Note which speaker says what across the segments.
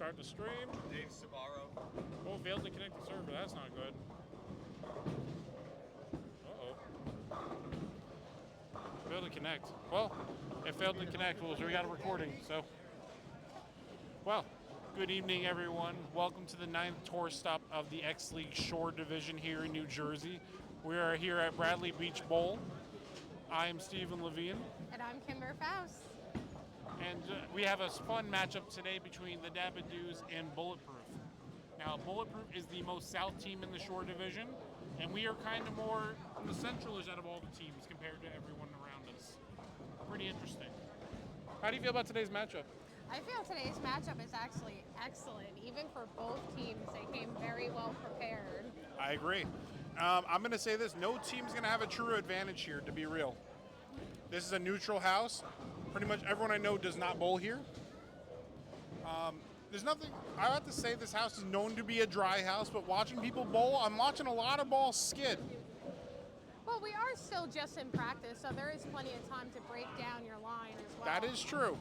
Speaker 1: Start the stream.
Speaker 2: Dave Sabaro.
Speaker 1: Oh, failed to connect the server. That's not good. Uh-oh. Failed to connect. Well, it failed to connect. Well, so we got a recording. So, well, good evening, everyone. Welcome to the 9th tour stop of the X-League Shore Division here in New Jersey. We are here at Bradley Beach Bowl. I am Stephen Levine.
Speaker 3: And I'm Kimber Faust.
Speaker 1: And we have a fun matchup today between the Dabba and Bulletproof. Now, Bulletproof is the most south team in the Shore Division, and we are kind of more the centralish out of all the teams compared to everyone around us. Pretty interesting. How do you feel about today's matchup?
Speaker 3: I feel today's matchup is actually excellent. Even for both teams, they came very well prepared.
Speaker 1: I agree. I'm going to say this. No team's going to have a true advantage here, to be real. This is a neutral house. Pretty much everyone I know does not bowl here. There's nothing, I have to say this house is known to be a dry house, but watching people bowl, I'm watching a lot of balls skid.
Speaker 3: Well, we are still just in practice, so there is plenty of time to break down your line as well.
Speaker 1: That is true.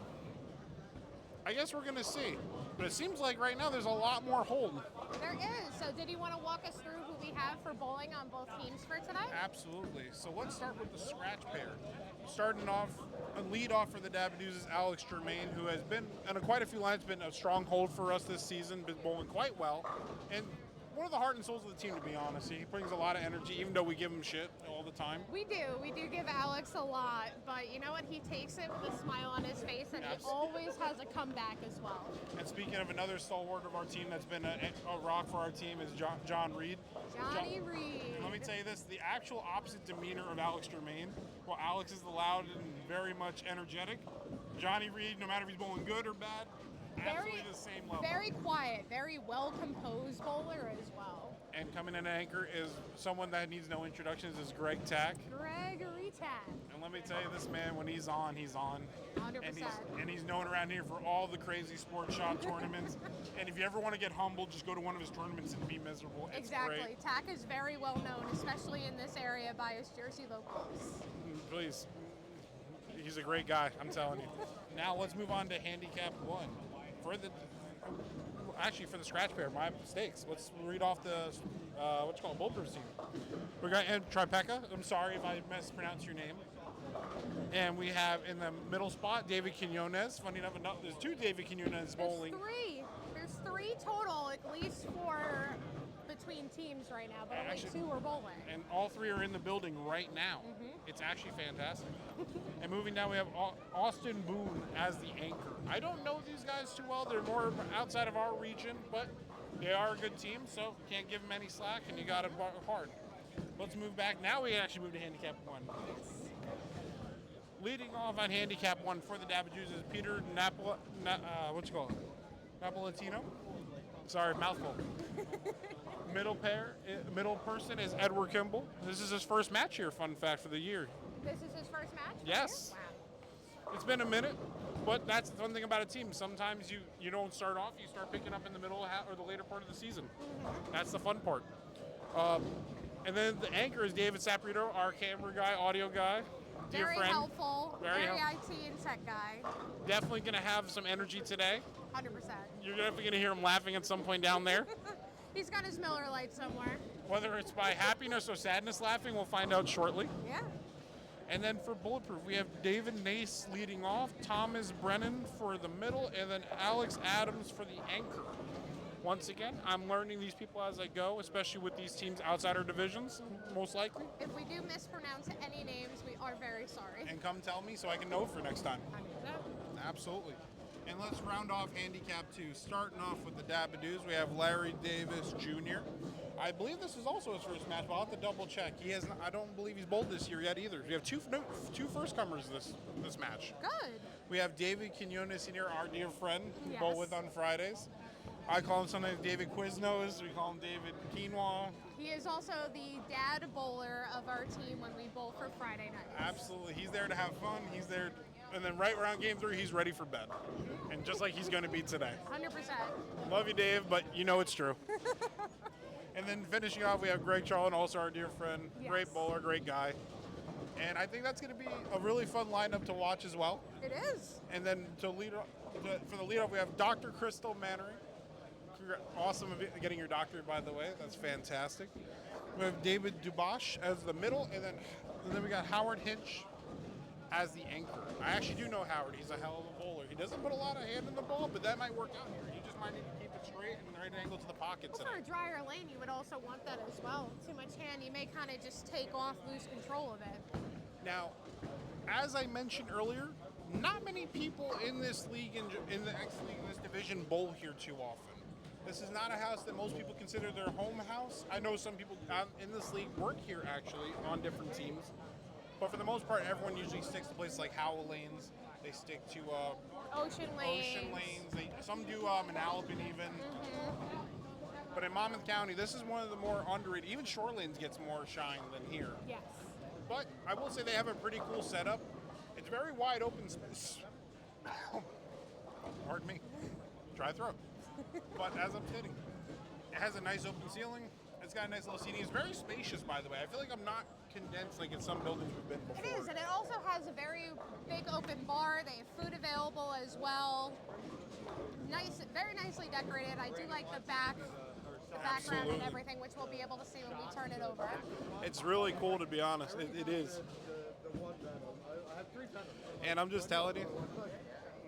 Speaker 1: I guess we're going to see. But it seems like right now there's a lot more hold.
Speaker 3: There is. So did you want to walk us through who we have for bowling on both teams for tonight?
Speaker 1: Absolutely. So let's start with the scratch pair. Starting off, a lead off for the Dabba is Alex Germain, who has been, in quite a few lines, been a strong hold for us this season, been bowling quite well. And one of the heart and souls of the team, to be honest. He brings a lot of energy, even though we give him shit all the time.
Speaker 3: We do. We do give Alex a lot, but you know what? He takes it with a smile on his face, and he always has a comeback as well.
Speaker 1: And speaking of another stalwart of our team that's been a rock for our team is John Reed.
Speaker 3: Johnny Reed.
Speaker 1: Let me tell you this, the actual opposite demeanor of Alex Germain. While Alex is the loud and very much energetic, Johnny Reed, no matter if he's bowling good or bad, absolutely the same level.
Speaker 3: Very quiet, very well-composed bowler as well.
Speaker 1: And coming in at anchor is someone that needs no introductions, is Greg Tack.
Speaker 3: Gregory Tack.
Speaker 1: And let me tell you this, man, when he's on, he's on.
Speaker 3: 100%.
Speaker 1: And he's known around here for all the crazy sports shop tournaments. And if you ever want to get humbled, just go to one of his tournaments and be miserable. It's
Speaker 3: exactly.
Speaker 1: Great.
Speaker 3: Tack is very well known, especially in this area by his Jersey locals.
Speaker 1: Please. He's a great guy, I'm telling you. Now let's move on to handicap 1. For the scratch pair, my mistakes. Let's read off the Bulletproof team. We got Tribeca. I'm sorry if I mispronounced your name. And we have in the middle spot David Quinones. Funny enough, there's 2 David Quinones bowling.
Speaker 3: There's three total, at least for between teams right now, but only 2 are bowling.
Speaker 1: And all 3 are in the building right now. Mm-hmm. It's actually fantastic. And moving down, we have Austin Boone as the anchor. I don't know these guys too well. They're more outside of our region, but they are a good team, so can't give them any slack, and you got it hard. Let's move back. Now we actually move to handicap 1.
Speaker 3: Yes.
Speaker 1: Leading off on handicap 1 for the Dabba is Peter Napolitano? Sorry, mouthful. Middle person is Edward Kimball. This is his first match here, fun fact for the year.
Speaker 3: This is his first match?
Speaker 1: Yes.
Speaker 3: Wow.
Speaker 1: It's been a minute, but that's the fun thing about a team. Sometimes you don't start off, you start picking up in the middle or the later part of the season. Mm-hmm. That's the fun part. And then the anchor is David Saprito, our camera guy, audio guy. Dear
Speaker 3: very
Speaker 1: friend.
Speaker 3: Helpful, very IT and tech guy.
Speaker 1: Definitely going to have some energy today.
Speaker 3: 100%.
Speaker 1: You're definitely going to hear him laughing at some point down there.
Speaker 3: He's got his Miller Lite somewhere.
Speaker 1: Whether it's by happiness or sadness laughing, we'll find out shortly.
Speaker 3: Yeah.
Speaker 1: And then for Bulletproof, we have David Nace leading off, Thomas Brennan for the middle, and then Alex Adams for the anchor. Once again, I'm learning these people as I go, especially with these teams outside our divisions, most likely.
Speaker 3: If we do mispronounce any names, we are very sorry.
Speaker 1: And come tell me so I can know for next time.
Speaker 3: 100%.
Speaker 1: Absolutely. And let's round off handicap 2. Starting off with the Dabba we have Larry Davis Jr. I believe this is also his first match, but I'll have to double check. I don't believe he's bowled this year yet either. We have two first comers this match.
Speaker 3: Good.
Speaker 1: We have David Quinones Sr., our dear friend, who
Speaker 3: Yes.
Speaker 1: bowl with on Fridays. I call him sometimes David Quiznos. We call him David Quinoa.
Speaker 3: He is also the dad bowler of our team when we bowl for Friday nights.
Speaker 1: Absolutely. He's there to have fun. He's there, and then right around game 3, he's ready for bed. And just like he's going to be today.
Speaker 3: 100%.
Speaker 1: Love you, Dave, but you know it's true. And then finishing off, we have Greg Charlton, also our dear friend.
Speaker 3: Yes.
Speaker 1: Great bowler, great guy. And I think that's going to be a really fun lineup to watch as well.
Speaker 3: It is.
Speaker 1: And then for the leadoff, we have Dr. Crystal Mannery. Awesome getting your doctorate, by the way. That's fantastic. We have David Dubosh as the middle, and then we got Howard Hinch as the anchor. I actually do know Howard. He's a hell of a bowler. He doesn't put a lot of hand in the ball, but that might work out here. You just might need to keep it straight and right angle to the pocket
Speaker 3: Well,
Speaker 1: today.
Speaker 3: for a drier lane, you would also want that as well. Too much hand, you may kind of just take off, lose control of it.
Speaker 1: Now, as I mentioned earlier, not many people in this league, in the X League, in this division, bowl here too often. This is not a house that most people consider their home house. I know some people in this league work here, actually, on different teams. But for the most part, everyone usually sticks to places like Howell Lanes. They stick to
Speaker 3: Ocean Lanes.
Speaker 1: Some do Manalapan even. But in Monmouth County, this is one of the more underrated. Even Shore Lanes gets more shine than here.
Speaker 3: Yes.
Speaker 1: But I will say they have a pretty cool setup. It's very wide open space. Pardon me. Dry throat. But as I'm sitting, it has a nice open ceiling. It's got a nice little seating. It's very spacious, by the way. I feel like I'm not condensed like in some buildings we've been before.
Speaker 3: It is, and it also has a very big open bar. They have food available as well. Nice, very nicely decorated. I do like the background and everything, which we'll be able to see when we turn it over.
Speaker 1: It's really cool, to be honest. It is. And I'm just telling you,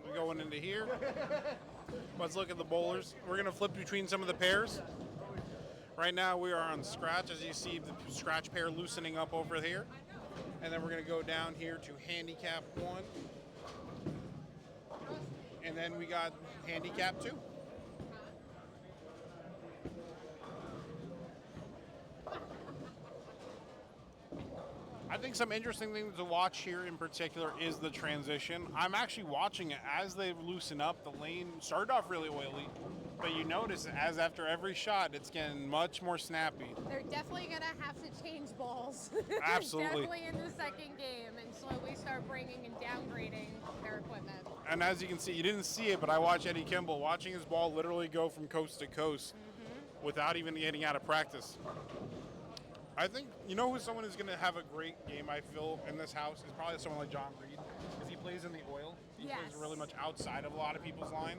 Speaker 1: we're going into here. Let's look at the bowlers. We're going to flip between some of the pairs. Right now we are on scratch, as you see the scratch pair loosening up over here. And then we're going to go down here to handicap 1. And then we got handicap 2. I think some interesting things to watch here in particular is the transition. I'm actually watching it as they loosen up. The lane started off really oily, but you notice as after every shot, it's getting much more snappy.
Speaker 3: They're definitely going to have to change balls.
Speaker 1: Absolutely.
Speaker 3: Definitely in the second game and slowly start bringing and downgrading their equipment.
Speaker 1: And as you can see, you didn't see it, but I watched Eddie Kimball watching his ball literally go from coast to coast without even getting out of practice. I think, you know who's someone who's going to have a great game, I feel, in this house is probably someone like John Reed, because he plays in the oil. He plays really much outside of a lot of people's line.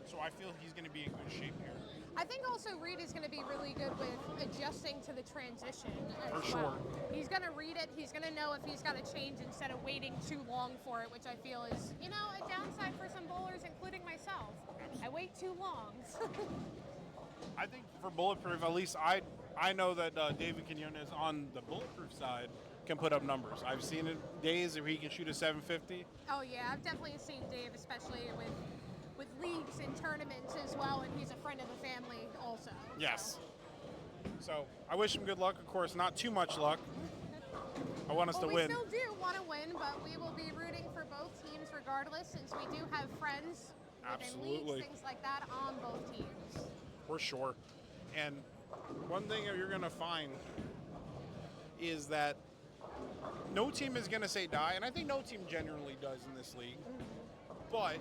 Speaker 1: So I feel he's going to be in good shape here.
Speaker 3: I think also Reed is going to be really good with adjusting to the transition as
Speaker 1: For
Speaker 3: well.
Speaker 1: sure.
Speaker 3: He's going to read it. He's going to know if he's got to change instead of waiting too long for it, which I feel is, you know, a downside for some bowlers, including myself.
Speaker 1: Absolutely.
Speaker 3: I wait too long.
Speaker 1: I think for Bulletproof, at least I know that David Quinones on the Bulletproof side can put up numbers. I've seen it days where he can shoot a 750.
Speaker 3: Oh yeah, I've definitely seen Dave, especially with leagues and tournaments as well, and he's a friend of the family also.
Speaker 1: Yes. So I wish him good luck. Of course, not too much luck. I want us to win.
Speaker 3: We still do want to win, but we will be rooting for both teams regardless, since we do have friends within leagues, things like that, on both teams.
Speaker 1: For sure. And one thing that you're going to find is that no team is going to say die, and I think no team generally does in this league. But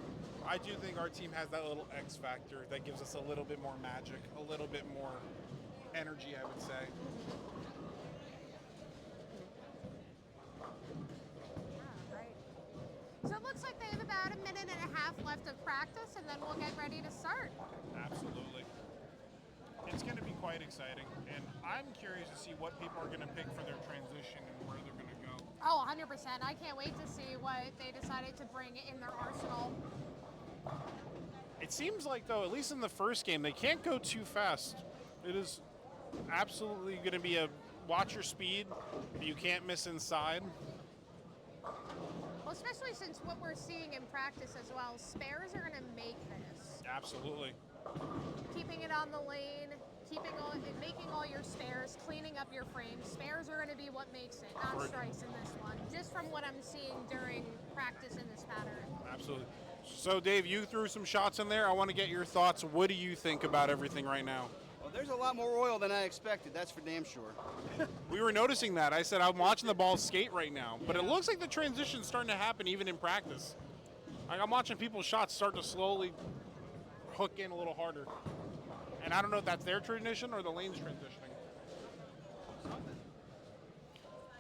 Speaker 1: I do think our team has that little X factor that gives us a little bit more magic, a little bit more energy, I would say.
Speaker 3: So it looks like they have about a minute and a half left of practice, and then we'll get ready to start.
Speaker 1: Absolutely. It's going to be quite exciting, and I'm curious to see what people are going to pick for their transition and where they're going to go.
Speaker 3: Oh, 100%. I can't wait to see what they decided to bring in their arsenal.
Speaker 1: It seems like, though, at least in the first game, they can't go too fast. It is absolutely going to be a watch your speed. You can't miss inside.
Speaker 3: Well, especially since what we're seeing in practice as well, spares are going to make this.
Speaker 1: Absolutely.
Speaker 3: Keeping it on the lane, making all your spares, cleaning up your frames. Spares are going to be what makes it, not strikes in this one, just from what I'm seeing during practice in this pattern.
Speaker 1: Absolutely. So, Dave, you threw some shots in there. I want to get your thoughts. What do you think about everything right now?
Speaker 2: Well, there's a lot more oil than I expected, that's for damn sure.
Speaker 1: We were noticing that. I said, I'm watching the ball skate right now. But it looks like the transition's starting to happen even in practice. Like, I'm watching people's shots start to slowly hook in a little harder. And I don't know if that's their transition or the lane's transitioning.
Speaker 2: Something.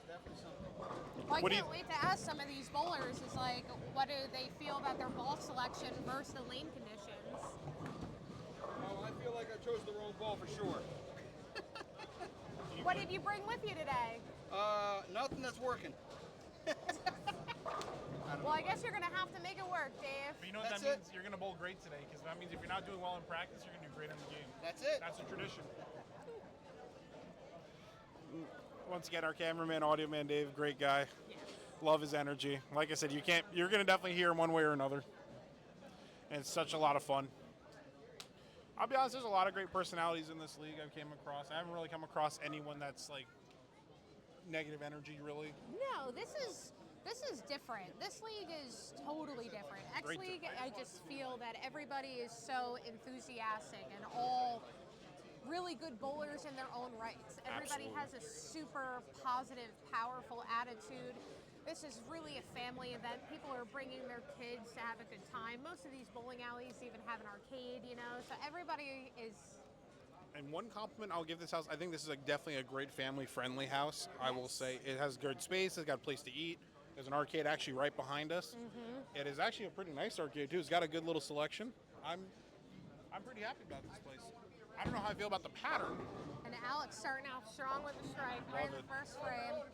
Speaker 2: Definitely something.
Speaker 3: Well, I can't wait to ask some of these bowlers is like, what do they feel about their ball selection versus the lane conditions?
Speaker 2: Well, I feel for sure.
Speaker 3: What did you bring with you today?
Speaker 2: Nothing that's working.
Speaker 3: Well, I guess you're going to have to make it work, Dave.
Speaker 1: But you know what
Speaker 2: That's
Speaker 1: that
Speaker 2: it.
Speaker 1: means? You're going to bowl great today, because that means if you're not doing well in practice, you're going to do great in the game.
Speaker 2: That's it.
Speaker 1: That's a tradition. Once again, our cameraman, audio man, Dave, great guy. Love his energy. Like I said, you're going to definitely hear him one way or another. And it's such a lot of fun. I'll be honest, there's a lot of great personalities in this league I've came across. I haven't really come across anyone that's like negative energy, really.
Speaker 3: No, this is different. This league is totally different. X
Speaker 1: Great
Speaker 3: League, I just feel that everybody is so enthusiastic and all really good bowlers in their own rights. Everybody
Speaker 1: Absolutely.
Speaker 3: has a super positive, powerful attitude. This is really a family event. People are bringing their kids to have a good time. Most of these bowling alleys even have an arcade, you know, so everybody is.
Speaker 1: And one compliment I'll give this house, I think this is definitely a great family-friendly house. I will say it has good space. It's got a place to eat. There's an arcade actually right behind us. It is actually a pretty nice arcade too. It's got a good little selection. I'm pretty happy about this place. I don't know how I feel about the pattern.
Speaker 3: And Alex starting out strong with the strike right in the first frame.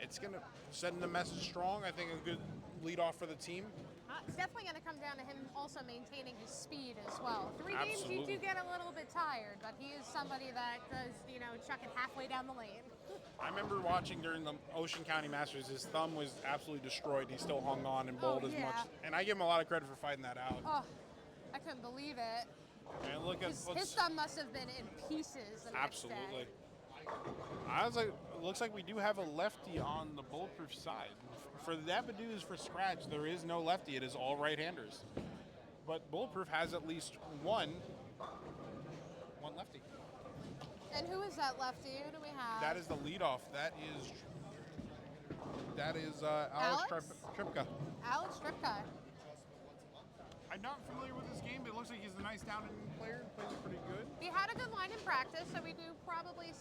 Speaker 1: It's going to send the message strong. I think a good lead off for the team.
Speaker 3: It's definitely going to come down to him also maintaining his speed as well. 3 games you
Speaker 1: Absolutely.
Speaker 3: do get a little bit tired, but he is somebody that does, you know, chuck it halfway down the lane.
Speaker 1: I remember watching during the Ocean County Masters, his thumb was absolutely destroyed. He still hung on and bowled as much. And I give him a lot of credit for fighting that out.
Speaker 3: Oh, I couldn't believe it.
Speaker 1: And look at
Speaker 3: His thumb must have been in pieces the next
Speaker 1: absolutely.
Speaker 3: day.
Speaker 1: I was like, it looks like we do have a lefty on the Bulletproof side. For the Dabba dudes for scratch, there is no lefty. It is all right-handers. But Bulletproof has at least one lefty.
Speaker 3: And who is that lefty? Who do we have?
Speaker 1: That is the leadoff. That is Alex Tripka.
Speaker 3: Alex Tripka.
Speaker 1: I'm not familiar with this game, but it looks like he's a nice down player. Plays pretty good.
Speaker 3: He had a good line in practice, so we do probably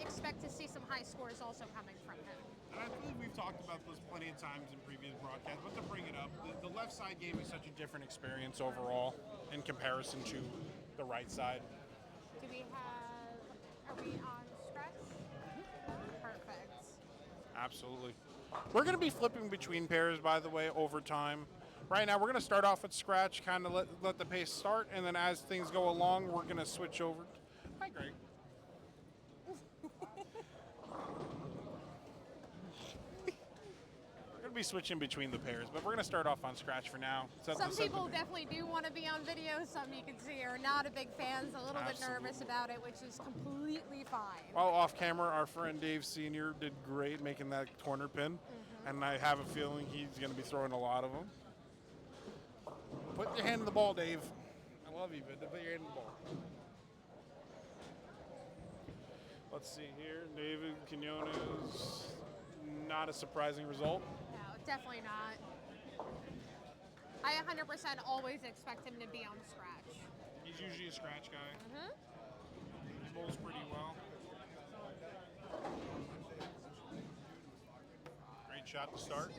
Speaker 3: expect to see some high scores also coming from him.
Speaker 1: And I believe we've talked about this plenty of times in previous broadcasts, but to bring it up, the left side game is such a different experience overall in comparison to the right side.
Speaker 3: Do we have, are we on scratch? Perfect.
Speaker 1: Absolutely. We're going to be flipping between pairs, by the way, over time. Right now, we're going to start off at scratch, kind of let the pace start, and then as things go along, we're going to switch over. Hi, Greg. We're going to be switching between the pairs, but we're going to start off on scratch for now.
Speaker 3: Some people definitely do want to be on video. Some you can see are not a big fans, a little bit nervous about it, which is completely fine.
Speaker 1: Well, off camera, our friend Dave Sr. did great making that corner pin, and I have a feeling he's going to be throwing a lot of them. Put your hand in the ball, Dave. I love you, but put your hand in the ball. Let's see here. David Quinones, not a surprising result.
Speaker 3: No, definitely not. I 100% always expect him to be on scratch.
Speaker 1: He's usually a scratch guy. He bowls pretty well. Great shot to start.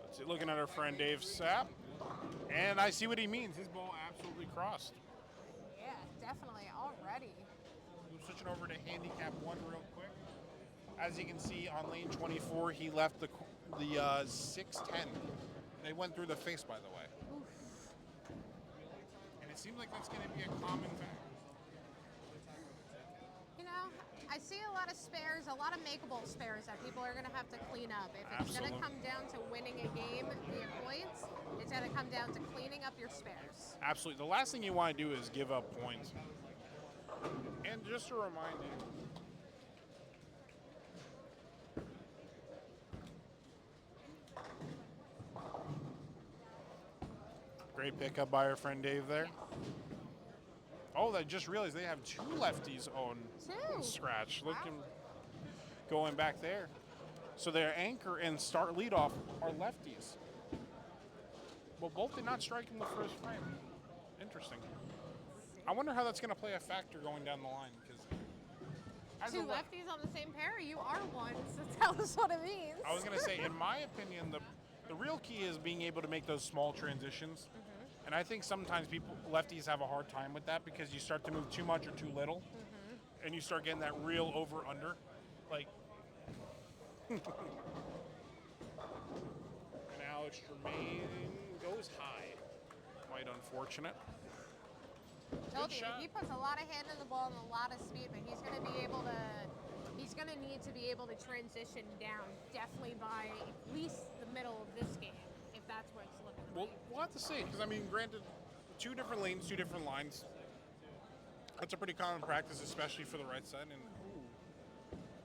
Speaker 1: Let's see, looking at our friend Dave Sapp. And I see what he means. His ball absolutely crossed.
Speaker 3: Yeah, definitely already.
Speaker 1: We're switching over to handicap 1 real quick. As you can see on lane 24, he left the 610. They went through the face, by the way.
Speaker 3: Oof.
Speaker 1: And it seems like that's going to be a common fact.
Speaker 3: You know, I see a lot of spares, a lot of makeable spares that people are going to have to clean up. If it's going to come down to winning a game via points, it's going to come down to cleaning up your spares.
Speaker 1: Absolutely. The last thing you want to do is give up points. And just to remind you, great pickup by our friend Dave there. Oh, I just realized they have 2 lefties on scratch. Looking, going back there. So their anchor and start leadoff are lefties. Well, both did not strike in the first frame. Interesting. I wonder how that's going to play a factor going down the line. Because
Speaker 3: 2 lefties on the same pair, you are one, so tell us what it means.
Speaker 1: I was going to say, in my opinion, the real key is being able to make those small transitions. And I think sometimes lefties have a hard time with that because you start to move too much or too little, and you start getting that real over under, like. And Alex Tremaine goes high. Quite unfortunate.
Speaker 3: Told
Speaker 1: Good
Speaker 3: you,
Speaker 1: shot.
Speaker 3: he puts a lot of hand in the ball and a lot of speed, but he's going to be able to. He's going to need to be able to transition down, definitely by at least the middle of this game, if that's what it's looking like.
Speaker 1: We'll have to see, because I mean, granted, 2 different lanes, 2 different lines. That's a pretty common practice, especially for the right side. And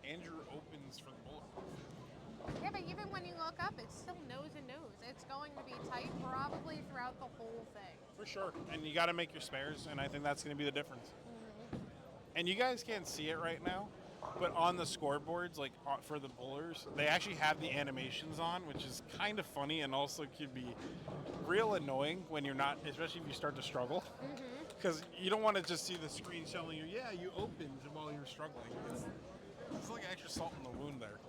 Speaker 1: Andrew opens for the Bulletproof.
Speaker 3: Yeah, but even when you look up, it's still nose and nose. It's going to be tight probably throughout the whole thing.
Speaker 1: For sure. And you got to make your spares, and I think that's going to be the difference. And you guys can't see it right now, but on the scoreboards, like for the bowlers, they actually have the animations on, which is kind of funny and also could be real annoying when you're not, especially if you start to struggle. Because you don't want to just see the screen showing you, yeah, you opened while you're struggling. It's like extra salt in the wound there.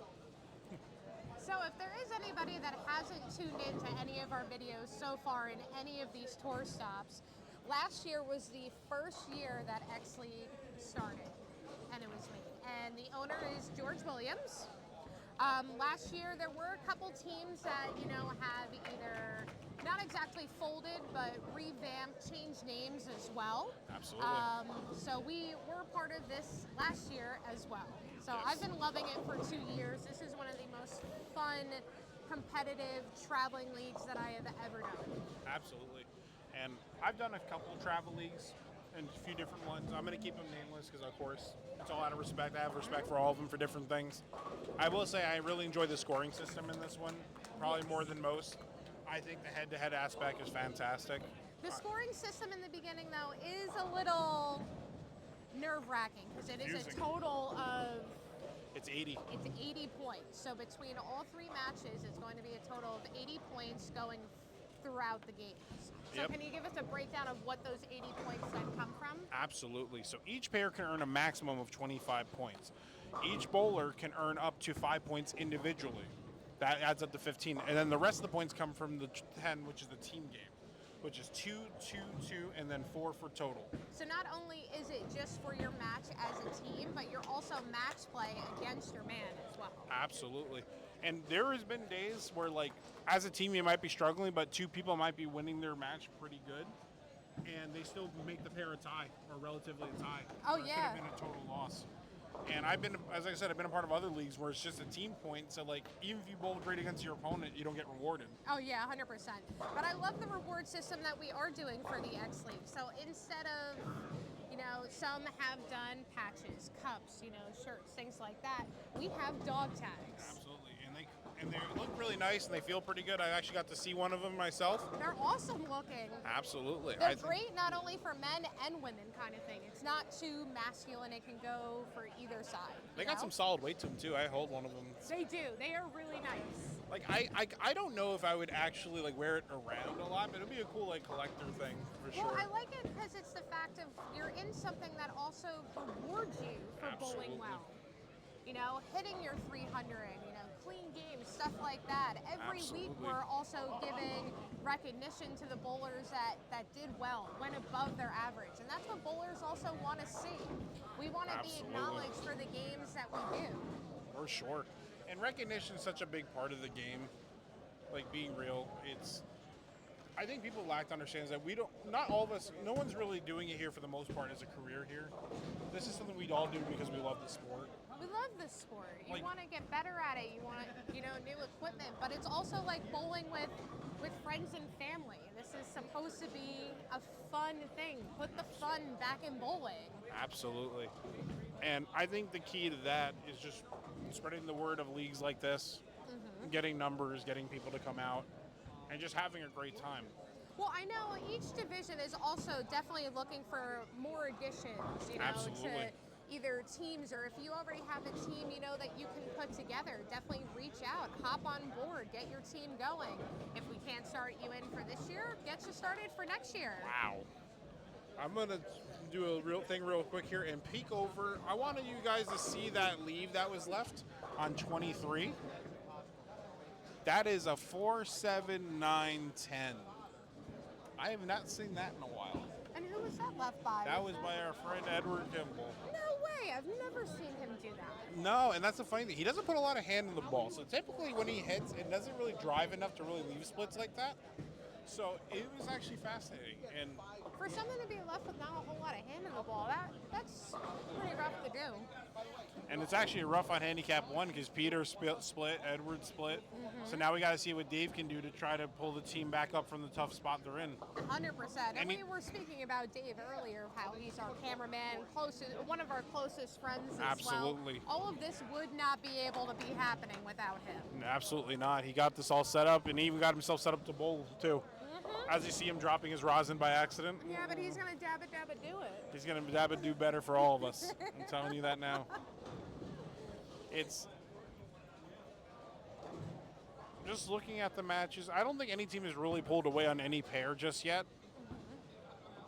Speaker 3: So if there is anybody that hasn't tuned into any of our videos so far in any of these tour stops, last year was the first year that X League started, and it was me. And the owner is George Williams. Last year there were a couple teams that, have either not exactly folded, but revamped, changed names as well.
Speaker 1: Absolutely.
Speaker 3: So we were part of this last year as well. So
Speaker 1: Yes.
Speaker 3: I've been loving it for 2 years. This is one of the most fun, competitive traveling leagues that I have ever done.
Speaker 1: Absolutely. And I've done a couple of travel leagues and a few different ones. I'm going to keep them nameless because, of course, it's all out of respect. I have respect for all of them for different things. I will say I really enjoy the scoring system in this one, probably more than most. I think the head-to-head aspect is fantastic.
Speaker 3: The scoring system in the beginning, though, is a little nerve-wracking because it is a
Speaker 1: Confusing.
Speaker 3: total of
Speaker 1: It's 80.
Speaker 3: It's 80 points. So between all 3 matches, it's going to be a total of 80 points going throughout the games. So
Speaker 1: Yep.
Speaker 3: can you give us a breakdown of what those 80 points then come from?
Speaker 1: Absolutely. So each pair can earn a maximum of 25 points. Each bowler can earn up to 5 points individually. That adds up to 15. And then the rest of the points come from the 10, which is the team game, which is 2, 2, 2, and then 4 for total.
Speaker 3: So not only is it just for your match as a team, but you're also match play against your man as well.
Speaker 1: Absolutely. And there has been days where, like, as a team, you might be struggling, but 2 people might be winning their match pretty good, and they still make the pair a tie, or relatively a tie.
Speaker 3: Oh,
Speaker 1: Or it
Speaker 3: yeah.
Speaker 1: could have been a total loss. And I've been, as I said, I've been a part of other leagues where it's just a team point, so, like, even if you bowl great against your opponent, you don't get rewarded.
Speaker 3: Oh yeah, 100%. But I love the reward system that we are doing for the X League. So instead of, some have done patches, cups, shirts, things like that, we have dog tags.
Speaker 1: Absolutely. And they look really nice, and they feel pretty good. I actually got to see one of them myself.
Speaker 3: They're awesome looking.
Speaker 1: Absolutely.
Speaker 3: They're great not only for men and women kind of thing. It's not too masculine. It can go for either side.
Speaker 1: They got some solid weight to them, too. I hold one of them.
Speaker 3: They do. They are really nice.
Speaker 1: Like, I don't know if I would actually, like, wear it around a lot, but it would be a cool, like, collector thing, for sure.
Speaker 3: Well, I like it because it's the fact of you're in something that also rewards you for bowling
Speaker 1: Absolutely.
Speaker 3: well. Hitting your 300, clean games, stuff like that. Every week
Speaker 1: Absolutely.
Speaker 3: we're also giving recognition to the bowlers that did well, went above their average. And that's what bowlers also want to see. We want to be
Speaker 1: Absolutely.
Speaker 3: acknowledged for the games that we do.
Speaker 1: For sure. And recognition is such a big part of the game. Like, being real, I think people lack to understand is that not all of us, no one's really doing it here for the most part as a career here. This is something we all do because we love the sport.
Speaker 3: We love this sport. You
Speaker 1: Like-
Speaker 3: want to get better at it. You want, new equipment. But it's also like bowling with friends and family. This is supposed to be a fun thing. Put the fun back in bowling.
Speaker 1: Absolutely. And I think the key to that is just spreading the word of leagues like this, getting numbers, getting people to come out, and just having a great time.
Speaker 3: Well, I know each division is also definitely looking for more additions, to
Speaker 1: Absolutely.
Speaker 3: either teams, or if you already have a team, that you can put together, definitely reach out, hop on board, get your team going. If we can't start you in for this year, get you started for next year.
Speaker 1: Wow. I'm going to do a real quick here and peek over. I wanted you guys to see that leave that was left on 23. That is a 4, 7, 9, 10. I have not seen that in a while.
Speaker 3: And who was that left by?
Speaker 1: That was by our friend Edward Kimball.
Speaker 3: No way! I've never seen him do that.
Speaker 1: No, and that's the funny thing. He doesn't put a lot of hand in the ball. So typically when he hits, it doesn't really drive enough to really leave splits like that. So it was actually fascinating. And
Speaker 3: For someone to be left with not a whole lot of hand in the ball, that's pretty rough to do.
Speaker 1: And it's actually rough on handicap 1 because Peter split, Edward split. So now we got to see what Dave can do to try to pull the team back up from the tough spot they're in.
Speaker 3: 100%. And we were speaking about Dave earlier, how he's our cameraman, one of our closest friends as
Speaker 1: Absolutely.
Speaker 3: well. All of this would not be able to be happening without him.
Speaker 1: Absolutely not. He got this all set up, and he even got himself set up to bowl, too. As you see him dropping his rosin by accident.
Speaker 3: Yeah, but he's going to dabba do it.
Speaker 1: He's going to dabba do better for all of us. I'm telling you that now. It's just looking at the matches. I don't think any team has really pulled away on any pair just yet.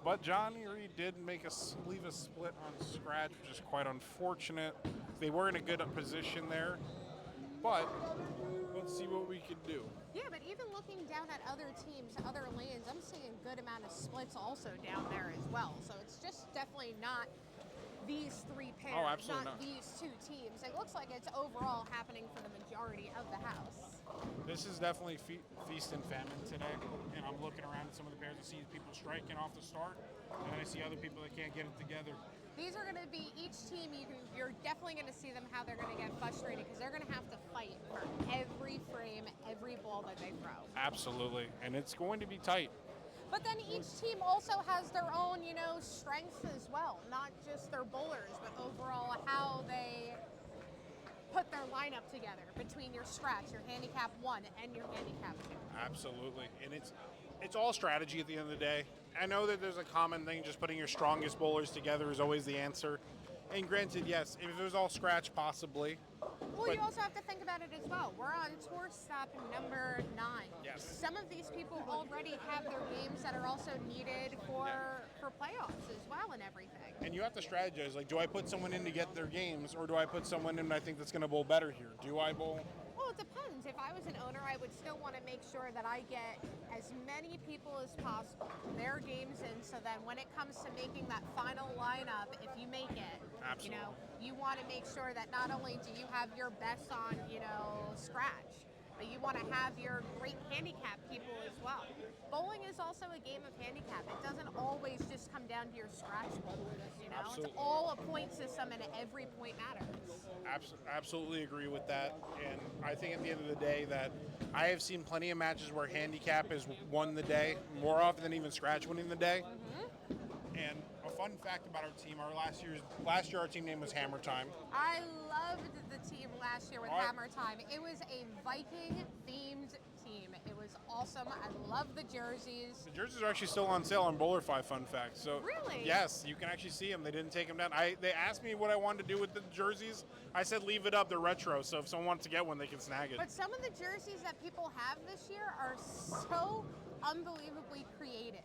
Speaker 1: But Johnny Reed did leave a split on scratch, which is quite unfortunate. They were in a good position there. But let's see what we can do.
Speaker 3: Yeah, but even looking down at other teams, other lanes, I'm seeing a good amount of splits also down there as well. So it's just definitely not these three pairs,
Speaker 1: absolutely not.
Speaker 3: these two teams. It looks like it's overall happening for the majority of the house.
Speaker 1: This is definitely feast and famine today. And I'm looking around at some of the pairs and see people striking off the start. And then I see other people that can't get it together.
Speaker 3: These are going to be, each team, you're definitely going to see them how they're going to get frustrated because they're going to have to fight for every frame, every ball that they throw.
Speaker 1: Absolutely. And it's going to be tight.
Speaker 3: But then each team also has their own, strengths as well. Not just their bowlers, but overall how they put their lineup together between your scratch, your handicap 1, and your handicap 2.
Speaker 1: Absolutely. And it's all strategy at the end of the day. I know that there's a common thing, just putting your strongest bowlers together is always the answer. And granted, yes, if it was all scratch, possibly.
Speaker 3: Well, you also have to think about it as well. We're on tour stop number 9.
Speaker 1: Yes.
Speaker 3: Some of these people already have their games that are also needed for playoffs as well and everything.
Speaker 1: And you have to strategize. Like, do I put someone in to get their games, or do I put someone in I think that's going to bowl better here? Do I bowl?
Speaker 3: Well, it depends. If I was an owner, I would still want to make sure that I get as many people as possible, their games in, so then when it comes to making that final lineup, if you make it,
Speaker 1: Absolutely.
Speaker 3: You want to make sure that not only do you have your best on, scratch, but you want to have your great handicap people as well. Bowling is also a game of handicap. It doesn't always just come down to your scratch bowlers,
Speaker 1: Absolutely.
Speaker 3: It's all a point system and every point matters.
Speaker 1: Absolutely agree with that. And I think at the end of the day that I have seen plenty of matches where handicap has won the day, more often than even scratch winning the day. And a fun fact about our team, last year our team name was Hammer Time.
Speaker 3: I loved the team last year with Hammer Time. It was a Viking themed team. It was awesome. I love the jerseys.
Speaker 1: The jerseys are actually still on sale on Bowlerfy, fun fact. So
Speaker 3: Really?
Speaker 1: Yes, you can actually see them. They didn't take them down. They asked me what I wanted to do with the jerseys. I said leave it up. They're retro, so if someone wants to get one, they can snag it.
Speaker 3: But some of the jerseys that people have this year are so unbelievably creative.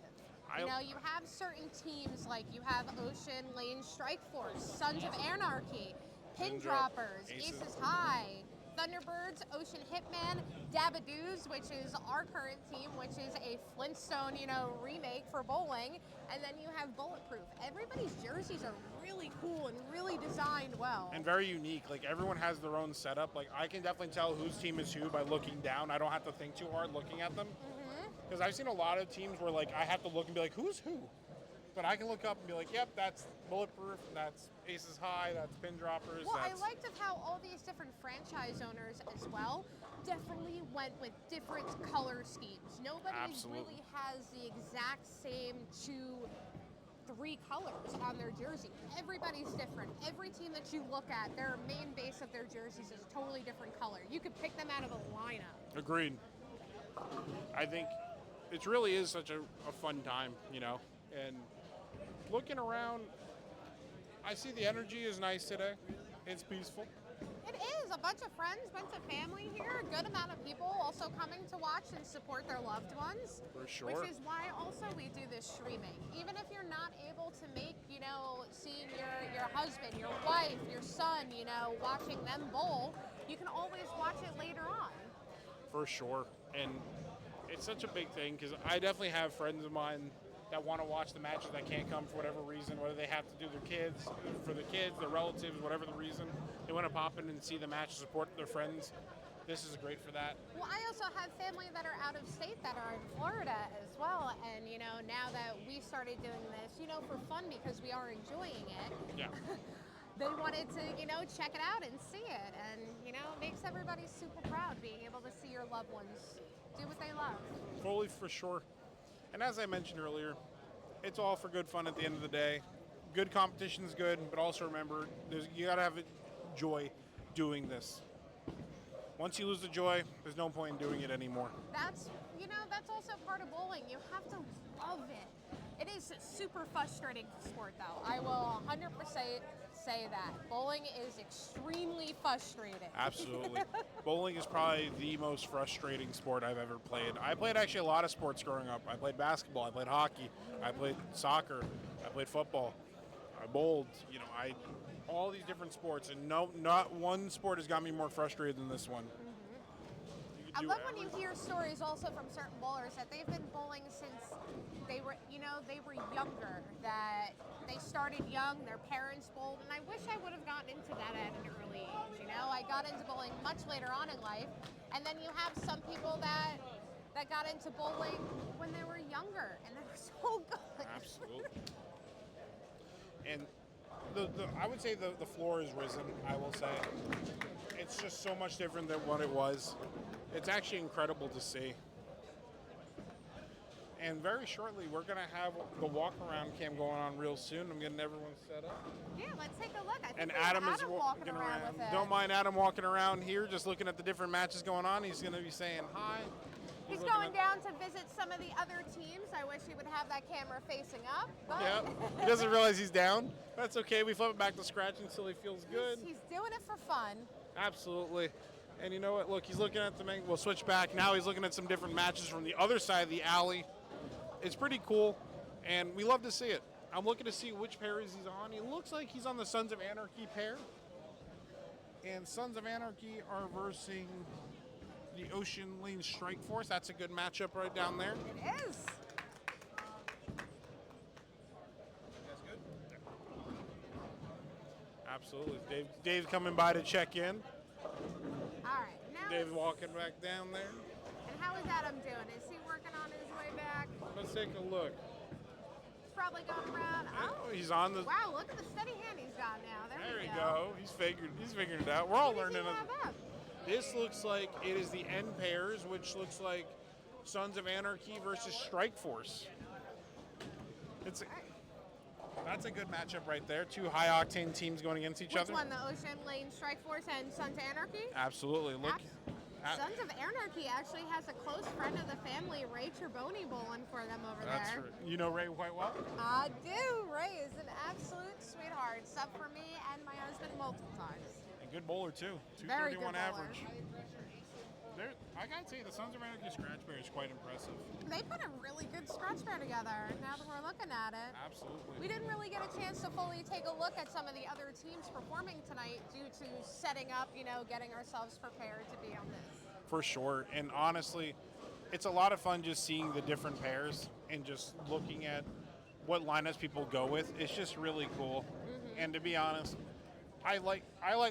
Speaker 3: You have certain teams like you have Ocean Lane Strike Force, Sons of Anarchy, Pin Droppers, Aces High, Thunderbirds, Ocean Hitman, Dabba-Doos, which is our current team, which is a Flintstone, remake for bowling, and then you have Bulletproof. Everybody's jerseys are really cool and really designed well.
Speaker 1: And very unique. Like, everyone has their own setup. Like, I can definitely tell whose team is who by looking down. I don't have to think too hard looking at them. Because I've seen a lot of teams where, like, I have to look and be like, who's who? But I can look up and be like, yep, that's Bulletproof, that's Aces High, that's Pin Droppers.
Speaker 3: Well, I liked of how all these different franchise owners as well definitely went with different color schemes. Nobody really has the exact same 2-3 colors on their jersey. Everybody's different. Every team that you look at, their main base of their jerseys is a totally different color. You could pick them out of a lineup.
Speaker 1: Agreed. I think it really is such a fun time, and looking around, I see the energy is nice today. It's peaceful.
Speaker 3: It is. A bunch of friends, bunch of family here, a good amount of people also coming to watch and support their loved ones.
Speaker 1: For sure.
Speaker 3: Which is why also we do this streaming. Even if you're not able to make, seeing your husband, your wife, your son, watching them bowl, you can always watch it later on.
Speaker 1: For sure. And It's such a big thing because I definitely have friends of mine that want to watch the matches that can't come for whatever reason, whether they have to do for their kids, their relatives, whatever the reason. They want to pop in and see the match, support their friends. This is great for that.
Speaker 3: Well, I also have family that are out of state that are in Florida as well. And, now that we started doing this, for fun because we are enjoying it,
Speaker 1: Yeah.
Speaker 3: they wanted to, check it out and see it. And, it makes everybody super proud being able to see your loved ones do what they love.
Speaker 1: Fully, for sure. And as I mentioned earlier, it's all for good fun at the end of the day. Good competition is good, but also remember, you got to have joy doing this. Once you lose the joy, there's no point in doing it anymore.
Speaker 3: That's also part of bowling. You have to love it. It is a super frustrating sport, though. I will 100% say that. Bowling is extremely frustrating.
Speaker 1: Absolutely. Bowling is probably the most frustrating sport I've ever played. I played actually a lot of sports growing up. I played basketball, I played hockey, I played soccer, I played football, I bowled, all these different sports, and not one sport has got me more frustrated than this one.
Speaker 3: I love when you hear stories also from certain bowlers that they've been bowling since they were younger, that they started young, their parents bowled, and I wish I would have gotten into that at an early age, I got into bowling much later on in life, and then you have some people that got into bowling when they were younger, and they're so good.
Speaker 1: Absolutely. And I would say the floor has risen, I will say. It's just so much different than what it was. It's actually incredible to see. And very shortly, we're going to have the walk-around cam going on real soon. I'm getting everyone set up.
Speaker 3: Yeah, let's take a look. I think
Speaker 1: And
Speaker 3: we have
Speaker 1: Adam is
Speaker 3: walking
Speaker 1: walking
Speaker 3: around with it.
Speaker 1: Don't mind Adam walking around here, just looking at the different matches going on. He's going to be saying hi.
Speaker 3: He's going down to visit some of the other teams. I wish he would have that camera facing up. But
Speaker 1: Yep. He doesn't realize he's down. That's okay. We flip it back to scratch until he feels good.
Speaker 3: He's doing it for fun.
Speaker 1: Absolutely. And you know what? Look, he's looking at the main. We'll switch back. Now he's looking at some different matches from the other side of the alley. It's pretty cool, and we love to see it. I'm looking to see which pairs he's on. He looks like he's on the Sons of Anarchy pair. And Sons of Anarchy are versing the Ocean Lane Strike Force. That's a good matchup right down there.
Speaker 3: It is.
Speaker 1: Absolutely. Dave's coming by to check in.
Speaker 3: All right. Now
Speaker 1: Dave's walking back down there.
Speaker 3: And how is Adam doing? Is he working on his way back?
Speaker 1: Let's take a look.
Speaker 3: He's probably going around. Oh,
Speaker 1: He's on the.
Speaker 3: wow, look at the steady hand he's got now.
Speaker 1: There
Speaker 3: we
Speaker 1: we go. He's figuring it out. We're all
Speaker 3: What does he
Speaker 1: learning.
Speaker 3: have up?
Speaker 1: This looks like it is the end pairs, which looks like Sons of Anarchy versus Strike Force. That's a good matchup right there. Two high-octane teams going against each
Speaker 3: Which
Speaker 1: other.
Speaker 3: one, the Ocean Lane Strike Force and Sons of Anarchy?
Speaker 1: Absolutely. Look.
Speaker 3: Sons of Anarchy actually has a close friend of the family, Ray Triboni, bowling for them over
Speaker 1: That's
Speaker 3: there.
Speaker 1: right. You know Ray quite well?
Speaker 3: I do. Ray is an absolute sweetheart, sub for me and my husband multiple times.
Speaker 1: And good bowler, too.
Speaker 3: Very good
Speaker 1: 231
Speaker 3: bowler.
Speaker 1: average. I gotta say, the Sons of Anarchy scratch pair is quite impressive.
Speaker 3: They put a really good scratch pair together now that we're looking at it.
Speaker 1: Absolutely.
Speaker 3: We didn't really get a chance to fully take a look at some of the other teams performing tonight due to setting up, getting ourselves prepared to be on this.
Speaker 1: For sure. And honestly, it's a lot of fun just seeing the different pairs and just looking at what lineups people go with. It's just really cool. Mm-hmm. And to be honest, I like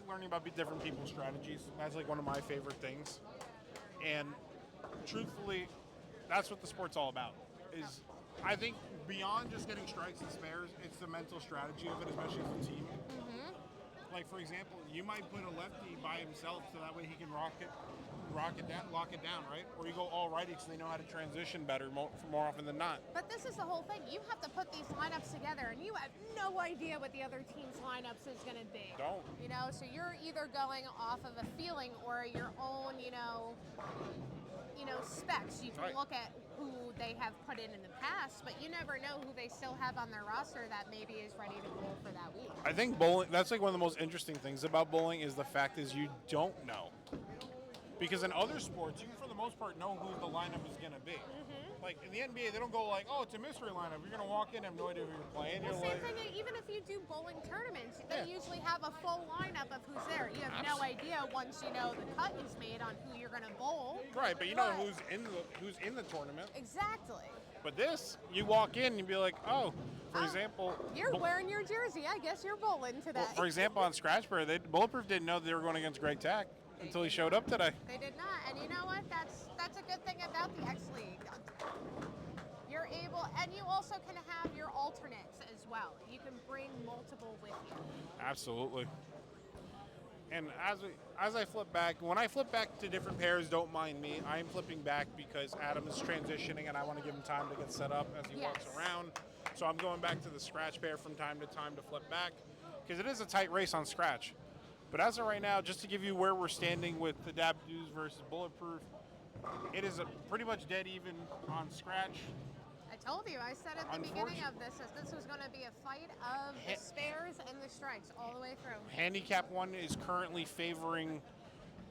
Speaker 1: learning about different people's strategies. That's like one of my favorite things. And truthfully, that's what the sport's all about. Is I think beyond just getting strikes and spares, it's the mental strategy of it, especially as a team.
Speaker 3: Mm-hmm.
Speaker 1: Like for example, you might put a lefty by himself so that way he can lock it down, right? Or you go all righty so they know how to transition better more often than not.
Speaker 3: But this is the whole thing. You have to put these lineups together, and you have no idea what the other team's lineups is going to be.
Speaker 1: Don't.
Speaker 3: So you're either going off of a feeling or your own, specs. You can
Speaker 1: Right.
Speaker 3: look at who they have put in the past, but you never know who they still have on their roster that maybe is ready to bowl for that week.
Speaker 1: I think bowling, that's like one of the most interesting things about bowling is the fact is you don't know. Because in other sports, you for the most part know who the lineup is going to be.
Speaker 3: Mm-hmm.
Speaker 1: like in the NBA, they don't go like, oh, it's a mystery lineup. You're gonna walk in, have no idea who you're playing.
Speaker 3: The
Speaker 1: You're
Speaker 3: same
Speaker 1: like,
Speaker 3: thing, even if you do bowling tournaments, they
Speaker 1: Yeah.
Speaker 3: usually have a full lineup of who's there. You have no idea once you know the cut is made on who you're going to bowl.
Speaker 1: right, but you know who's in the tournament.
Speaker 3: Exactly.
Speaker 1: But this, you walk in and you'd be like, oh, for example,
Speaker 3: You're wearing your jersey. I guess you're bowling today.
Speaker 1: well, for example, on Scratchpair, Bulletproof didn't know that they were going against Greg Tack until he showed up today.
Speaker 3: They did not, and you know what? That's a good thing about the X League. You're able, and you also can have your alternates as well. You can bring multiple with you.
Speaker 1: Absolutely. And as I flip back, when I flip back to different pairs, don't mind me. I'm flipping back because Adam is transitioning, and I want to give him time to get set up as he walks around. So I'm going back to the Scratch pair from time to time to flip back because it is a tight race on Scratch. But as of right now, just to give you where we're standing with the Dabba versus Bulletproof, it is pretty much dead even on Scratch.
Speaker 3: I told you, I said at the beginning of this that this was going to be a fight of the spares and the strikes all the way through.
Speaker 1: Handicap 1 is currently favoring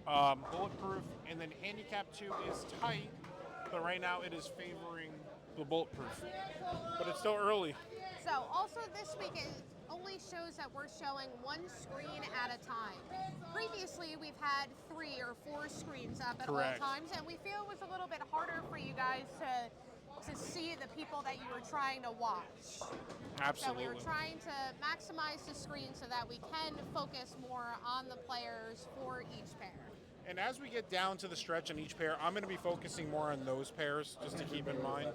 Speaker 1: Bulletproof, and then Handicap 2 is tight, but right now it is favoring the Bulletproof. But it's still early.
Speaker 3: So also this week it only shows that we're showing one screen at a time. Previously we've had 3 or 4 screens up at all times, and we feel it was a little bit harder for you guys to see the people that you were trying to watch.
Speaker 1: Absolutely.
Speaker 3: So we were trying to maximize the screen so that we can focus more on the players for each pair.
Speaker 1: And as we get down to the stretch on each pair, I'm going to be focusing more on those pairs, just to keep in mind.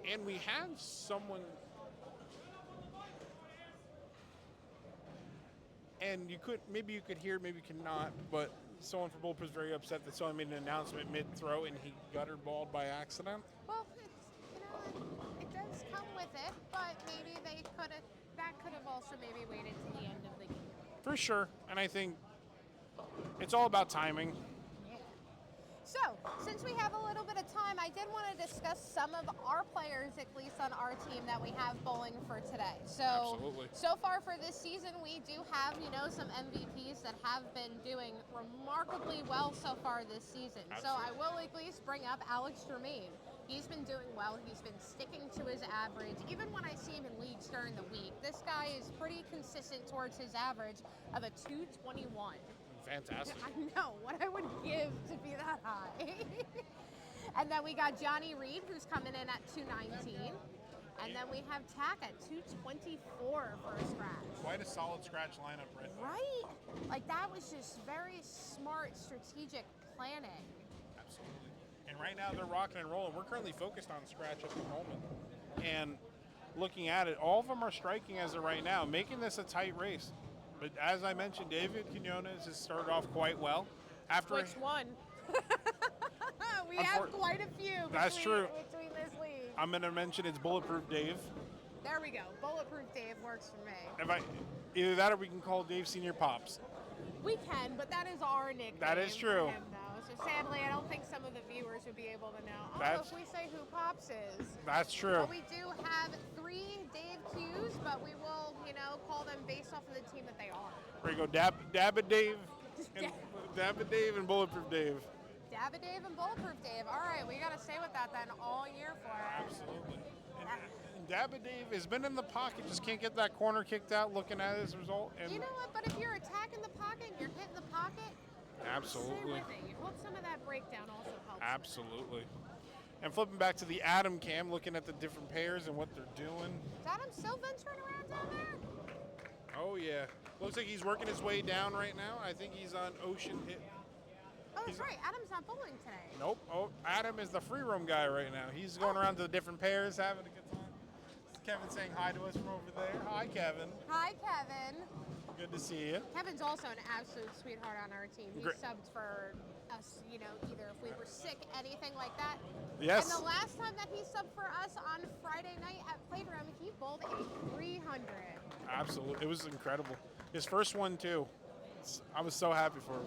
Speaker 1: And we have someone, and maybe you could hear, maybe you could not, but someone from Bulletproof was very upset that someone made an announcement mid-throw and he gutter balled by accident.
Speaker 3: Well, it does come with it, but maybe that could have also maybe waited to the end of the game.
Speaker 1: For sure, and I think it's all about timing.
Speaker 3: Yeah. So, since we have a little bit of time, I did want to discuss some of our players, at least on our team, that we have bowling for today.
Speaker 1: Absolutely.
Speaker 3: So far for this season, we do have, some MVPs that have been doing remarkably well so far this season.
Speaker 1: Absolutely.
Speaker 3: So I will at least bring up Alex Jermaine. He's been doing well. He's been sticking to his average. Even when I see him in leagues during the week, this guy is pretty consistent towards his average of a 221.
Speaker 1: Fantastic.
Speaker 3: I know what I would give to be that high. And then we got Johnny Reed, who's coming in at 219. And then we have Tack at 224 for a scratch.
Speaker 1: Quite a solid scratch lineup right there.
Speaker 3: Right? Like, that was just very smart, strategic planning.
Speaker 1: Absolutely. And right now they're rocking and rolling. We're currently focused on scratch at the moment. And looking at it, all of them are striking as of right now, making this a tight race. But as I mentioned, David Quinones has started off quite well.
Speaker 3: Which one? We have quite a few between this league.
Speaker 1: I'm going to mention it's Bulletproof Dave.
Speaker 3: There we go. Bulletproof Dave works for me.
Speaker 1: Either that or we can call Dave Senior Pops.
Speaker 3: We can, but that is our nickname.
Speaker 1: That is true.
Speaker 3: For him, though. So sadly, I don't think some of the viewers would be able to know. If we say who Pops is.
Speaker 1: That's true.
Speaker 3: But we do have 3 Dave Qs, but we will, call them based off of the team that they are.
Speaker 1: There you go, Dabba Dave, and Dabba Dave and Bulletproof Dave.
Speaker 3: Dabba Dave and Bulletproof Dave. All right, we got to stay with that then all year for it.
Speaker 1: Absolutely. And Dabba Dave has been in the pocket, just can't get that corner kicked out looking at his result. And
Speaker 3: you know what? But if you're attacking the pocket and you're hitting the pocket,
Speaker 1: absolutely.
Speaker 3: stay with it. You hope some of that breakdown also helps.
Speaker 1: Absolutely. And flipping back to the Adam cam, looking at the different pairs and what they're doing.
Speaker 3: Is Adam still venturing around down there?
Speaker 1: Oh, yeah. Looks like he's working his way down right now. I think he's on Ocean Hit.
Speaker 3: Oh, that's right. Adam's not bowling today.
Speaker 1: Nope. Oh, Adam is the free roam guy right now. He's going around to the different pairs, having a good time. Kevin saying hi to us from over there. Hi, Kevin.
Speaker 3: Hi, Kevin.
Speaker 1: Good to see you.
Speaker 3: Kevin's also an absolute sweetheart on our team. He subbed for us, either if we were sick, anything like that.
Speaker 1: Yes.
Speaker 3: And the last time that he subbed for us on Friday night at Playground, he bowled a 300.
Speaker 1: Absolutely. It was incredible. His first one, too. I was so happy for him.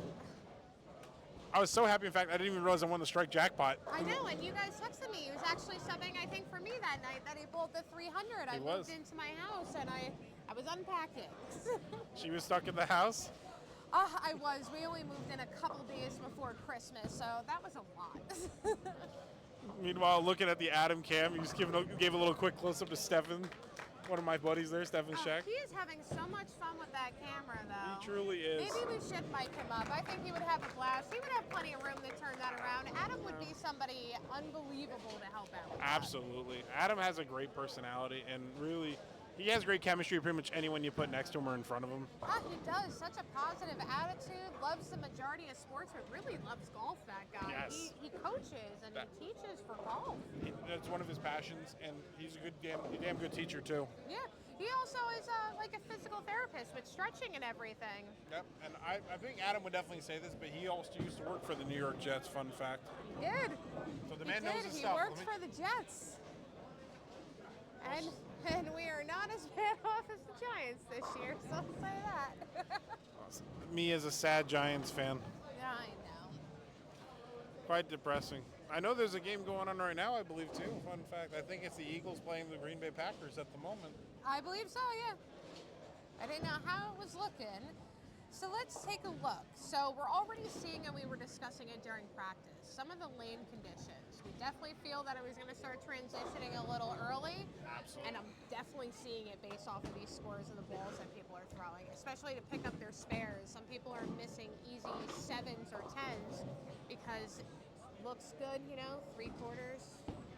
Speaker 1: I was so happy, in fact, I didn't even realize I won the strike jackpot.
Speaker 3: I know, and you guys texted me. He was actually subbing, I think, for me that night that he bowled the 300. I moved into my house, and I was unpacking.
Speaker 1: She was stuck in the house?
Speaker 3: I was. We only moved in a couple days before Christmas, so that was a lot.
Speaker 1: Meanwhile, looking at the Adam cam, you just gave a little quick close up to Stefan, one of my buddies there, Stefan Scheck.
Speaker 3: He is having so much fun with that camera, though.
Speaker 1: He truly is.
Speaker 3: Maybe we should mic him up. I think he would have a blast. He would have plenty of room to turn that around. Adam would be somebody unbelievable to help out with that.
Speaker 1: Absolutely. Adam has a great personality, and really, he has great chemistry with pretty much anyone you put next to him or in front of him.
Speaker 3: He does. Such a positive attitude. Loves the majority of sports, but really loves golf, that guy.
Speaker 1: Yes.
Speaker 3: He coaches and he teaches for golf.
Speaker 1: That's one of his passions, and he's a damn good teacher, too.
Speaker 3: Yeah. He also is like a physical therapist with stretching and everything.
Speaker 1: Yep, and I think Adam would definitely say this, but he also used to work for the New York Jets, fun fact.
Speaker 3: He did.
Speaker 1: So the man knows his
Speaker 3: He
Speaker 1: stuff.
Speaker 3: worked for the Jets. And we are not as bad off as the Giants this year, so I'll say that.
Speaker 1: Me as a sad Giants fan.
Speaker 3: Yeah, I know.
Speaker 1: Quite depressing. I know there's a game going on right now, I believe, too. Fun fact. I think it's the Eagles playing the Green Bay Packers at the moment.
Speaker 3: I believe so, yeah. I didn't know how it was looking. So let's take a look. So we're already seeing, and we were discussing it during practice, some of the lane conditions. We definitely feel that it was going to start transitioning a little early.
Speaker 1: Absolutely.
Speaker 3: And I'm definitely seeing it based off of these scores of the balls that people are throwing, especially to pick up their spares. Some people are missing easy 7s or 10s because it looks good, 3/4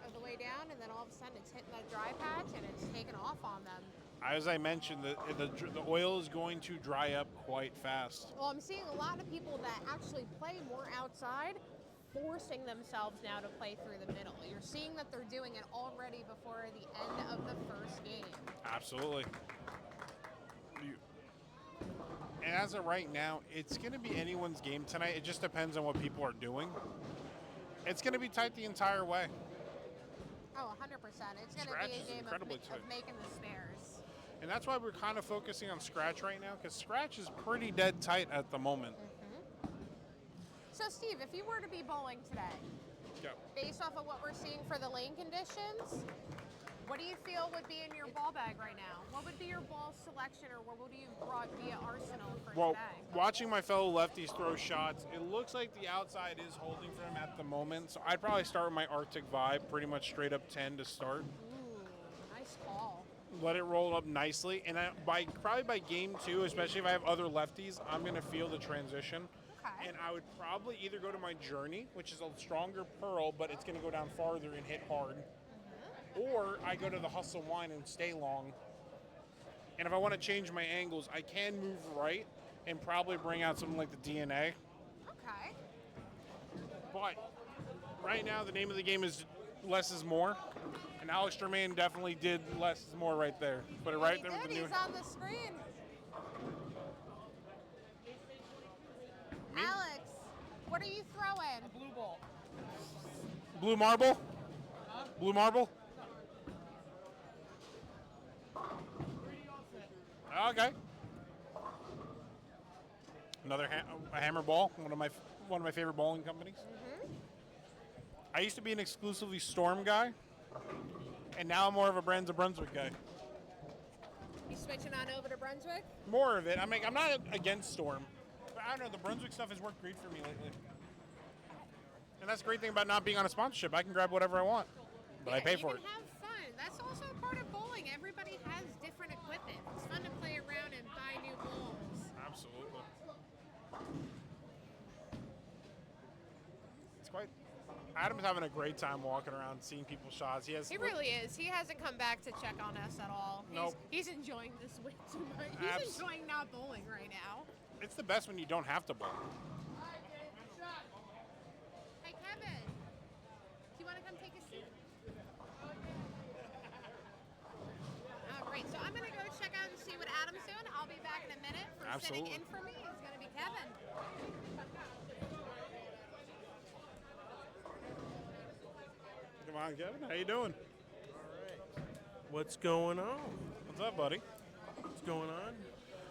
Speaker 3: of the way down, and then all of a sudden it's hitting that dry patch and it's taken off on them.
Speaker 1: As I mentioned, the oil is going to dry up quite fast.
Speaker 3: Well, I'm seeing a lot of people that actually play more outside forcing themselves now to play through the middle. You're seeing that they're doing it already before the end of the first game.
Speaker 1: Absolutely. And as of right now, it's going to be anyone's game tonight. It just depends on what people are doing. It's going to be tight the entire way.
Speaker 3: Oh, 100%. It's going to
Speaker 1: Scratch
Speaker 3: be
Speaker 1: is
Speaker 3: a game
Speaker 1: incredibly
Speaker 3: of
Speaker 1: tight.
Speaker 3: making the spares.
Speaker 1: And that's why we're kind of focusing on Scratch right now, because Scratch is pretty dead tight at the moment.
Speaker 3: So, Steve, if you were to be bowling today,
Speaker 1: Yep.
Speaker 3: based off of what we're seeing for the lane conditions, what do you feel would be in your ball bag right now? What would be your ball selection, or what would you brought via arsenal for
Speaker 1: Well,
Speaker 3: today?
Speaker 1: watching my fellow lefties throw shots, it looks like the outside is holding for him at the moment. So I'd probably start with my Arctic Vibe, pretty much straight up 10 to start.
Speaker 3: Ooh, nice call.
Speaker 1: Let it roll up nicely, and probably by game 2, especially if I have other lefties, I'm going to feel the transition.
Speaker 3: Okay.
Speaker 1: And I would probably either go to my Journey, which is a stronger pearl, but it's going to go down farther and hit hard, or I go to the Hustle Wine and stay long. And if I want to change my angles, I can move right and probably bring out something like the DNA.
Speaker 3: Okay.
Speaker 1: But right now, the name of the game is less is more. And Alex Germain definitely did less is more right there. Put it right
Speaker 3: He
Speaker 1: there with
Speaker 3: did.
Speaker 1: the new.
Speaker 3: He's on the screen. Alex, what are you throwing?
Speaker 2: Blue ball.
Speaker 1: Blue marble? Blue marble? Okay. Another a hammer ball, one of my favorite bowling companies. I used to be an exclusively Storm guy, and now I'm more of a Brands of Brunswick guy.
Speaker 3: You switching on over to Brunswick?
Speaker 1: More of it. I'm not against Storm, but I don't know. The Brunswick stuff has worked great for me lately, and that's the great thing about not being on a sponsorship. I can grab whatever I want, but I pay for it.
Speaker 3: You can have fun. That's also a part of bowling. Everybody has different equipment. It's fun to play around and buy new balls.
Speaker 1: Absolutely. It's quite. Adam's having a great time walking around, seeing people's shots.
Speaker 3: He really is. He hasn't come back to check on us at all.
Speaker 1: Nope.
Speaker 3: He's enjoying this way too much. He's enjoying not bowling right now.
Speaker 1: It's the best when you don't have to bowl.
Speaker 3: Hey, Kevin. Do you want to come take a seat? Great. So I'm going to go check out and see what Adam's doing. I'll be back in a minute. Sitting in for me is going to be Kevin.
Speaker 1: Come on, Kevin. How you doing?
Speaker 4: What's going on?
Speaker 1: What's up, buddy?
Speaker 4: What's going on?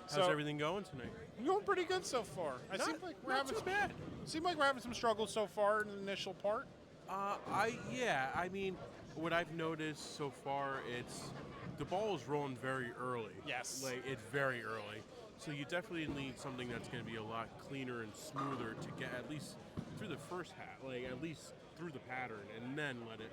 Speaker 4: How's
Speaker 1: So-
Speaker 4: everything going tonight?
Speaker 1: You're going pretty good so far.
Speaker 4: Not too bad.
Speaker 1: Seem like we're having some struggles so far in the initial part.
Speaker 4: I mean, what I've noticed so far, it's the ball is rolling very early.
Speaker 1: Yes.
Speaker 4: Like it's very early. So you definitely need something that's going to be a lot cleaner and smoother to get at least through the first half, like at least through the pattern, and then let it.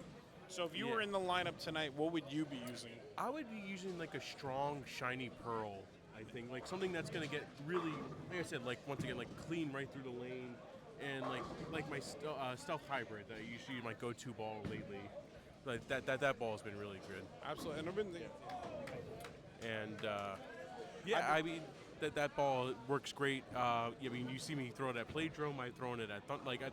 Speaker 1: So if you were in the lineup tonight, what would you be using?
Speaker 4: I would be using like a strong, shiny pearl. I think like something that's going to get really, like I said, like once again, like clean right through the lane, and like my stealth hybrid that usually my go-to ball lately. Like that ball has been really good.
Speaker 1: Absolutely, and I've been.
Speaker 4: And I mean that ball works great. I mean you see me throw it at Playdrome. I thrown it at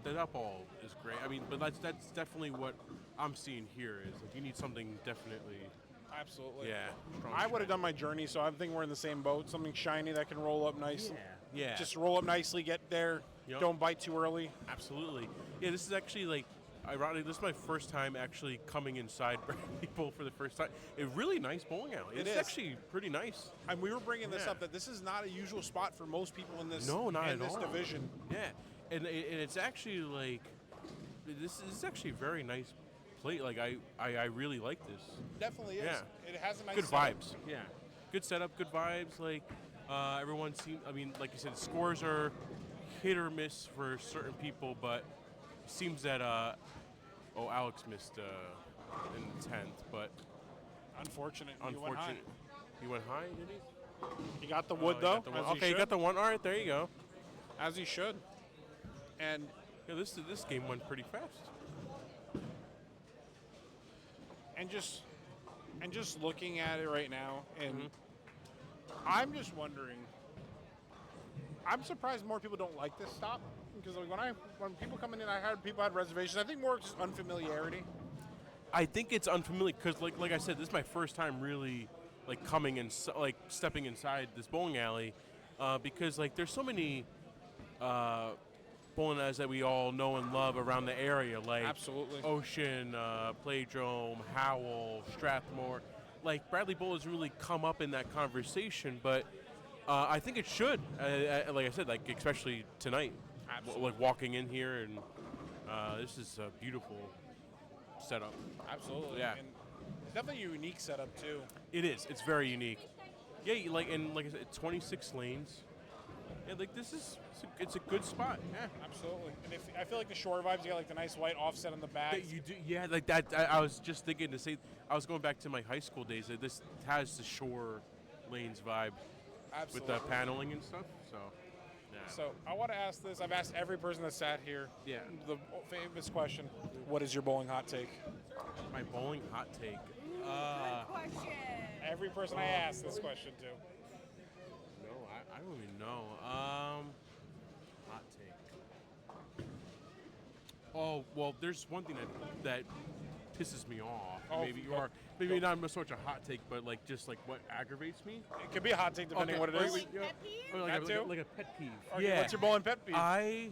Speaker 4: that ball is great. I mean, but that's definitely what I'm seeing here is like you need something definitely.
Speaker 1: Absolutely.
Speaker 4: Yeah.
Speaker 1: I would have done my journey, so I think we're in the same boat. Something shiny that can roll up nice.
Speaker 4: Yeah.
Speaker 1: Just roll up nicely, get there.
Speaker 4: Yep.
Speaker 1: Don't bite too early.
Speaker 4: Absolutely. Yeah, this is actually like, ironically, this is my first time actually coming inside people for the first time. A really nice bowling alley.
Speaker 1: It
Speaker 4: It's
Speaker 1: is.
Speaker 4: actually pretty nice.
Speaker 1: And we were bringing this
Speaker 4: Yeah.
Speaker 1: up that this is not a usual spot for most people in this.
Speaker 4: No, not
Speaker 1: in
Speaker 4: at
Speaker 1: this
Speaker 4: all.
Speaker 1: division.
Speaker 4: Yeah, and it's actually like, this is actually a very nice plate. Like I really like this.
Speaker 1: Definitely is.
Speaker 4: Yeah.
Speaker 1: It has a nice
Speaker 4: Good
Speaker 1: setup.
Speaker 4: vibes. Yeah. Good setup, good vibes. Like, everyone seems, I mean, like you said, scores are hit or miss for certain people, but it seems that, Alex missed in the 10th, but
Speaker 1: Unfortunate.
Speaker 4: unfortunate. He went high, did he?
Speaker 1: He got the wood
Speaker 4: Oh, he
Speaker 1: though.
Speaker 4: got the one.
Speaker 1: as he
Speaker 4: Okay, you
Speaker 1: should.
Speaker 4: got the one. All right, there you go.
Speaker 1: As he should. And
Speaker 4: Yeah, this game went pretty fast.
Speaker 1: and just looking at it right now, and
Speaker 4: Mm-hmm.
Speaker 1: I'm just wondering. I'm surprised more people don't like this stop because like when people come in, I heard people had reservations. I think more just unfamiliarity.
Speaker 4: I think it's unfamiliar because, like I said, this is my first time really like coming and like stepping inside this bowling alley, because like there's so many bowling alleys that we all know and love around the area, like
Speaker 1: Absolutely.
Speaker 4: Ocean, Playdrome, Howell, Strathmore. Like Bradley Bowl has really come up in that conversation, but I think it should. Like I said, like especially tonight, like walking in here and this is a beautiful setup.
Speaker 1: Absolutely.
Speaker 4: Yeah.
Speaker 1: And it's definitely a unique setup too.
Speaker 4: It is. It's very unique. Yeah, like I said, 26 lanes. Yeah, like it's a good spot. Yeah.
Speaker 1: Absolutely. And I feel like the shore vibes, you got like the nice white offset on the back.
Speaker 4: That you do, yeah, like that. I was just thinking to say, I was going back to my high school days. That this has the shore lanes vibe
Speaker 1: Absolutely.
Speaker 4: with the paneling and stuff. So, yeah.
Speaker 1: So I want to ask this. I've asked every person that sat here.
Speaker 4: Yeah.
Speaker 1: The famous question: what is your bowling hot take?
Speaker 4: My bowling hot take.
Speaker 5: Good question.
Speaker 1: Every person I asked this question to.
Speaker 4: No, I don't even know. Hot take. Oh well, there's one thing that pisses me off.
Speaker 1: Oh,
Speaker 4: Maybe not so much a hot take, but like just like what aggravates me.
Speaker 1: It could be a hot take depending on what it is.
Speaker 5: Bowling pet peeve?
Speaker 4: Or
Speaker 1: That too?
Speaker 4: like a pet peeve.
Speaker 1: Okay, what's your bowling pet peeve?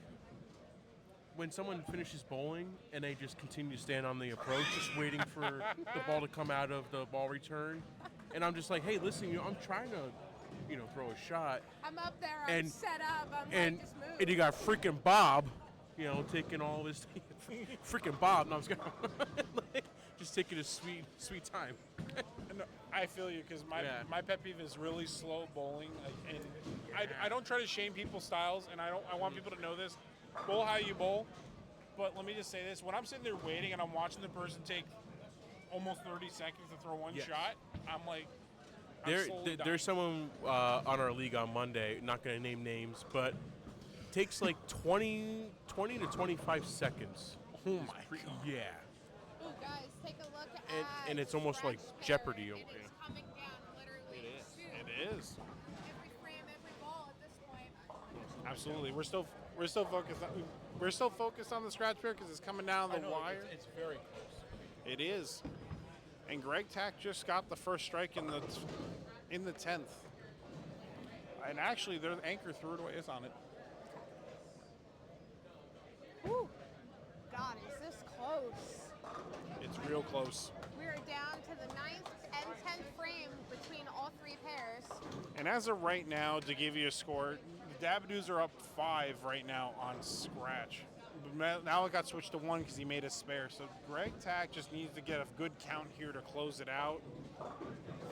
Speaker 4: When someone finishes bowling and they just continue to stand on the approach, just waiting for the ball to come out of the ball return, and I'm just like, hey, listen, I'm trying to, throw a shot,
Speaker 3: I'm up there. I'm
Speaker 4: And-
Speaker 3: set up. I'm
Speaker 4: and
Speaker 3: like, just move.
Speaker 4: and you got freaking Bob, taking all this freaking Bob. No, I was gonna just taking his sweet time.
Speaker 1: No, I feel you because
Speaker 4: Yeah.
Speaker 1: my pet peeve is really slow bowling, like, and I don't try to shame people's styles, and I want people to know this. Bowl how you bowl, but let me just say this: when I'm sitting there waiting and I'm watching the person take almost 30 seconds to throw one
Speaker 4: Yes.
Speaker 1: shot, I'm like, I'm slowly dying.
Speaker 4: There's someone on our league on Monday. Not going to name names, but takes like 20 to 25 seconds.
Speaker 1: Oh my God.
Speaker 4: Yeah.
Speaker 3: Ooh, guys, take a look at
Speaker 4: and it's almost like
Speaker 3: Scratch
Speaker 4: Jeopardy
Speaker 3: Pair.
Speaker 4: over
Speaker 3: It
Speaker 4: here.
Speaker 3: is coming down literally soon.
Speaker 1: It is.
Speaker 3: Every frame, every ball at this point.
Speaker 1: Absolutely. We're still focused on the scratch pair because it's coming down the wire.
Speaker 4: It's very close.
Speaker 1: It is. And Greg Tack just got the first strike in the 10th. And actually, their anchor threw it away. It's on it.
Speaker 3: Woo. God, is this close?
Speaker 1: It's real close.
Speaker 3: We are down to the 9th and 10th frame between all three pairs.
Speaker 1: And as of right now, to give you a score, the Dabadoos are up 5 right now on scratch. Now it got switched to 1 because he made a spare. So Greg Tack just needs to get a good count here to close it out.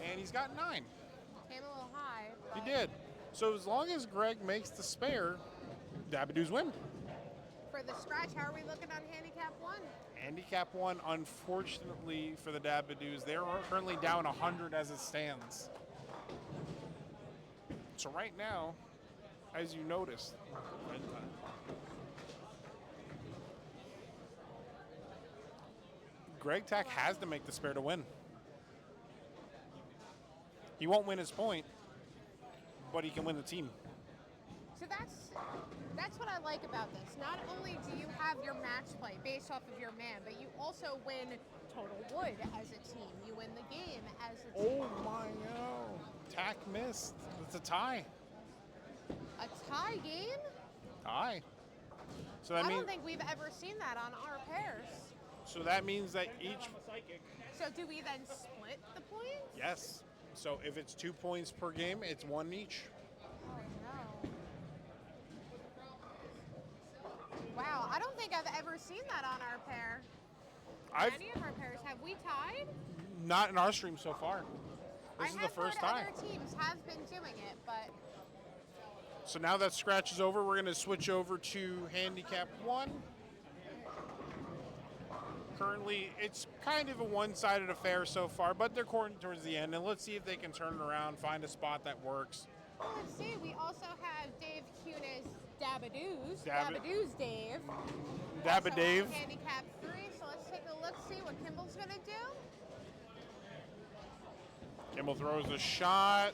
Speaker 1: And he's got 9.
Speaker 3: Came a little high.
Speaker 1: He
Speaker 3: but
Speaker 1: did. So as long as Greg makes the spare, Dabadoos win.
Speaker 3: For the scratch, how are we looking on handicap 1?
Speaker 1: Handicap 1, unfortunately for the Dabadoos, they're currently down 100 as it stands. So right now, as you noticed, Greg Tack has to make the spare to win. He won't win his point, but he can win the team.
Speaker 3: So that's what I like about this. Not only do you have your match play based off of your man, but you also win total wood as a team. You win the game as a team.
Speaker 1: Oh my no. Tack missed. It's a tie.
Speaker 3: A tie game?
Speaker 1: Tie. So that
Speaker 3: I
Speaker 1: means
Speaker 3: don't think we've ever seen that on our pairs.
Speaker 1: so that means that each
Speaker 3: So do we then split the points?
Speaker 1: yes. So if it's 2 points per game, it's 1 each.
Speaker 3: Oh no. Wow, I don't think I've ever seen that on our pair.
Speaker 1: I've
Speaker 3: Any of our pairs. Have we tied?
Speaker 1: not in our stream so far. This is
Speaker 3: I
Speaker 1: the
Speaker 3: have
Speaker 1: first
Speaker 3: heard
Speaker 1: time.
Speaker 3: other teams have been doing it, but
Speaker 1: So now that scratch is over, we're going to switch over to handicap 1. Currently, it's kind of a one-sided affair so far, but they're courting towards the end, and let's see if they can turn it around, find a spot that works.
Speaker 3: well, let's see. We also have Dave Cunis Dabadoos.
Speaker 1: Dabba-
Speaker 3: Dabadoos Dave.
Speaker 1: Dabba
Speaker 3: Also
Speaker 1: Dave.
Speaker 3: on handicap 3, so let's take a look, see what Kimball's going to do.
Speaker 1: Kimball throws a shot.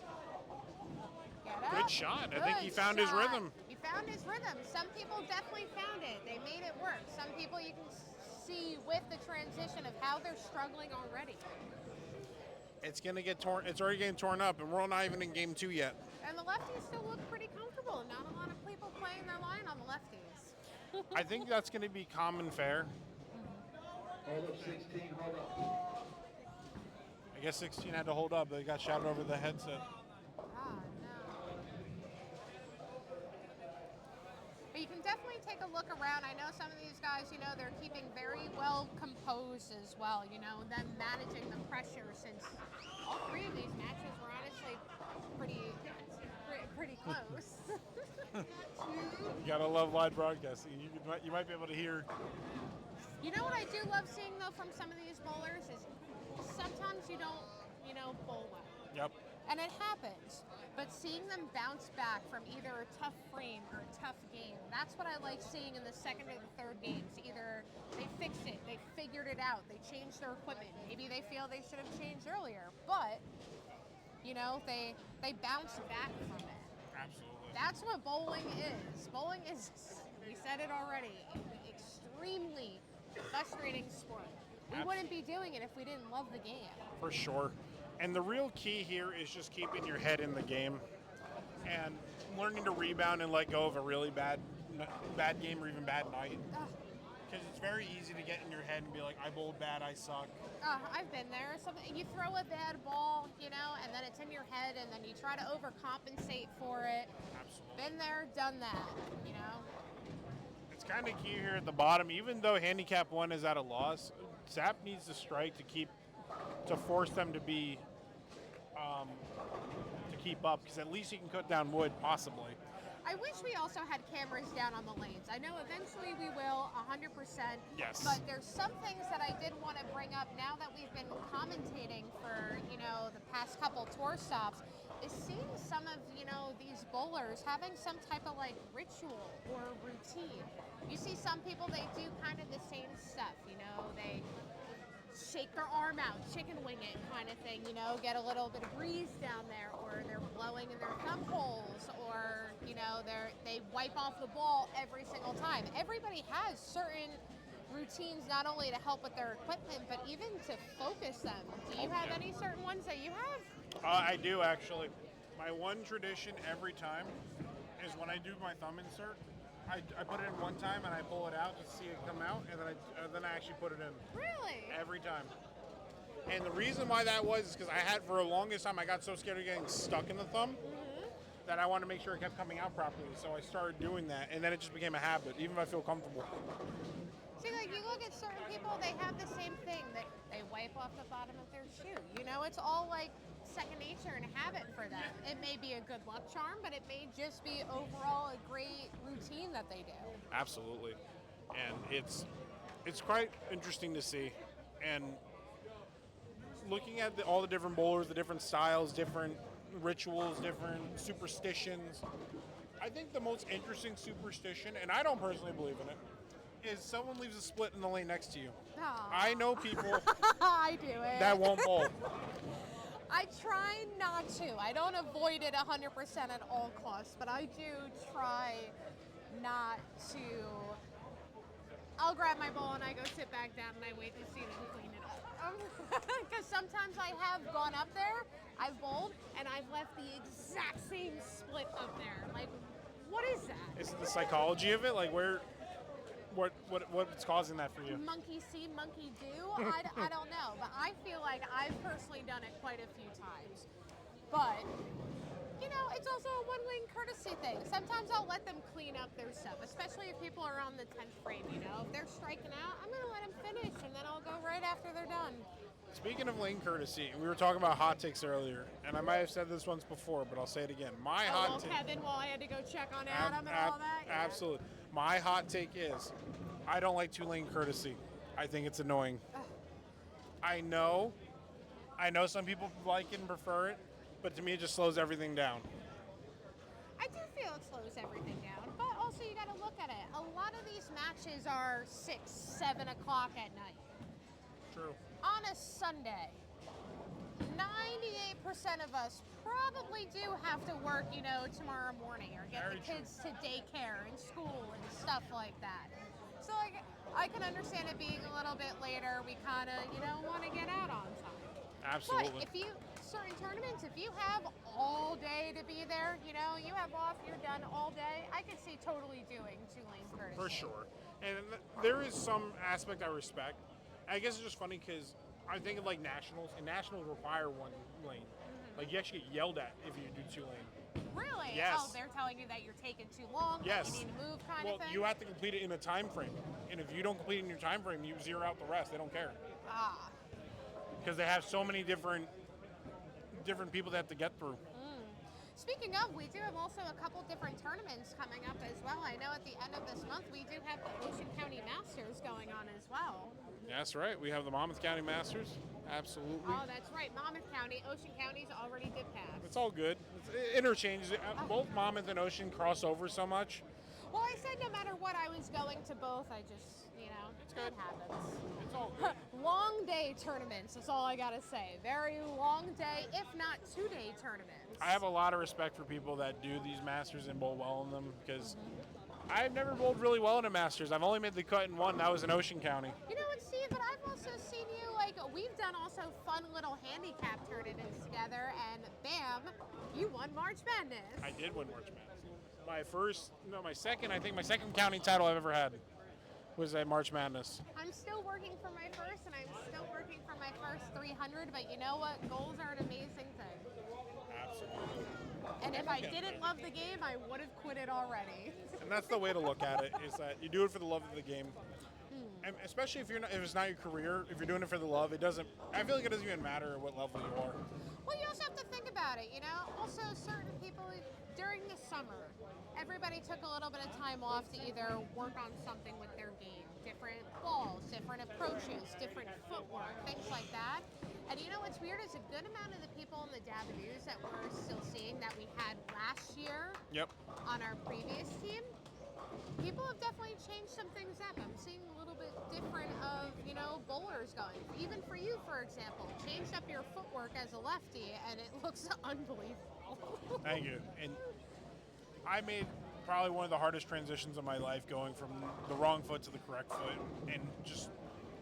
Speaker 3: Get
Speaker 1: Good
Speaker 3: up.
Speaker 1: shot. I think he
Speaker 3: Good
Speaker 1: found his
Speaker 3: shot.
Speaker 1: rhythm.
Speaker 3: He found his rhythm. Some people definitely found it. They made it work. Some people you can see with the transition of how they're struggling already.
Speaker 1: It's going to get torn. It's already getting torn up, and we're not even in game 2 yet.
Speaker 3: And the lefties still look pretty comfortable. Not a lot of people playing their line on the lefties.
Speaker 1: I think that's going to be common fare.
Speaker 6: Hold up 16, hold up.
Speaker 1: I guess 16 had to hold up. They got shouted over the headset.
Speaker 3: Ah, no. But you can definitely take a look around. I know some of these guys, you know, they're keeping very well composed as well, you know, them managing the pressure since all 3 of these matches were honestly pretty close.
Speaker 1: You got to love live broadcasting. You might be able to hear.
Speaker 3: You know what I do love seeing though from some of these bowlers is sometimes you don't, you know, bowl well.
Speaker 1: Yep.
Speaker 3: And it happens. But seeing them bounce back from either a tough frame or a tough game, that's what I like seeing in the second or the third games. Either they fixed it, they figured it out, they changed their equipment. Maybe they feel they should have changed earlier. But, you know, they bounce back from it.
Speaker 1: Absolutely.
Speaker 3: That's what bowling is. Bowling is, we said it already, an extremely frustrating sport. We wouldn't be doing it if we didn't love the game.
Speaker 1: For sure. And the real key here is just keeping your head in the game and learning to rebound and let go of a really bad game or even bad night. Because it's very easy to get in your head and be like, I bowled bad, I suck.
Speaker 3: I've been there. You throw a bad ball, you know, and then it's in your head, and then you try to overcompensate for it.
Speaker 1: Absolutely.
Speaker 3: Been there, done that, you know.
Speaker 1: It's kind of key here at the bottom. Even though handicap 1 is at a loss, Zap needs to strike to force them to be to keep up, because at least you can cut down wood, possibly.
Speaker 3: I wish we also had cameras down on the lanes. I know eventually we will, 100%.
Speaker 1: Yes.
Speaker 3: But there's some things that I did want to bring up now that we've been commentating for, you know, the past couple tour stops, is seeing some of, you know, these bowlers having some type of like ritual or routine. You see some people, they do kind of the same stuff, you know, they shake their arm out, chicken wing it kind of thing, you know, get a little bit of breeze down there, or they're blowing in their thumb holes, or, you know, they wipe off the ball every single time. Everybody has certain routines, not only to help with their equipment, but even to focus them. Do you have any certain ones that you have?
Speaker 1: I do, actually. My one tradition every time is when I do my thumb insert, I put it in one time and I pull it out to see it come out, and then I actually put it in.
Speaker 3: Really?
Speaker 1: Every time. And the reason why that was is because I had, for the longest time, I got so scared of getting stuck in the thumb that I wanted to make sure it kept coming out properly. So I started doing that, and then it just became a habit, even if I feel comfortable.
Speaker 3: See, like, you look at certain people, they have the same thing. They wipe off the bottom of their shoe. You know, it's all like second nature and habit for them. It may be a good luck charm, but it may just be overall a great routine that they do.
Speaker 1: Absolutely. And it's quite interesting to see. And looking at all the different bowlers, the different styles, different rituals, different superstitions, I think the most interesting superstition, and I don't personally believe in it, is someone leaves a split in the lane next to you.
Speaker 3: Aw.
Speaker 1: I know people
Speaker 3: I do it.
Speaker 1: that won't bowl.
Speaker 3: I try not to. I don't avoid it 100% at all costs, but I do try not to. I'll grab my bowl and I go sit back down and I wait to see them clean it up. Because sometimes I have gone up there, I've bowled, and I've left the exact same split up there. Like, what is that?
Speaker 1: Is it the psychology of it? Like what's causing that for you?
Speaker 3: Monkey see, monkey do. I don't know, but I feel like I've personally done it quite a few times. But, you know, it's also a one-lane courtesy thing. Sometimes I'll let them clean up their stuff, especially if people are on the 10th frame, you know. If they're striking out, I'm going to let them finish, and then I'll go right after they're done.
Speaker 1: Speaking of lane courtesy, we were talking about hot takes earlier, and I might have said this once before, but I'll say it again. My hot take.
Speaker 3: Kevin, while I had to go check on Adam and all that. Yeah.
Speaker 1: Absolutely. My hot take is, I don't like two-lane courtesy. I think it's annoying. I know some people like it and prefer it, but to me it just slows everything down.
Speaker 3: I do feel it slows everything down, but also you got to look at it. A lot of these matches are 6, 7 o'clock at night.
Speaker 1: True.
Speaker 3: On a Sunday, 98% of us probably do have to work, you know, tomorrow morning or get
Speaker 1: Very
Speaker 3: the kids to daycare and school and stuff like that. So, like, I can understand it being a little bit later. We kind of, you know, want to get out on time.
Speaker 1: Absolutely.
Speaker 3: But if you, certain tournaments, if you have all day to be there, you know, you have off, you're done all day, I could see totally doing two-lane courtesy.
Speaker 1: For sure. And there is some aspect I respect. I guess it's just funny because I think of like nationals, and nationals require one lane.
Speaker 3: Mm-hmm.
Speaker 1: Like you actually get yelled at if you do two lane.
Speaker 3: Really?
Speaker 1: Yes.
Speaker 3: Oh, they're telling you that you're taking too long,
Speaker 1: Yes.
Speaker 3: that you need to move kind
Speaker 1: Well,
Speaker 3: of thing?
Speaker 1: you have to complete it in a time frame, and if you don't complete it in your time frame, you zero out the rest. They don't care
Speaker 3: Ah.
Speaker 1: because they have so many different people they have to get through.
Speaker 3: Speaking of, we do have also a couple different tournaments coming up as well. I know at the end of this month, we do have the Ocean County Masters going on as well.
Speaker 1: That's right. We have the Monmouth County Masters. Absolutely.
Speaker 3: Oh, that's right. Monmouth County, Ocean County's already did pass.
Speaker 1: It's all good. It interchanges. Both Monmouth and Ocean cross over so much.
Speaker 3: Well, I said no matter what, I was going to both. I just, you know,
Speaker 1: It's
Speaker 3: it
Speaker 1: good.
Speaker 3: happens.
Speaker 1: It's all good.
Speaker 3: Long day tournaments, that's all I gotta say. Very long day, if not 2-day tournaments.
Speaker 1: I have a lot of respect for people that do these Masters and bowl well in them because I've never bowled really well in a Masters. I've only made the cut in one. That was in Ocean County.
Speaker 3: You know what, Steve, but I've also seen you, like, we've done also fun little handicap tournaments together, and bam, you won March Madness.
Speaker 1: I did win March Madness. My second county title I've ever had was at March Madness.
Speaker 3: I'm still working for my first, and I'm still working for my first 300, but you know what? Goals are an amazing thing.
Speaker 1: Absolutely.
Speaker 3: And if I didn't love the game, I would have quit it already.
Speaker 1: And that's the way to look at it, is that you do it for the love of the game. And especially if it's not your career, if you're doing it for the love, I feel like it doesn't even matter at what level you are.
Speaker 3: Well, you also have to think about it, you know? Also, certain people, during the summer, everybody took a little bit of time off to either work on something with their game. Different balls, different approaches, different footwork, things like that. And you know what's weird is a good amount of the people in the Dabba News that we're still seeing that we had last year on our previous team, people have definitely changed some things up. I'm seeing a little bit different of, you know, bowlers going. Even for you, for example, changed up your footwork as a lefty, and it looks unbelievable.
Speaker 1: Thank you. And I made probably one of the hardest transitions of my life, going from the wrong foot to the correct foot, and just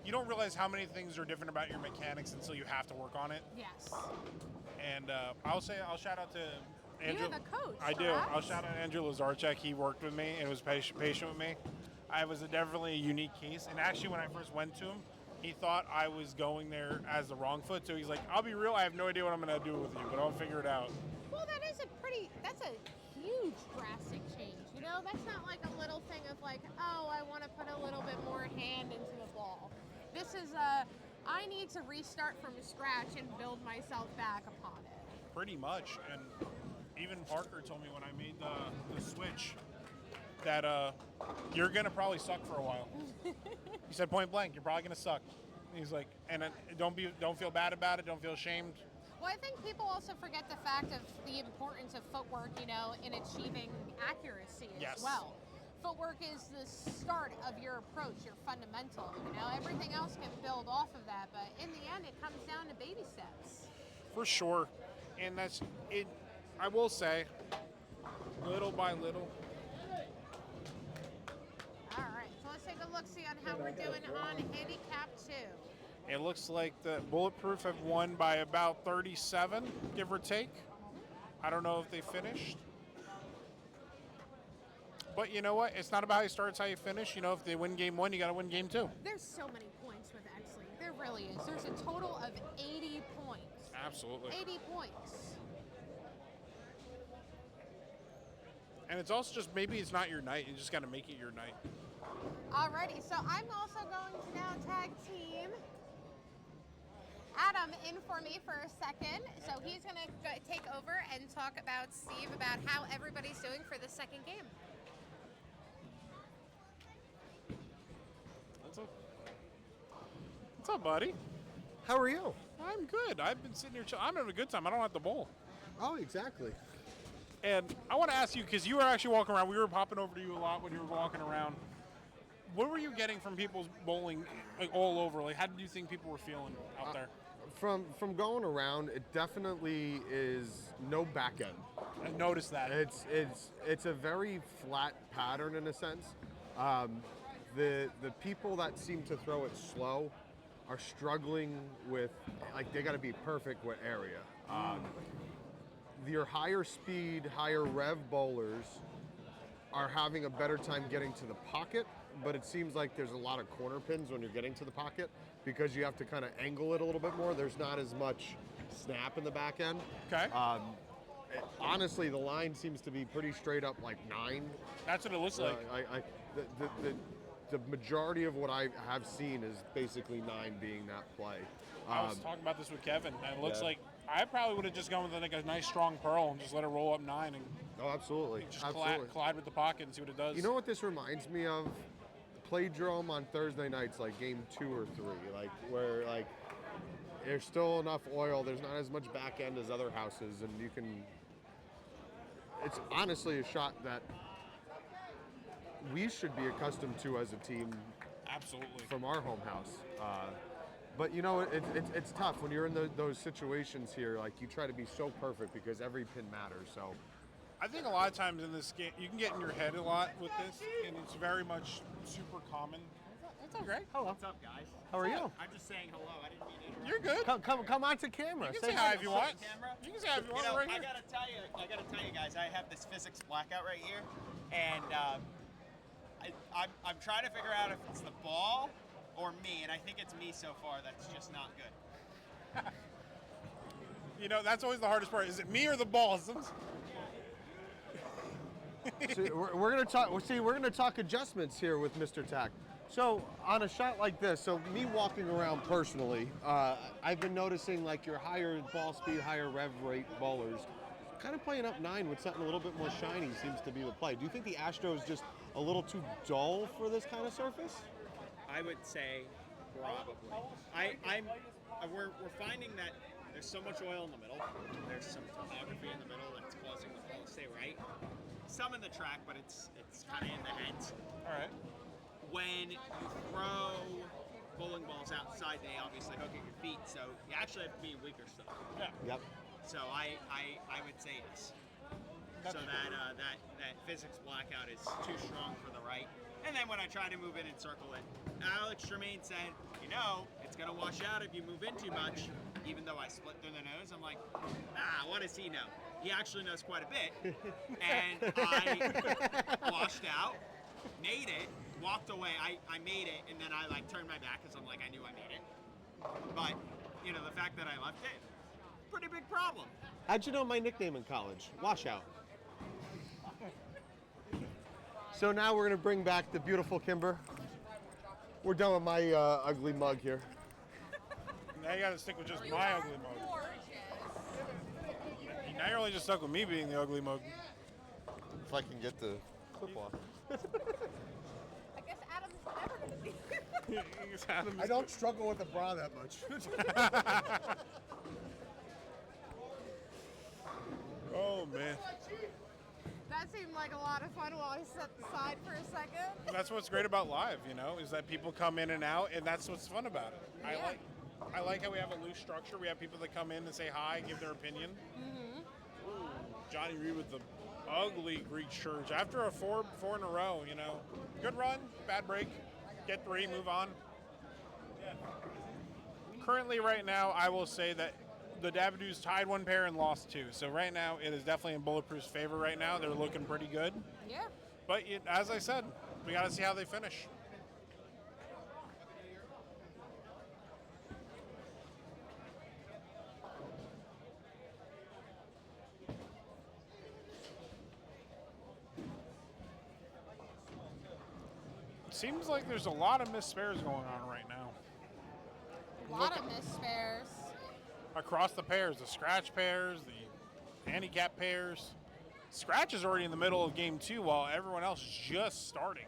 Speaker 1: you don't realize how many things are different about your mechanics until you have to work on it.
Speaker 3: Yes.
Speaker 1: And I'll shout out to Andrew.
Speaker 3: You have a coach,
Speaker 1: I do.
Speaker 3: correct?
Speaker 1: I'll shout out Andrew Lazarchuk. He worked with me and was patient with me. I was definitely a unique case. And actually, when I first went to him, he thought I was going there as the wrong foot. So he's like, I'll be real, I have no idea what I'm going to do with you, but I'll figure it out.
Speaker 3: Well, that's a huge drastic change. You know, that's not like a little thing of like, oh, I want to put a little bit more hand into the ball. This is I need to restart from scratch and build myself back upon it.
Speaker 1: pretty much. And even Parker told me when I made the switch that you're gonna probably suck for a while. He said point blank, you're probably gonna suck. He's like, and don't feel bad about it. Don't feel ashamed.
Speaker 3: Well, I think people also forget the fact of the importance of footwork, you know, in achieving accuracy
Speaker 1: Yes.
Speaker 3: as well. Footwork is the start of your approach, your fundamental. You know, everything else can build off of that, but in the end, it comes down to baby steps.
Speaker 1: For sure, and that's it. I will say, little by little.
Speaker 3: All right, so let's take a look-see on how we're doing on handicap 2.
Speaker 1: It looks like the Bulletproof have won by about 37, give or take. I don't know if they finished. But you know what? It's not about how you start, it's how you finish. You know, if they win game 1, you got to win game 2.
Speaker 3: There's so many points with X-League. There really is. There's a total of 80 points.
Speaker 1: Absolutely.
Speaker 3: 80 points.
Speaker 1: And it's also just maybe it's not your night. You just got to make it your night.
Speaker 3: Alrighty, so I'm also going to now tag team Adam in for me for a second. So he's going to take over and talk about Steve about how everybody's doing for the second game.
Speaker 1: What's up, buddy?
Speaker 7: How are you?
Speaker 1: I'm good. I've been sitting here. I'm having a good time. I don't have to bowl.
Speaker 7: Oh, exactly.
Speaker 1: And I want to ask you, because you were actually walking around. We were popping over to you a lot when you were walking around. What were you getting from people's bowling like, all over? Like, how did you think people were feeling out there?
Speaker 7: From going around, it definitely is no back end.
Speaker 1: I noticed that.
Speaker 7: It's a very flat pattern in a sense. The people that seem to throw it slow are struggling with, like, they got to be perfect with area. Your higher speed, higher rev bowlers are having a better time getting to the pocket, but it seems like there's a lot of corner pins when you're getting to the pocket because you have to kind of angle it a little bit more. There's not as much snap in the back end.
Speaker 1: Okay.
Speaker 7: Honestly, the line seems to be pretty straight up like 9.
Speaker 1: That's what it looks like.
Speaker 7: The majority of what I have seen is basically 9 being that play.
Speaker 1: I was talking about this with Kevin, and it looks
Speaker 7: Yeah.
Speaker 1: like I probably would have just gone with like a nice strong pearl and just let it roll up 9 and
Speaker 7: Oh, absolutely.
Speaker 1: just
Speaker 7: Absolutely.
Speaker 1: collide with the pocket and see what it does.
Speaker 7: You know what this reminds me of? Playdrome on Thursday nights, like game 2 or 3, like where like there's still enough oil. There's not as much back end as other houses, and you can. It's honestly a shot that we should be accustomed to as a team
Speaker 1: Absolutely.
Speaker 7: from our home house. But you know, it's tough when you're in those situations here. Like you try to be so perfect because every pin matters. So.
Speaker 1: I think a lot of times in this game, you can get in your head a lot with this, and it's very much super common. What's up, Greg?
Speaker 7: Hello.
Speaker 2: What's up, guys?
Speaker 7: How are you?
Speaker 2: I'm just saying hello. I didn't mean to interrupt.
Speaker 1: You're good.
Speaker 7: Come on to camera.
Speaker 1: You can say hi if you want.
Speaker 2: Camera?
Speaker 1: You can say hi if you want.
Speaker 2: You know,
Speaker 1: Right
Speaker 2: I
Speaker 1: here.
Speaker 2: gotta tell you guys, I have this physics blackout right here, and I'm trying to figure out if it's the ball or me, and I think it's me so far. That's just not good.
Speaker 1: You know, that's always the hardest part. Is it me or the ball?
Speaker 7: So we're gonna talk. We're gonna talk adjustments here with Mr. Tack. So on a shot like this, so me walking around personally, I've been noticing like your higher ball speed, higher rev rate bowlers, kind of playing up 9 with something a little bit more shiny seems to be the play. Do you think the Astro is just a little too dull for this kind of surface?
Speaker 2: I would say probably. We're finding that there's so much oil in the middle. There's some topography in the middle that's causing the ball to stay right. Some in the track, but it's kind of in the heads.
Speaker 1: All right.
Speaker 2: When you throw bowling balls outside, they obviously hook at your feet, so you actually have to be weaker stuff.
Speaker 7: Yep.
Speaker 2: So I would say yes. So that physics blackout is too strong for the right. And then when I try to move in and circle it, Alex Tremaine said, you know, it's going to wash out if you move in too much. Even though I split through the nose, I'm like, what does he know? He actually knows quite a bit. And I washed out, made it, walked away. I made it, and then I like turned my back because I'm like, I knew I made it. But, you know, the fact that I left it, pretty big problem.
Speaker 7: How'd you know my nickname in college? Washout. So now we're gonna bring back the beautiful Kimber. We're done with my ugly mug here.
Speaker 1: Now you got to stick with just my ugly mug. Now you're only just stuck with me being the ugly mug.
Speaker 7: If I can get the clip off.
Speaker 3: I guess Adam's never going to be here.
Speaker 7: I don't struggle with the bra that much.
Speaker 1: Oh, man.
Speaker 3: That seemed like a lot of fun while I stepped aside for a second.
Speaker 1: That's what's great about live, you know, is that people come in and out, and that's what's fun about it.
Speaker 3: Yeah.
Speaker 1: I like how we have a loose structure. We have people that come in and say hi, give their opinion. Ooh, Johnny Reed with the ugly Greek church. After a four in a row, you know. Good run, bad break. Get 3, move on. Currently, right now, I will say that the Dabadoos tied 1 pair and lost 2. So right now, it is definitely in Bulletproof's favor right now. They're looking pretty good.
Speaker 3: Yeah.
Speaker 1: But as I said, we got to see how they finish. Seems like there's a lot of missed spares going on right now.
Speaker 3: A lot of missed spares.
Speaker 1: Across the pairs, the scratch pairs, the handicap pairs. Scratch is already in the middle of game 2 while everyone else is just starting.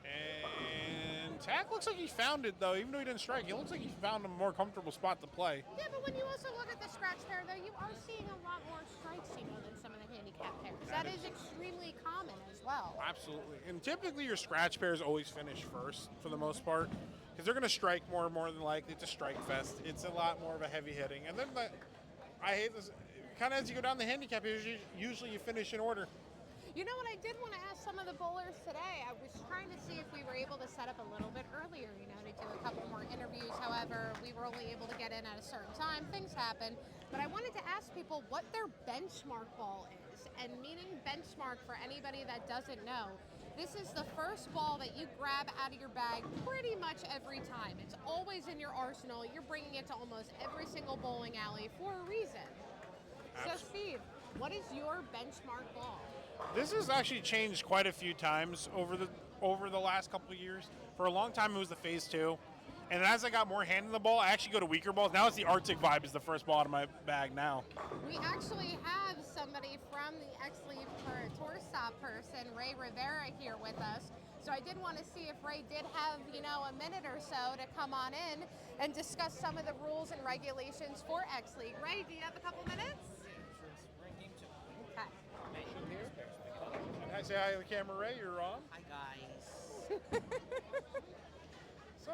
Speaker 1: And Tack looks like he found it, though. Even though he didn't strike, it looks like he found a more comfortable spot to play.
Speaker 3: Yeah, but when you also look at the scratch pair, though, you are seeing a lot more strikes, you know, than some of the handicap pairs. That is extremely common as well.
Speaker 1: Absolutely. And typically your scratch pairs always finish first for the most part because they're going to strike more than likely. It's a strike fest. It's a lot more of a heavy hitting. And then I hate this. Kind of as you go down the handicap, usually you finish in order.
Speaker 3: You know what, I did want to ask some of the bowlers today. I was trying to see if we were able to set up a little bit earlier, you know, to do a couple more interviews. However, we were only able to get in at a certain time. Things happen. But I wanted to ask people what their benchmark ball is. And meaning benchmark, for anybody that doesn't know, this is the first ball that you grab out of your bag pretty much every time. It's always in your arsenal. You're bringing it to almost every single bowling alley for a reason. So, Steve, what is your benchmark ball?
Speaker 1: This has actually changed quite a few times over the last couple of years. For a long time, it was the Phase 2. And as I got more hand in the ball, I actually go to weaker balls. Now it's the Arctic Vibe is the first ball out of my bag now.
Speaker 3: We actually have somebody from the X-Leaf Tour Stop person, Ray Rivera, here with us. So I did want to see if Ray did have, you know, a minute or so to come on in and discuss some of the rules and regulations for X-League. Ray, do you have a couple minutes? Okay.
Speaker 1: Can I say hi to the camera, Ray? You're on.
Speaker 8: Hi, guys.
Speaker 1: So,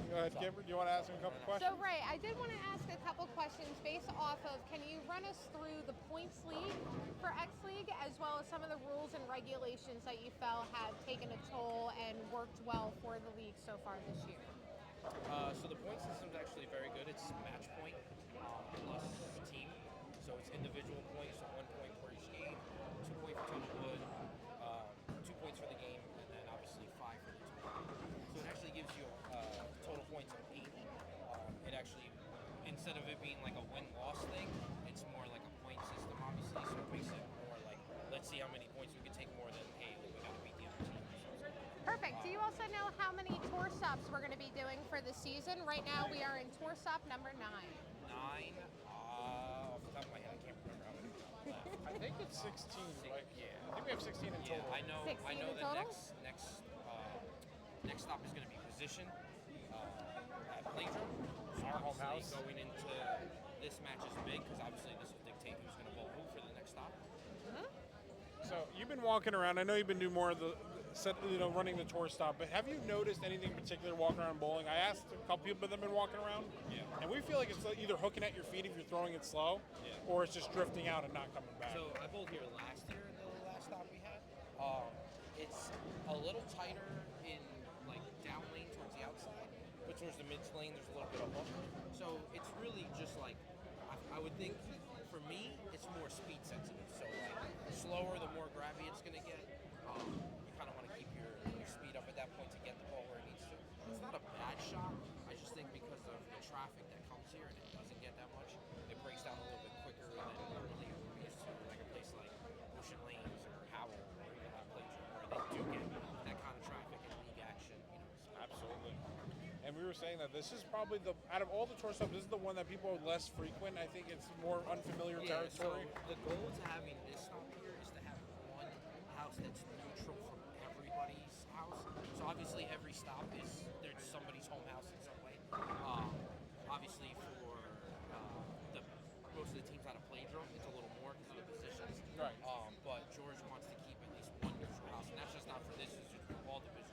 Speaker 1: go ahead, Kimber. Do you want to ask him a couple questions?
Speaker 3: So, Ray, I did want to ask a couple questions based off of, can you run us through the points league for X-League, as well as some of the rules and regulations that you felt have taken a toll and worked well for the league so far this year?
Speaker 8: So the point system is actually very good. It's match point plus team. So it's individual points, so 1 point for each game, 2 points for total wood, 2 points for the game, and then obviously 5 for the total. So it actually gives you total points of 8. It actually, instead of it being like a win-loss thing, it's more like a point system, obviously. So it makes it more like, let's see how many points we can take more than, hey, we got to beat the other team.
Speaker 3: Perfect. Do you also know how many tour stops we're going to be doing for the season? Right now, we are in tour stop number 9.
Speaker 8: 9. Off the top of my head, I can't remember how many.
Speaker 1: I think it's 16, right?
Speaker 8: Yeah.
Speaker 1: I think we have 16 in
Speaker 8: Yeah,
Speaker 1: total.
Speaker 8: I know
Speaker 3: 16
Speaker 8: the
Speaker 3: in total?
Speaker 8: next stop is going to be position at Playdrum. So
Speaker 1: Our home
Speaker 8: obviously
Speaker 1: house.
Speaker 8: going into this match is big because obviously this will dictate who's going to bowl who for the next stop.
Speaker 1: So you've been walking around. I know you've been doing more of the, running the tour stop. But have you noticed anything in particular walking around bowling? I asked a couple people that have been walking around, and we feel like it's either hooking at your feet if you're throwing it slow, or it's just drifting out and not coming back.
Speaker 8: So I bowled here last year, the last stop we had. It's a little tighter in like down lane towards the outside, but towards the mid lane there's a little bit of hook. So it's really just like I would think for me it's more speed sensitive. So like the slower, the more grabby it's gonna get. You kind of want to keep your speed up at that point to get the ball where it needs to. It's not a bad shot. I just think because of the traffic that comes here and it doesn't get that much, it breaks down a little bit quicker than normally we're used to, like a place like Ocean Lanes or Howell or even that Playdrum where they do get that kind of traffic and league action. You know.
Speaker 1: Absolutely. And we were saying that this is probably out of all the tour stops, this is the one that people are less frequent. I think it's more unfamiliar territory.
Speaker 8: So the goal to having this stop here is to have one house that's neutral from everybody's house. So obviously every stop there's somebody's home house in some way. Obviously for most of the teams out of Playdrome, it's a little more because of the positions.
Speaker 1: Right.
Speaker 8: But George wants to keep at least one neutral house, and that's just not for this, it's just for all divisions.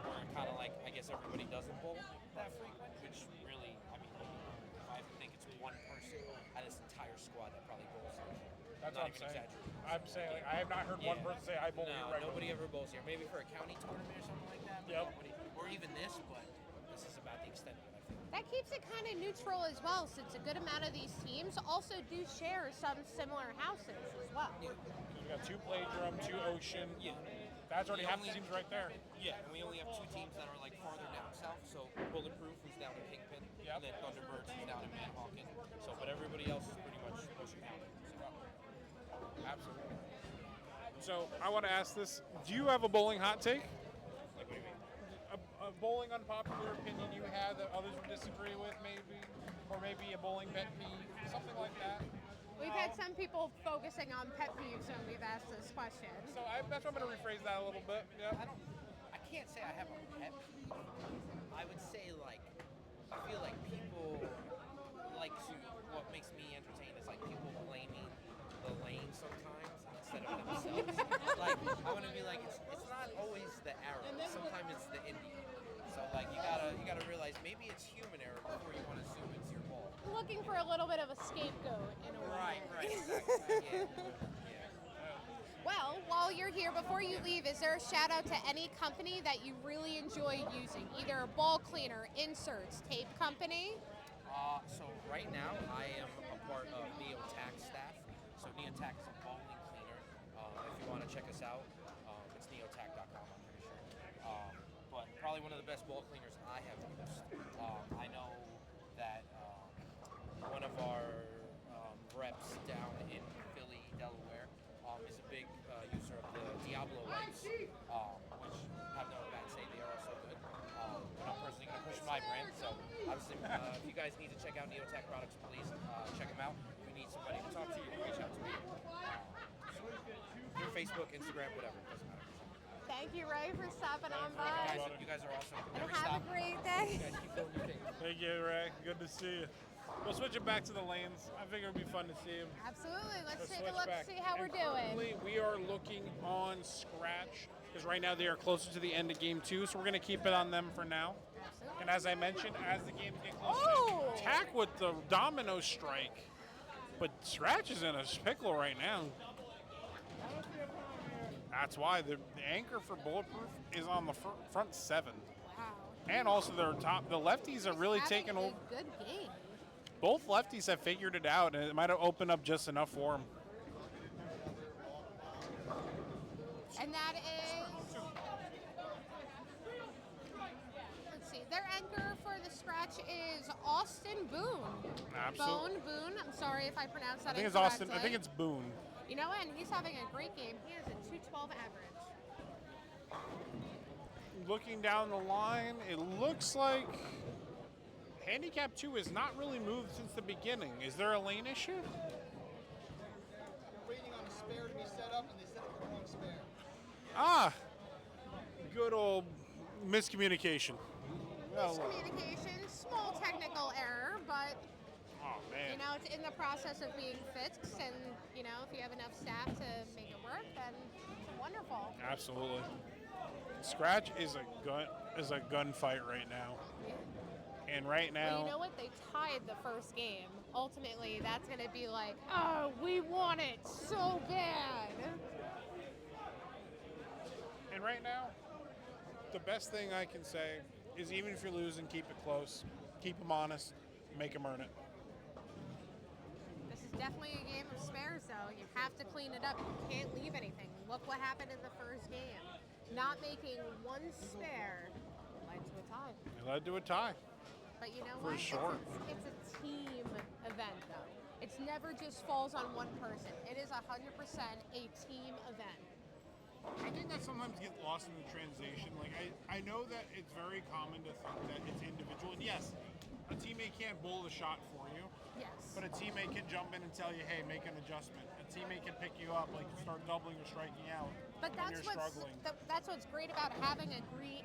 Speaker 8: Where kind of like, I guess everybody doesn't bowl that frequent, which really, I mean, if I think it's one person out of this entire squad that probably bowls here.
Speaker 1: That's
Speaker 8: Not
Speaker 1: what I'm
Speaker 8: even
Speaker 1: saying.
Speaker 8: exaggerating.
Speaker 1: I'm saying, like, I have not heard one person say I bowl here regularly.
Speaker 8: Nobody ever bowls here. Maybe for a county tournament or something like that.
Speaker 1: Yep.
Speaker 8: Or even this, but this is about the extent of it, I think.
Speaker 3: That keeps it kind of neutral as well, since a good amount of these teams also do share some similar houses as well.
Speaker 8: Yeah.
Speaker 1: So we got 2 Playdrum, 2 Ocean.
Speaker 8: Yeah.
Speaker 1: That's already
Speaker 8: We
Speaker 1: half the
Speaker 8: only-
Speaker 1: teams right there.
Speaker 8: Yeah, and we only have 2 teams that are like farther down south. So Bulletproof, who's down in Kingpin,
Speaker 1: Yep.
Speaker 8: and then Thunderbirds, who's down in Manhawkin. So, but everybody else is pretty much Ocean County.
Speaker 1: Absolutely. So I want to ask this: do you have a bowling hot take?
Speaker 8: Like, what do you mean?
Speaker 1: A bowling unpopular opinion you have that others would disagree with, maybe, or maybe a bowling pet peeve, something like that.
Speaker 3: We've had some people focusing on pet peeves when we've asked this question.
Speaker 1: So that's why I'm going to rephrase that a little bit. Yeah.
Speaker 8: I can't say I have a pet peeve. I would say like I feel like people like to. What makes me entertained is like people blaming the lane sometimes instead of themselves. Like I want to be like it's not always the arrow. Sometimes it's the Indian. So like you gotta realize maybe it's human error before you want to assume it's your ball.
Speaker 3: Looking for a little bit of a scapegoat in a way.
Speaker 8: Right, exactly. Yeah.
Speaker 3: Well, while you're here, before you leave, is there a shout out to any company that you really enjoy using? Either a ball cleaner, inserts, tape company?
Speaker 8: So right now I am a part of Neotac staff. So Neotac is a bowling cleaner. If you want to check us out, it's neotac.com, I'm pretty sure. But probably one of the best ball cleaners I have used. I know that one of our reps down in Philly, Delaware, is a big user of the Diablo lights, which have no bad say. They are also good. And I'm personally going to push my brand. So obviously, if you guys need to check out Neotac products, please check them out. If you need somebody to talk to, you can reach out to me. Through Facebook, Instagram, whatever. It doesn't matter.
Speaker 3: Thank you, Ray, for stopping on by.
Speaker 8: You guys are awesome.
Speaker 3: And
Speaker 8: Every
Speaker 3: have
Speaker 8: stop,
Speaker 3: a great day.
Speaker 8: you guys keep doing your thing.
Speaker 1: Thank you, Ray. Good to see you. We'll switch it back to the lanes. I think it would be fun to see him.
Speaker 3: Absolutely. Let's take
Speaker 1: Switch
Speaker 3: a look
Speaker 1: back.
Speaker 3: and see how
Speaker 1: And
Speaker 3: we're doing.
Speaker 1: currently, we are looking on Scratch because right now they are closer to the end of game 2, so we're going to keep it on them for now.
Speaker 3: Absolutely.
Speaker 1: And as I mentioned, as the games get closer,
Speaker 3: Oh!
Speaker 1: attack with the domino strike. But Scratch is in a pickle right now. That's why the anchor for Bulletproof is on the front 7.
Speaker 3: Wow.
Speaker 1: And also their top. The lefties are really
Speaker 3: Having
Speaker 1: taking
Speaker 3: a
Speaker 1: over.
Speaker 3: good game.
Speaker 1: Both lefties have figured it out, and it might have opened up just enough for them.
Speaker 3: And that is, let's see, their anchor for the Scratch is Austin Boone.
Speaker 1: Absolutely.
Speaker 3: Boone. I'm sorry if I pronounced that
Speaker 1: I think it's
Speaker 3: incorrectly.
Speaker 1: Austin. I think it's Boone.
Speaker 3: You know what? And he's having a great game. He has a 212 average.
Speaker 1: Looking down the line, it looks like handicap 2 has not really moved since the beginning. Is there a lane issue?
Speaker 9: Waiting on a spare to be set up, and they set up the wrong spare.
Speaker 1: Ah, good old miscommunication. Well,
Speaker 3: Miscommunication, small technical error, but
Speaker 1: oh man.
Speaker 3: you know, it's in the process of being fixed, and you know, if you have enough staff to make it work, then it's wonderful.
Speaker 1: Absolutely. Scratch is a gunfight right now. And right now,
Speaker 3: Well, you know what? They tied the first game. Ultimately, that's going to be like, oh, we want it so bad.
Speaker 1: and right now, the best thing I can say is even if you're losing, keep it close, keep them honest, make them earn it.
Speaker 3: This is definitely a game of spares, though. You have to clean it up. You can't leave anything. Look what happened in the first game. Not making one spare led to a tie.
Speaker 1: It led to a tie.
Speaker 3: But you know
Speaker 1: For
Speaker 3: what?
Speaker 1: sure.
Speaker 3: It's a team event, though. It's never just falls on one person. It is 100% a team event.
Speaker 1: I think that sometimes gets lost in the translation. Like, I know that it's very common to think that it's individual. And yes, a teammate can't bowl the shot for you.
Speaker 3: Yes.
Speaker 1: But a teammate can jump in and tell you, hey, make an adjustment. A teammate can pick you up, like start doubling or striking out
Speaker 3: But
Speaker 1: when
Speaker 3: that's
Speaker 1: you're
Speaker 3: what's
Speaker 1: struggling.
Speaker 3: that's what's great about having a great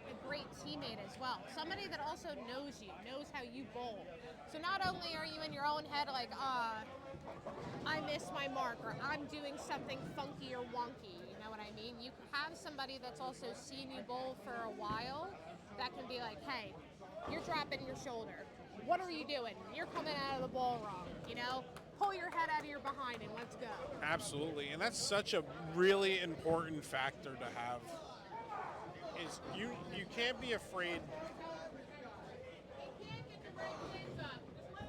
Speaker 3: teammate as well. Somebody that also knows you, knows how you bowl. So not only are you in your own head like, I missed my mark, or I'm doing something funky or wonky. You know what I mean? You have somebody that's also seen you bowl for a while that can be like, hey, you're dropping your shoulder. What are you doing? You're coming out of the ball wrong. You know, pull your head out of your behind and let's go.
Speaker 1: Absolutely, and that's such a really important factor to have. Is you can't be afraid.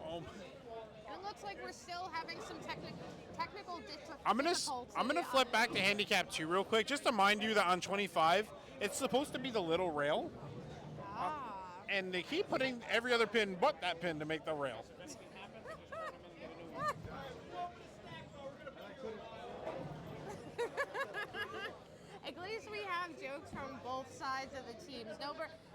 Speaker 1: Oh,
Speaker 3: It looks like we're still having some technical
Speaker 1: I'm
Speaker 3: difficulty.
Speaker 1: gonna flip back to handicap 2 real quick, just to mind you that on 25, it's supposed to be the little rail, and they keep putting every other pin but that pin to make the rail.
Speaker 3: At least we have jokes from both sides of the teams.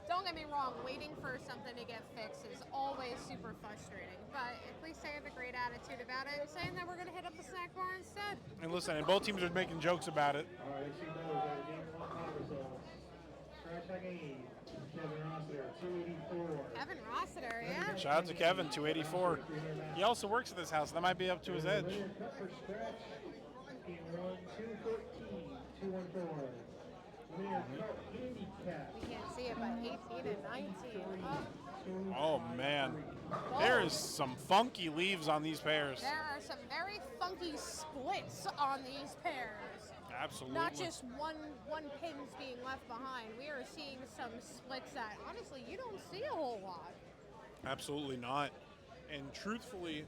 Speaker 3: Don't get me wrong, waiting for something to get fixed is always super frustrating. But at least they have a great attitude about it and saying that we're going to hit up the snack bar instead.
Speaker 1: And listen, and both teams are making jokes about it.
Speaker 6: All right, let's see those are game 1 final results. Scratch back game. Kevin Rossiter, 284.
Speaker 3: Kevin Rossiter, yeah.
Speaker 1: Shout out to Kevin, 284. He also works at this house. That might be up to his edge.
Speaker 6: Winner cut for scratch. Game 1, 214, 214. Winner cut handicap.
Speaker 3: We can't see it, but 18 and 19.
Speaker 1: Oh man, there is some funky leaves on these pairs.
Speaker 3: There are some very funky splits on these pairs.
Speaker 1: Absolutely.
Speaker 3: Not just one pins being left behind. We are seeing some splits that honestly you don't see a whole lot.
Speaker 1: Absolutely not. And truthfully,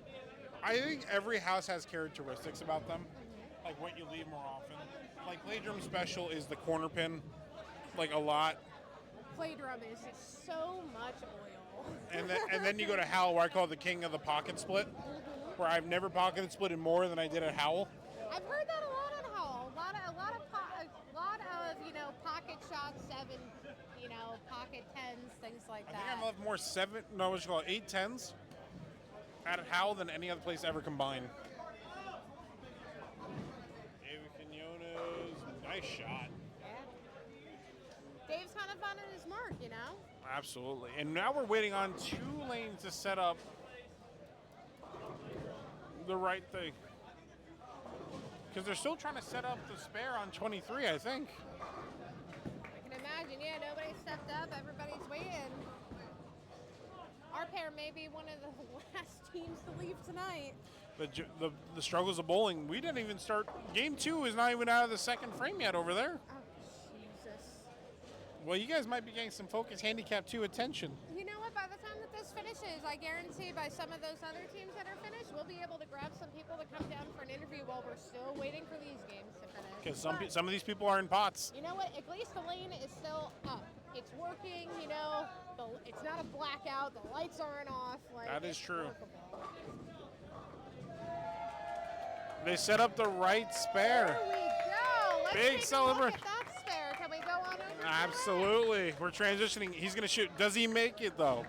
Speaker 1: I think every house has characteristics about them, like what you leave more often. Like Playdrum Special is the corner pin, like a lot.
Speaker 3: Playdrum is just so much oil.
Speaker 1: And then you go to Howl, where I call it the king of the pocket split, where I've never pocketed splitted more than I did at Howl.
Speaker 3: I've heard that a lot on Howl. A lot of pocket shots, 7, pocket 10s, things like
Speaker 1: I
Speaker 3: that.
Speaker 1: think I've left more 8 10s at Howl than any other place ever combined. David Quinones, nice shot.
Speaker 3: Yeah. Dave's kind of finding his mark,
Speaker 1: Absolutely. And now we're waiting on 2 lanes to set up the right thing. Because they're still trying to set up the spare on 23, I think.
Speaker 3: I can imagine, nobody stepped up, everybody's waiting. Our pair may be one of the last teams to leave tonight.
Speaker 1: The struggles of bowling, we didn't even start. Game 2 is not even out of the second frame yet over there.
Speaker 3: Oh, Jesus.
Speaker 1: Well, you guys might be getting some Focus Handicap 2 attention.
Speaker 3: You know what? By the time that this finishes, I guarantee by some of those other teams that are finished, we'll be able to grab some people to come down for an interview while we're still waiting for these games to finish.
Speaker 1: Because some of these people are in pots.
Speaker 3: You know what? At least the lane is still up. It's working, it's not a blackout. The lights aren't off.
Speaker 1: That is true.
Speaker 3: Workable.
Speaker 1: They set up the right spare.
Speaker 3: There we go. Let's
Speaker 1: Big
Speaker 3: take
Speaker 1: celebration.
Speaker 3: a look at that spare. Can we go on over to
Speaker 1: Absolutely. We're transitioning. He's going to shoot. Does he make it, though?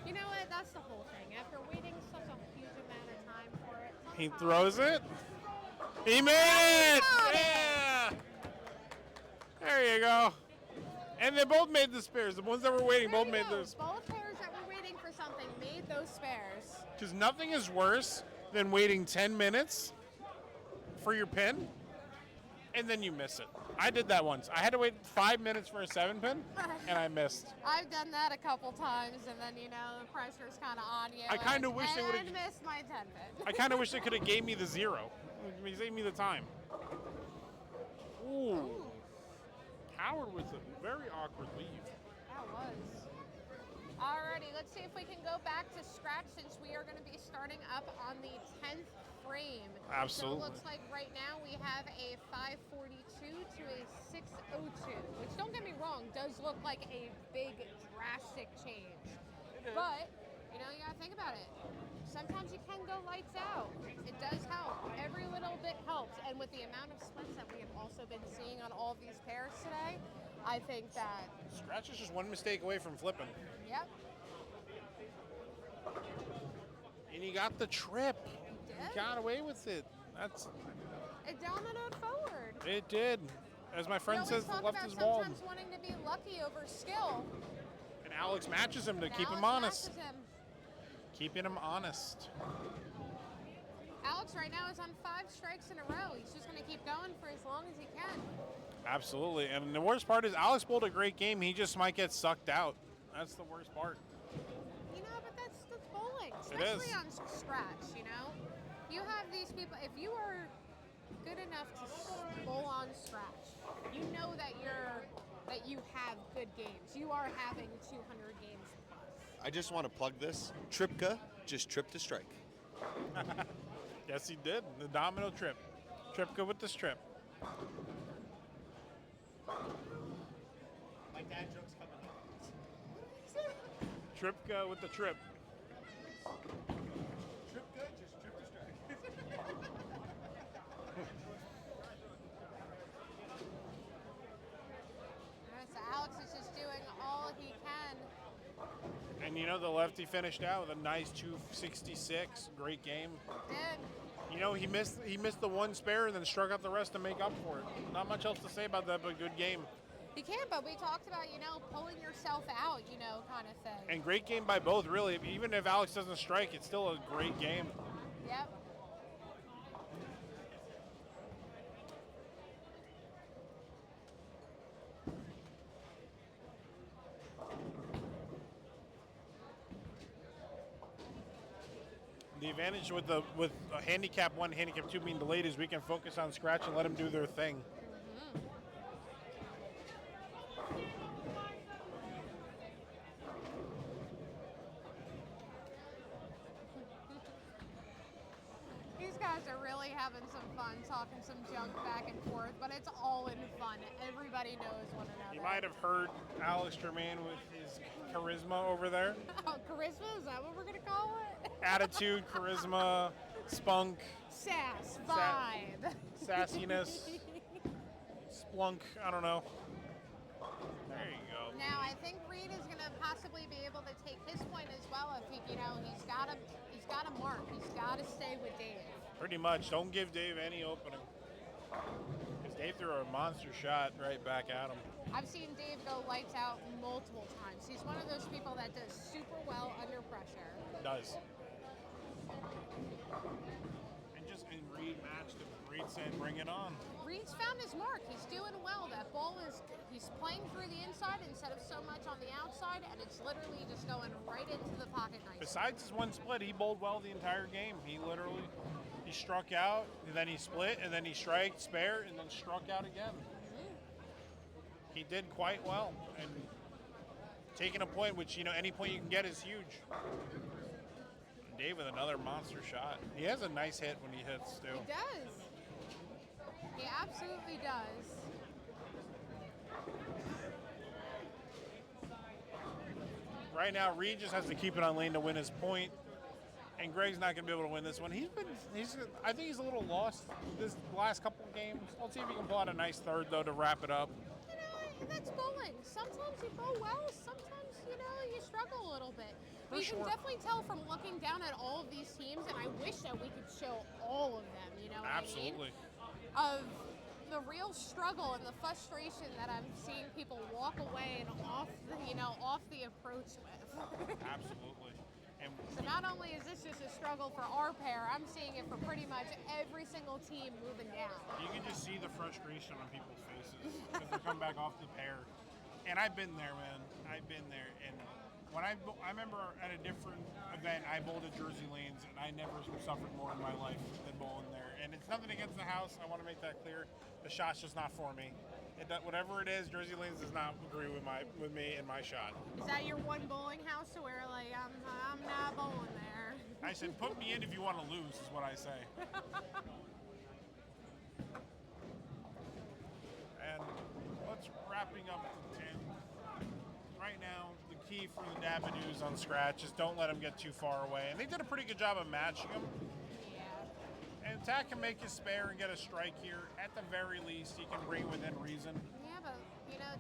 Speaker 3: You know what? That's the whole thing. After waiting such a huge amount of time for it.
Speaker 1: He throws it. He made it!
Speaker 3: Got it!
Speaker 1: Yeah! There you go. And they both made the spares. The ones that were waiting both made those.
Speaker 3: Both pairs that were waiting for something made those spares.
Speaker 1: Because nothing is worse than waiting 10 minutes for your pin, and then you miss it. I did that once. I had to wait 5 minutes for a 7-pin, and I missed.
Speaker 3: I've done that a couple times, and then, the pressure's kind of on you.
Speaker 1: I kind of wish they would have.
Speaker 3: And missed my 10-pin.
Speaker 1: I kind of wish they could have gave me the 0. It saved me the time. Ooh. Howard with a very awkward leave.
Speaker 3: That was. Alrighty, let's see if we can go back to scratch since we are going to be starting up on the 10th frame.
Speaker 1: Absolutely.
Speaker 3: So it looks like right now we have a 542 to a 602, which don't get me wrong, does look like a big drastic change. But, you gotta think about it. Sometimes you can go lights out. It does help. Every little bit helps. and with the amount of splits that we have also been seeing on all of these pairs today, I think that,
Speaker 1: Scratch is just one mistake away from flipping.
Speaker 3: yep,
Speaker 1: And he got the trip.
Speaker 3: did.
Speaker 1: He got away with it. That's
Speaker 3: It dominoed forward.
Speaker 1: it did. As my
Speaker 3: We
Speaker 1: friend
Speaker 3: always
Speaker 1: says,
Speaker 3: talk
Speaker 1: left
Speaker 3: about
Speaker 1: his wall.
Speaker 3: sometimes wanting to be lucky over skill.
Speaker 1: And Alex matches him to
Speaker 3: And
Speaker 1: keep him
Speaker 3: Alex
Speaker 1: honest.
Speaker 3: matches him.
Speaker 1: Keeping him honest.
Speaker 3: Alex right now is on 5 strikes in a row. He's just going to keep going for as long as he can.
Speaker 1: Absolutely. And the worst part is Alex bowled a great game. He just might get sucked out. That's the worst part.
Speaker 3: You know, but that's bowling,
Speaker 1: It is.
Speaker 3: especially on scratch, you know? You have these people, if you are good enough to bowl on scratch, you know that you have good games. You are having 200 games plus.
Speaker 7: I just want to plug this. Tripka just tripped a strike.
Speaker 1: Yes, he did. The domino trip. Tripka with the strip.
Speaker 2: My dad joke's coming up.
Speaker 1: Tripka with the trip.
Speaker 2: Trip good, just trip to strike.
Speaker 3: So Alex is just doing all he can.
Speaker 1: And you know the lefty finished out with a nice 266. Great game.
Speaker 3: Did.
Speaker 1: You know he missed the one spare and then struck out the rest to make up for it. Not much else to say about that, but good game.
Speaker 3: You can, but we talked about, pulling yourself out, kind of thing.
Speaker 1: And great game by both, really. Even if Alex doesn't strike, it's still a great game.
Speaker 3: Yep.
Speaker 1: The advantage with a handicap 1, handicap 2 being delayed is we can focus on scratch and let them do their thing.
Speaker 3: These guys are really having some fun talking some junk back and forth, but it's all in fun. Everybody knows one another.
Speaker 1: You might have heard Alex Tremaine with his charisma over there.
Speaker 3: Oh, charisma? Is that what we're going to call it?
Speaker 1: Attitude, charisma, spunk,
Speaker 3: Sass, vibe.
Speaker 1: sassiness, splunk, I don't know. There you go.
Speaker 3: Now, I think Reed is going to possibly be able to take his point as well if he's got to mark. He's got to stay with Dave.
Speaker 1: Pretty much. Don't give Dave any opening. Because Dave threw a monster shot right back at him.
Speaker 3: I've seen Dave go lights out multiple times. He's one of those people that does super well under pressure.
Speaker 1: Does. And Reed matched him. Reed said, bring it on.
Speaker 3: Reed's found his mark. He's doing well. That ball he's playing through the inside instead of so much on the outside, and it's literally just going right into the pocket nicely.
Speaker 1: Besides his one split, he bowled well the entire game. He struck out, and then he split, and then he striked, spare, and then struck out again. He did quite well. And taking a point, which, any point you can get is huge. Dave with another monster shot. He has a nice hit when he hits, too.
Speaker 3: He does. He absolutely does.
Speaker 1: Right now, Reed just has to keep it on lane to win his point, and Greg's not going to be able to win this one. I think he's a little lost this last couple of games. Let's see if he can pull out a nice third, though, to wrap it up.
Speaker 3: That's bowling. Sometimes you bowl well, sometimes, you struggle a little bit. But you can definitely tell from looking down at all of these teams, and I wish that we could show all of them,
Speaker 1: Absolutely.
Speaker 3: Of the real struggle and the frustration that I'm seeing people walk away and off the approach with.
Speaker 1: Absolutely. And
Speaker 3: So not only is this just a struggle for our pair, I'm seeing it for pretty much every single team moving down.
Speaker 1: you can just see the frustration on people's faces as they come back off the pair. And I've been there, man. I've been there. And when I remember at a different event, I bowled at Jersey Lanes, and I never suffered more in my life than bowling there. And it's nothing against the house. I want to make that clear. The shot's just not for me. Whatever it is, Jersey Lanes does not agree with me and my shot.
Speaker 3: Is that your one bowling house to where I'm not bowling there?
Speaker 1: I said, put me in if you want to lose, is what I say. And let's wrapping up the 10. Right now, the key for the Dabba News on scratch is don't let them get too far away. And they did a pretty good job of matching them.
Speaker 3: Yeah.
Speaker 1: And Tack can make his spare and get a strike here. At the very least, he can bring it within reason.
Speaker 3: Yeah, but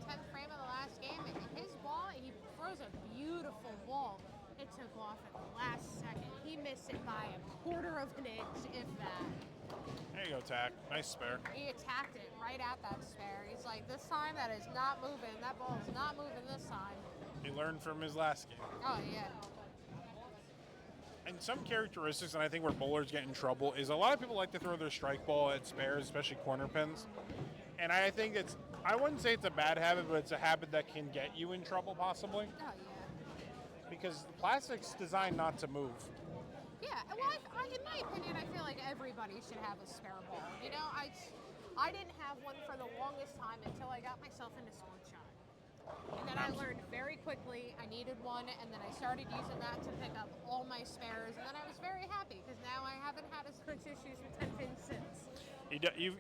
Speaker 3: 10th frame of the last game, his ball, he throws a beautiful ball. It took off at the last second. He missed it by a quarter of an inch, if that.
Speaker 1: There you go, Tack. Nice spare.
Speaker 3: He attacked it right at that spare. He's like, this time that is not moving. That ball is not moving this time.
Speaker 1: He learned from his last game.
Speaker 3: Oh, yeah.
Speaker 1: And some characteristics, and I think where bowlers get in trouble, is a lot of people like to throw their strike ball at spares, especially corner pins. And I think I wouldn't say it's a bad habit, but it's a habit that can get you in trouble possibly.
Speaker 3: Oh, yeah.
Speaker 1: Because the plastic's designed not to move.
Speaker 3: Yeah, well, in my opinion, I feel like everybody should have a spare ball. I didn't have one for the longest time until I got myself into sport shot. And then I learned very quickly I needed one, and then I started using that to pick up all my spares, and then I was very happy because now I haven't had as much issues with 10 pins since.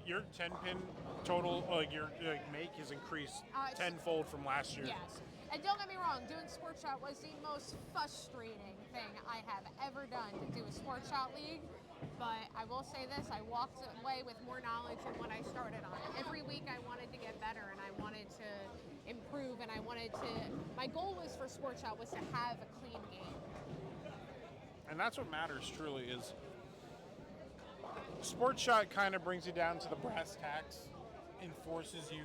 Speaker 1: Your 10-pin total, your make has increased tenfold from last year.
Speaker 3: Yes. And don't get me wrong, doing sport shot was the most frustrating thing I have ever done to do a sport shot league. But I will say this, I walked away with more knowledge than when I started on it. Every week I wanted to get better and I wanted to improve and my goal was for sport shot was to have a clean game.
Speaker 1: And that's what matters truly is sport shot kind of brings you down to the brass tacks and forces you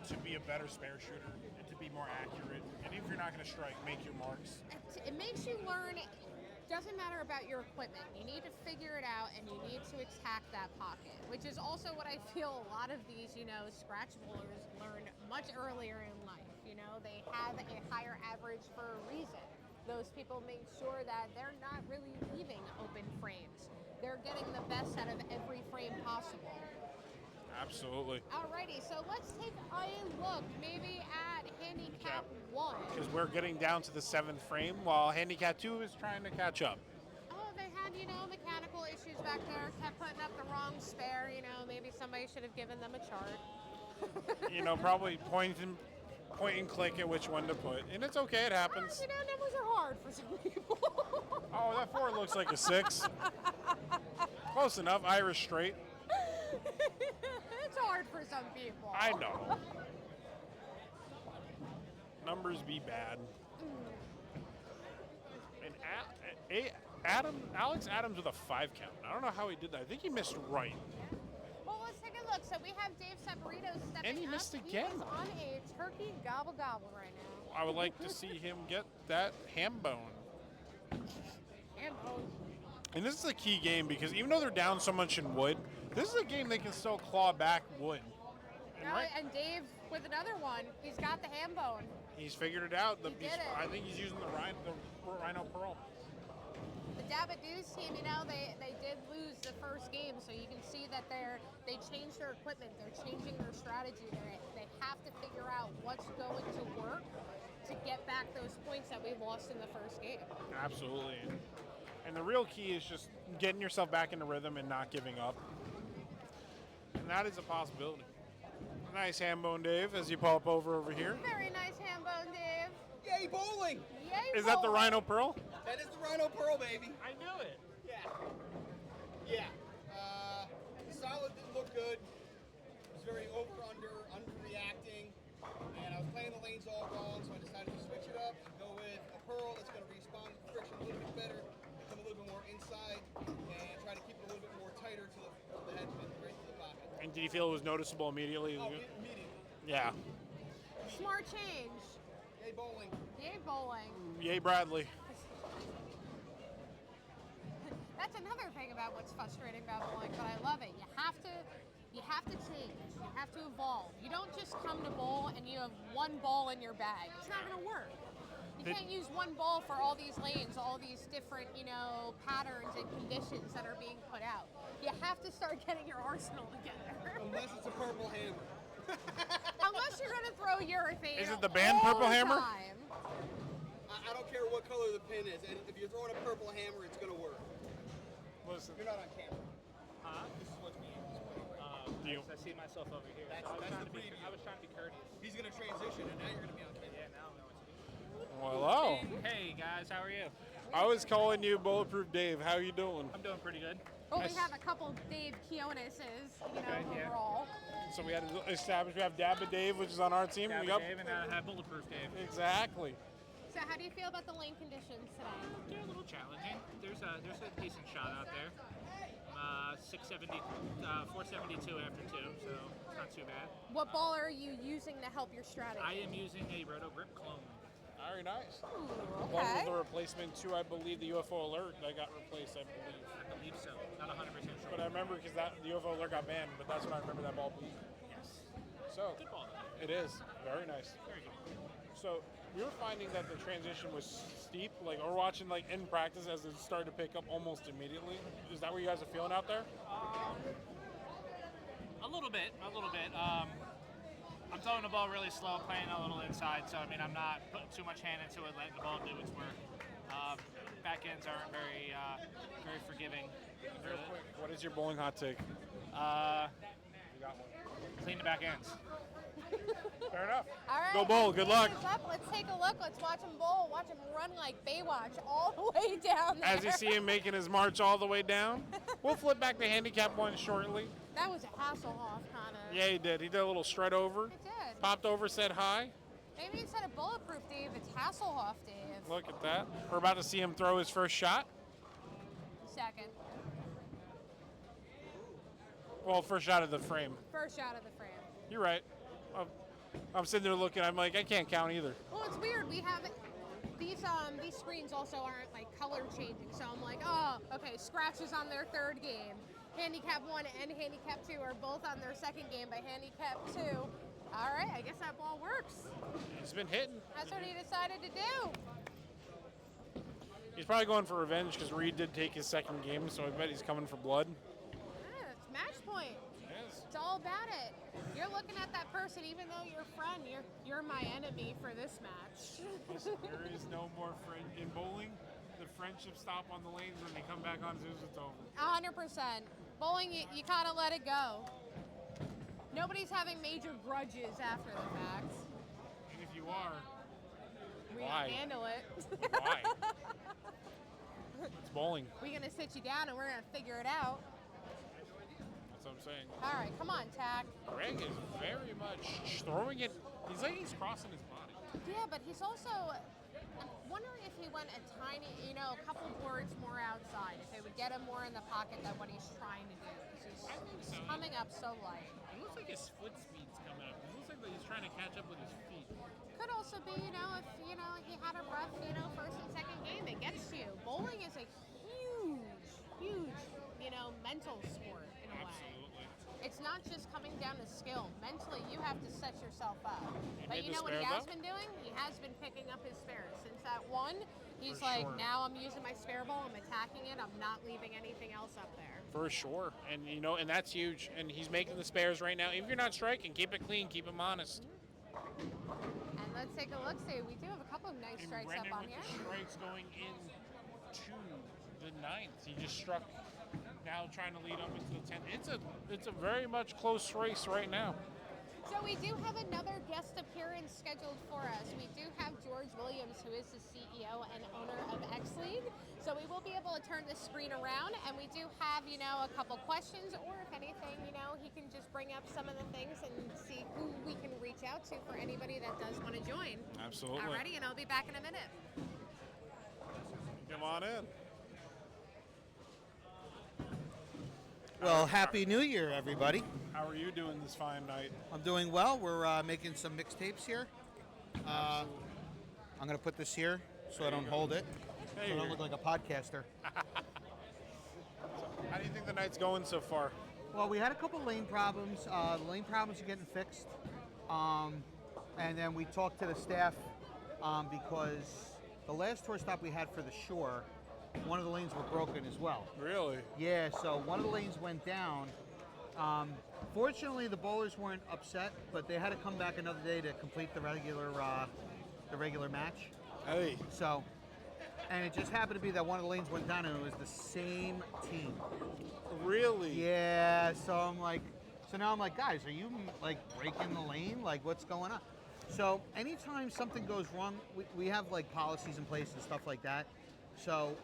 Speaker 1: to be a better spare shooter and to be more accurate. And if you're not going to strike, make your marks.
Speaker 3: It makes you learn. Doesn't matter about your equipment. You need to figure it out and you need to attack that pocket, which is also what I feel a lot of these, scratch bowlers learn much earlier in life. They have a higher average for a reason. Those people make sure that they're not really leaving open frames. They're getting the best out of every frame possible.
Speaker 1: Absolutely.
Speaker 3: Alrighty, so let's take a look maybe at handicap 1.
Speaker 1: Because we're getting down to the 7th frame while handicap 2 is trying to catch up.
Speaker 3: Oh, they had, mechanical issues back there, kept putting up the wrong spare, maybe somebody should have given them a chart.
Speaker 1: Probably point and click at which one to put. And it's okay, it happens.
Speaker 3: Numbers are hard for some people.
Speaker 1: Oh, that 4 looks like a 6. Close enough, Irish straight.
Speaker 3: It's hard for some people.
Speaker 1: I know. Numbers be bad. And Alex Adams with a 5 count. I don't know how he did that. I think he missed right.
Speaker 3: Well, let's take a look. So we have Dave Saporito stepping
Speaker 1: And he
Speaker 3: up.
Speaker 1: missed again.
Speaker 3: He is on a turkey gobble right now.
Speaker 1: I would like to see him get that ham bone.
Speaker 3: Ham bone.
Speaker 1: And this is a key game because even though they're down so much in wood, this is a game they can still claw back wood.
Speaker 3: And Dave with another one. He's got the ham bone.
Speaker 1: He's figured it out.
Speaker 3: He did it.
Speaker 1: I think he's using the Rhino Pearl.
Speaker 3: The Dabba team, they did lose the first game, so you can see that they changed their equipment. They're changing their strategy. They have to figure out what's going to work to get back those points that we lost in the first game.
Speaker 1: Absolutely. And the real key is just getting yourself back into rhythm and not giving up. And that is a possibility. Nice ham bone, Dave, as you pop over here.
Speaker 3: Very nice ham bone, Dave.
Speaker 9: Yay, bowling!
Speaker 3: Yay,
Speaker 1: Is that the Rhino Pearl?
Speaker 9: That is the Rhino Pearl, baby.
Speaker 2: I knew it.
Speaker 9: Yeah. The solid didn't look good. It was very underreacting. And I was playing the lanes all wrong, so I decided to switch it up and go with a Pearl that's going to respond to friction a little bit better, come a little bit more inside, and try to keep it a little bit more tighter to the head and right to the pocket.
Speaker 1: And did you feel it was noticeable immediately?
Speaker 9: Oh, immediately.
Speaker 1: Yeah.
Speaker 3: Smart change.
Speaker 9: Yay, bowling.
Speaker 3: Yay, bowling.
Speaker 1: Yay, Bradley.
Speaker 3: That's another thing about what's frustrating about bowling, but I love it. You have to change. You have to evolve. You don't just come to bowl and you have one ball in your bag. It's not going to work. You can't use one ball for all these lanes, all these different, patterns and conditions that are being put out. You have to start getting your arsenal together.
Speaker 9: Unless it's a purple hammer.
Speaker 3: Unless you're going to throw urethane.
Speaker 1: Is it the band
Speaker 3: all
Speaker 1: Purple
Speaker 3: the
Speaker 1: Hammer?
Speaker 3: time.
Speaker 9: I don't care what color the pin is. And if you're throwing a purple hammer, it's going to work.
Speaker 1: Listen.
Speaker 9: You're not on camera.
Speaker 2: Huh?
Speaker 9: This is what's being
Speaker 1: You.
Speaker 2: I see myself over here.
Speaker 9: That's the preview.
Speaker 2: I was trying to be courteous.
Speaker 9: He's going to transition, and now you're going to be on camera.
Speaker 2: Yeah, now I know what to do.
Speaker 1: Well, hello.
Speaker 2: Hey guys, how are you?
Speaker 1: I was calling you Bulletproof Dave. How you doing?
Speaker 2: I'm doing pretty good.
Speaker 3: Well,
Speaker 1: Nice.
Speaker 3: we have a couple Dave Keonis's,
Speaker 10: Okay, yeah.
Speaker 3: overall.
Speaker 1: So we had to establish we have Dabba Dave, which is on our team.
Speaker 10: Dabba
Speaker 1: Yep.
Speaker 10: Dave and have Bulletproof Dave.
Speaker 1: Exactly.
Speaker 3: So how do you feel about the lane conditions today?
Speaker 10: They're a little challenging. There's a decent shot out there. 670, 472 after 2, so it's not too bad.
Speaker 3: What ball are you using to help your strategy?
Speaker 10: I am using a Roto Grip clone.
Speaker 1: Very nice.
Speaker 3: Ooh,
Speaker 1: One was
Speaker 3: okay.
Speaker 1: the replacement to, I believe, the UFO alert that got replaced, I believe.
Speaker 10: I believe so. Not 100% sure.
Speaker 1: But I remember because the UFO alert got banned, but that's when I remember that ball being.
Speaker 10: Yes.
Speaker 1: So
Speaker 10: Good ball.
Speaker 1: it is very nice.
Speaker 10: Very good.
Speaker 1: So we were finding that the transition was steep. Like we're watching like in practice as it started to pick up almost immediately. Is that what you guys are feeling out there?
Speaker 10: A little bit. I'm throwing the ball really slow, playing a little inside, so I mean I'm not putting too much hand into it, letting the ball do its work. Back ends aren't very forgiving.
Speaker 1: Real quick, what is your bowling hot take? You got one.
Speaker 10: Clean the back ends.
Speaker 1: Fair enough.
Speaker 3: All right.
Speaker 1: Go bowl. Good luck.
Speaker 3: Let's take a look. Let's watch him bowl. Watch him run like Baywatch all the way down there.
Speaker 1: As you see him making his march all the way down, we'll flip back to handicap one shortly.
Speaker 3: That was a Hasselhoff kind of.
Speaker 1: Yeah, he did. He did a little strut over.
Speaker 3: It did.
Speaker 1: Popped over, said hi.
Speaker 3: Maybe instead of Bulletproof Dave, it's Hasselhoff Dave.
Speaker 1: Look at that. We're about to see him throw his first shot.
Speaker 3: Second.
Speaker 1: Well, first shot of the frame.
Speaker 3: First shot of the frame.
Speaker 1: You're right. I'm sitting there looking. I'm like, I can't count either.
Speaker 3: Well, it's weird. We have these screens also aren't like color changing. So I'm like, oh, okay. Scratches on their third game. Handicap 1 and Handicap 2 are both on their second game by Handicap 2. All right, I guess that ball works.
Speaker 1: He's been hitting.
Speaker 3: That's what he decided to do.
Speaker 1: He's probably going for revenge because Reed did take his second game, so I bet he's coming for blood.
Speaker 3: Yeah, it's match point.
Speaker 1: Yes.
Speaker 3: It's all about it. You're looking at that person, even though you're a friend. You're my enemy for this match.
Speaker 1: Listen, there is no more friend in bowling. The friendship stop on the lanes when they come back on zoos. It's over.
Speaker 3: 100%. Bowling, you kind of let it go. Nobody's having major grudges after the fact.
Speaker 1: And if you are,
Speaker 3: We
Speaker 1: why?
Speaker 3: can handle it.
Speaker 1: Why? It's bowling.
Speaker 3: We're gonna sit you down and we're gonna figure it out.
Speaker 1: That's what I'm saying.
Speaker 3: All right, come on, Tack.
Speaker 1: Greg is very much throwing it. He's like he's crossing his body.
Speaker 3: Yeah, but he's also. I'm wondering if he went a tiny, a couple boards more outside, if it would get him more in the pocket than what he's trying to do. Because
Speaker 1: I think
Speaker 3: he's
Speaker 1: so.
Speaker 3: coming up so light.
Speaker 1: It looks like his foot speed's coming up. It looks like he's trying to catch up with his feet.
Speaker 3: Could also be, if he had a rough, first and second game, it gets to you. Bowling is a huge, mental sport in a way.
Speaker 1: Absolutely.
Speaker 3: It's not just coming down to skill. Mentally, you have to set yourself up. But
Speaker 1: made
Speaker 3: you
Speaker 1: the
Speaker 3: know what he
Speaker 1: spare,
Speaker 3: has
Speaker 1: though?
Speaker 3: been doing? He has been picking up his spares. Since that one, he's
Speaker 1: For
Speaker 3: like,
Speaker 1: sure.
Speaker 3: now I'm using my spare ball, I'm attacking it, I'm not leaving anything else up there.
Speaker 1: For sure. And and that's huge. And he's making the spares right now. If you're not striking, keep it clean, keep him honest.
Speaker 3: And let's take a look. See, we do have a couple of nice
Speaker 1: And
Speaker 3: strikes
Speaker 1: Brendan
Speaker 3: up on
Speaker 1: with
Speaker 3: here.
Speaker 1: the strikes going into the ninth. He just struck. Now trying to lead up into the 10th. It's a very much close race right now.
Speaker 3: So we do have another guest appearance scheduled for us. We do have George Williams, who is the CEO and owner of X League. So we will be able to turn the screen around, and we do have, a couple questions, or if anything, he can just bring up some of the things and see who we can reach out to for anybody that does want to join.
Speaker 1: Absolutely.
Speaker 3: Alrighty, and I'll be back in a minute.
Speaker 1: Come on in.
Speaker 11: Well, Happy New Year, everybody.
Speaker 1: How are you doing this fine night?
Speaker 11: I'm doing well. We're making some mixtapes here. I'm going to put this here so I don't hold it. So I don't look like a podcaster.
Speaker 1: How do you think the night's going so far?
Speaker 11: Well, we had a couple lane problems. The lane problems are getting fixed. And then we talked to the staff because the last tour stop we had for the shore, one of the lanes were broken as well.
Speaker 1: Really?
Speaker 11: Yeah, so one of the lanes went down. Fortunately, the bowlers weren't upset, but they had to come back another day to complete the regular match.
Speaker 1: Hey.
Speaker 11: So, and it just happened to be that one of the lanes went down, and it was the same team.
Speaker 1: Really?
Speaker 11: Yeah. So now I'm like, guys, are you like breaking the lane? Like, what's going on? So anytime something goes wrong, we have like policies in place and stuff like that. So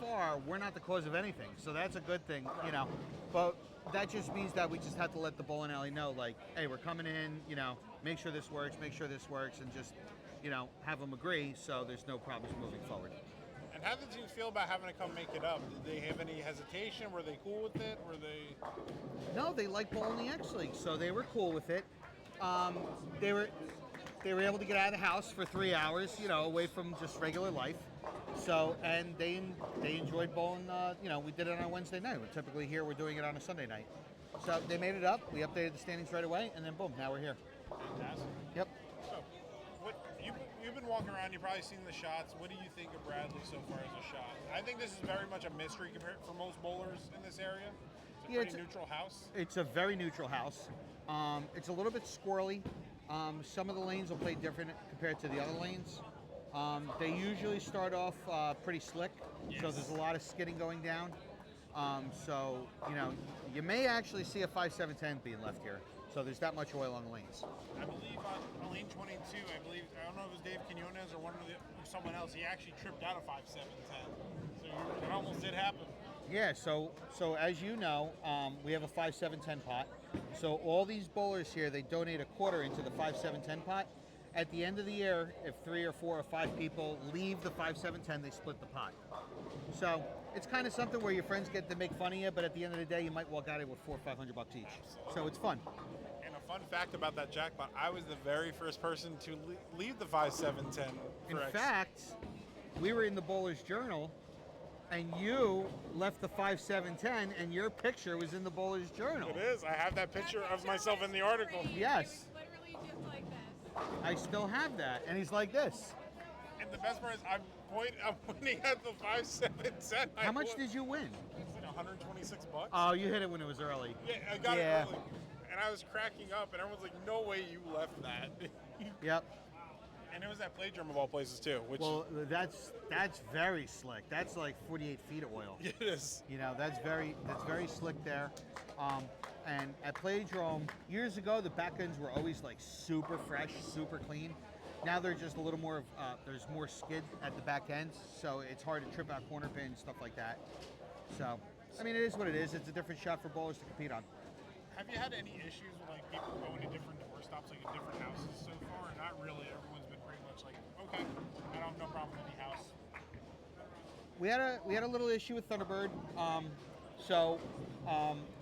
Speaker 11: far, we're not the cause of anything. So that's a good thing, you know. But that just means that we just have to let the bowling alley know, like, hey, we're coming in, you know, make sure this works, and just, you know, have them agree so there's no problems moving forward.
Speaker 1: And how did you feel about having to come make it up? Did they have any hesitation? Were they cool with it? Were they?
Speaker 11: No, they like bowling the X League, so they were cool with it. They were able to get out of the house for 3 hours, you know, away from just regular life. So, and they enjoyed bowling. You know, we did it on a Wednesday night. We're typically here, we're doing it on a Sunday night. So they made it up. We updated the standings right away, and then boom, now we're here.
Speaker 1: Fantastic.
Speaker 11: Yep.
Speaker 1: So, what you've been walking around. You've probably seen the shots. What do you think of Bradley so far as a shot? I think this is very much a mystery compared for most bowlers in this area. It's a pretty neutral house.
Speaker 11: It's a very neutral house. It's a little bit squirrely. Some of the lanes will play different compared to the other lanes. They usually start off pretty slick, so there's a lot of skidding going down. So, you know, you may actually see a 5-7-10 being left here. So there's that much oil on the lanes.
Speaker 1: I believe on lane 22, I don't know if it was Dave Quinones or someone else, he actually tripped out a 5-7-10. So it almost did happen.
Speaker 11: Yeah, so as you know, we have a 5-7-10 pot. So all these bowlers here, they donate a quarter into the 5-7-10 pot. At the end of the year, if 3 or 4 or 5 people leave the 5-7-10, they split the pot. So it's kind of something where your friends get to make fun of you, but at the end of the day, you might walk out of it with $400 or $500 each.
Speaker 1: Absolutely.
Speaker 11: So it's fun.
Speaker 1: And a fun fact about that jackpot, I was the very first person to leave the 5-7-10.
Speaker 11: In fact, we were in the Bowler's Journal, and you left the 5-7-10, and your picture was in the Bowler's Journal.
Speaker 1: It is. I have that picture of myself in the article.
Speaker 11: Yes.
Speaker 3: Literally just like this.
Speaker 11: I still have that, and he's like this.
Speaker 1: And the best part is I'm pointing at the 5-7-10.
Speaker 11: How much did you win?
Speaker 1: It's like $126.
Speaker 11: Oh, you hit it when it was early.
Speaker 1: Yeah, I got it early. And I was cracking up, and everyone's like, no way you left that.
Speaker 11: Yep.
Speaker 1: And it was that play drum of all places, too. Which
Speaker 11: Well, that's very slick. That's like 48 feet of oil.
Speaker 1: it is.
Speaker 11: You know, that's very slick there. And at Playdrome, years ago, the back ends were always like super fresh, super clean. Now they're just a little more, there's more skid at the back ends, so it's hard to trip out corner pins, stuff like that. So, I mean, it is what it is. It's a different shot for bowlers to compete on.
Speaker 1: Have you had any issues with like people going to different door stops, like in different houses so far? Or not really. Everyone's been pretty much like, okay, I don't have no problem with any house.
Speaker 11: We had a little issue with Thunderbird.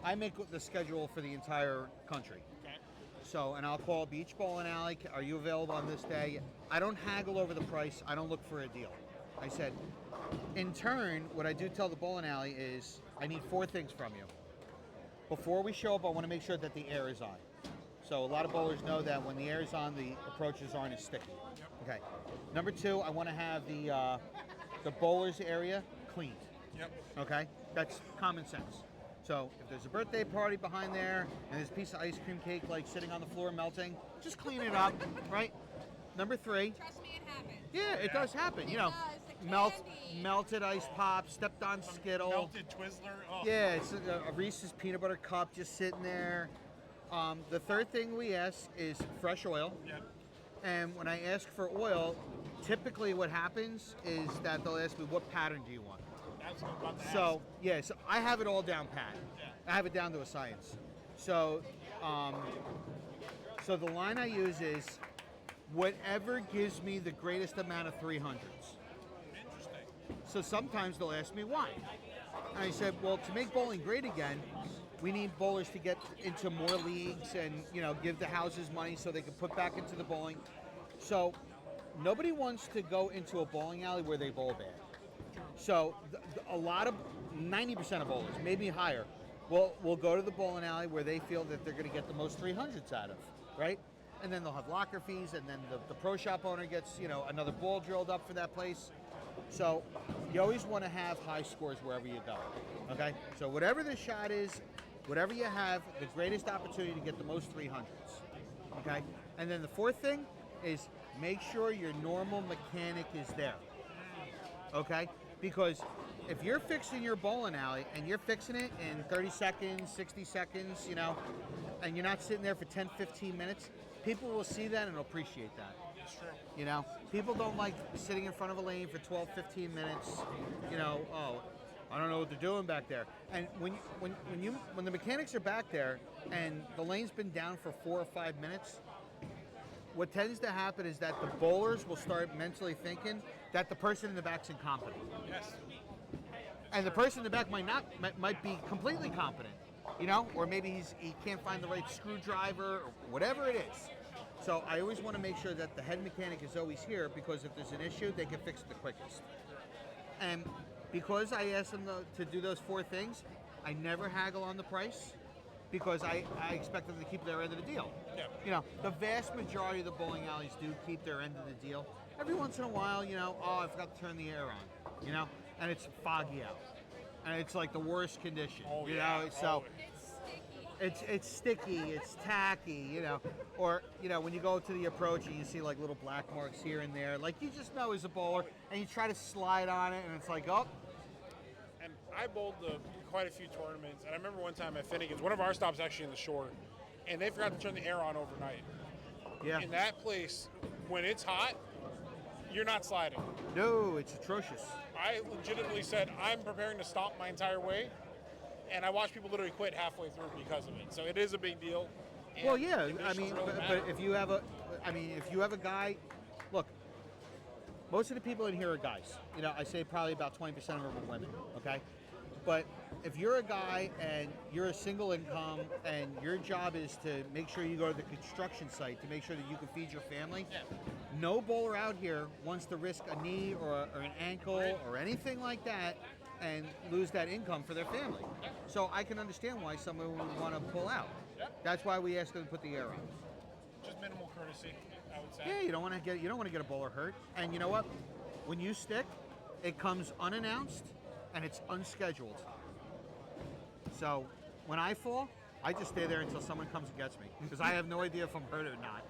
Speaker 11: I make the schedule for the entire country.
Speaker 1: Okay.
Speaker 11: So, and I'll call Beach Bowling Alley. Are you available on this day? I don't haggle over the price. I don't look for a deal. I said, in turn, what I do tell the bowling alley is, I need 4 things from you. Before we show up, I want to make sure that the air is on. So a lot of bowlers know that when the air is on, the approaches aren't as sticky.
Speaker 1: Yep.
Speaker 11: Okay. Number 2, I want to have the bowlers area cleaned.
Speaker 1: Yep.
Speaker 11: Okay? That's common sense. So if there's a birthday party behind there and there's a piece of ice cream cake like sitting on the floor melting, just clean it up, right? Number 3.
Speaker 3: Trust me, it happens.
Speaker 11: Yeah, it does happen. You know,
Speaker 3: It does. The
Speaker 11: melted ice pop, stepped on Skittle.
Speaker 1: Melted Twizzler. Oh.
Speaker 11: Yeah, it's a Reese's peanut butter cup just sitting there. The 3rd thing we ask is fresh oil.
Speaker 1: Yep.
Speaker 11: And when I ask for oil, typically what happens is that they'll ask me, what pattern do you want?
Speaker 1: That's what I'm about to ask.
Speaker 11: So, yeah, so I have it all down pat.
Speaker 1: Yeah.
Speaker 11: I have it down to a science. So, so the line I use is whatever gives me the greatest amount of 300s.
Speaker 1: Interesting.
Speaker 11: So sometimes they'll ask me why. And I said, well, to make bowling great again, we need bowlers to get into more leagues and, you know, give the houses money so they can put back into the bowling. So nobody wants to go into a bowling alley where they bowl bad. So a lot of 90% of bowlers, maybe higher, will go to the bowling alley where they feel that they're going to get the most 300s out of, right? And then they'll have locker fees, and then the pro shop owner gets, you know, another ball drilled up for that place. So you always want to have high scores wherever you go, okay? So whatever the shot is, whatever you have, the greatest opportunity to get the most 300s, okay? And then the 4th thing is make sure your normal mechanic is there, okay? Because if you're fixing your bowling alley and you're fixing it in 30 seconds, 60 seconds, you know, and you're not sitting there for 10, 15 minutes, people will see that and appreciate that.
Speaker 1: It's true.
Speaker 11: You know, people don't like sitting in front of a lane for 12, 15 minutes. You know, oh, I don't know what they're doing back there. And when the mechanics are back there and the lane's been down for 4 or 5 minutes, what tends to happen is that the bowlers will start mentally thinking that the person in the back's incompetent.
Speaker 1: Yes.
Speaker 11: And the person in the back might be completely competent, you know, or maybe he can't find the right screwdriver or whatever it is. So I always want to make sure that the head mechanic is always here, because if there's an issue, they can fix it the quickest. And because I asked them to do those 4 things, I never haggle on the price, because I expect them to keep their end of the deal.
Speaker 1: Yeah.
Speaker 11: You know, the vast majority of the bowling alleys do keep their end of the deal. Every once in a while, you know, oh, I forgot to turn the air on, you know, and it's foggy out, and it's like the worst condition, you know, so it's sticky, it's tacky, you know, or, you know, when you go to the approach and you see like little black marks here and there, like you just know as a bowler, and you try to slide on it, and it's like, oh.
Speaker 1: And I bowled quite a few tournaments, and I remember one time at Finnegan's, one of our stops actually in the shore, and they forgot to turn the air on overnight.
Speaker 11: Yeah.
Speaker 1: In that place, when it's hot, you're not sliding.
Speaker 11: No, it's atrocious.
Speaker 1: I legitimately said, I'm preparing to stomp my entire way, and I watched people literally quit halfway through because of it. So it is a big deal. And
Speaker 11: Well, yeah, I
Speaker 1: conditions
Speaker 11: mean,
Speaker 1: really
Speaker 11: but
Speaker 1: matter.
Speaker 11: if you have a guy, look, most of the people in here are guys. You know, I say probably about 20% of them are women, okay? But if you're a guy and you're a single income and your job is to make sure you go to the construction site to make sure that you can feed your family, no bowler out here wants to risk a knee or an ankle or anything like that and lose that income for their family. So I can understand why someone would want to pull out. That's why we ask them to put the air on.
Speaker 1: Just minimal courtesy, I would say.
Speaker 11: Yeah, you don't want to get a bowler hurt. And you know what? When you stick, it comes unannounced and it's unscheduled. So when I fall, I just stay there until someone comes and gets me, because I have no idea if I'm hurt or not.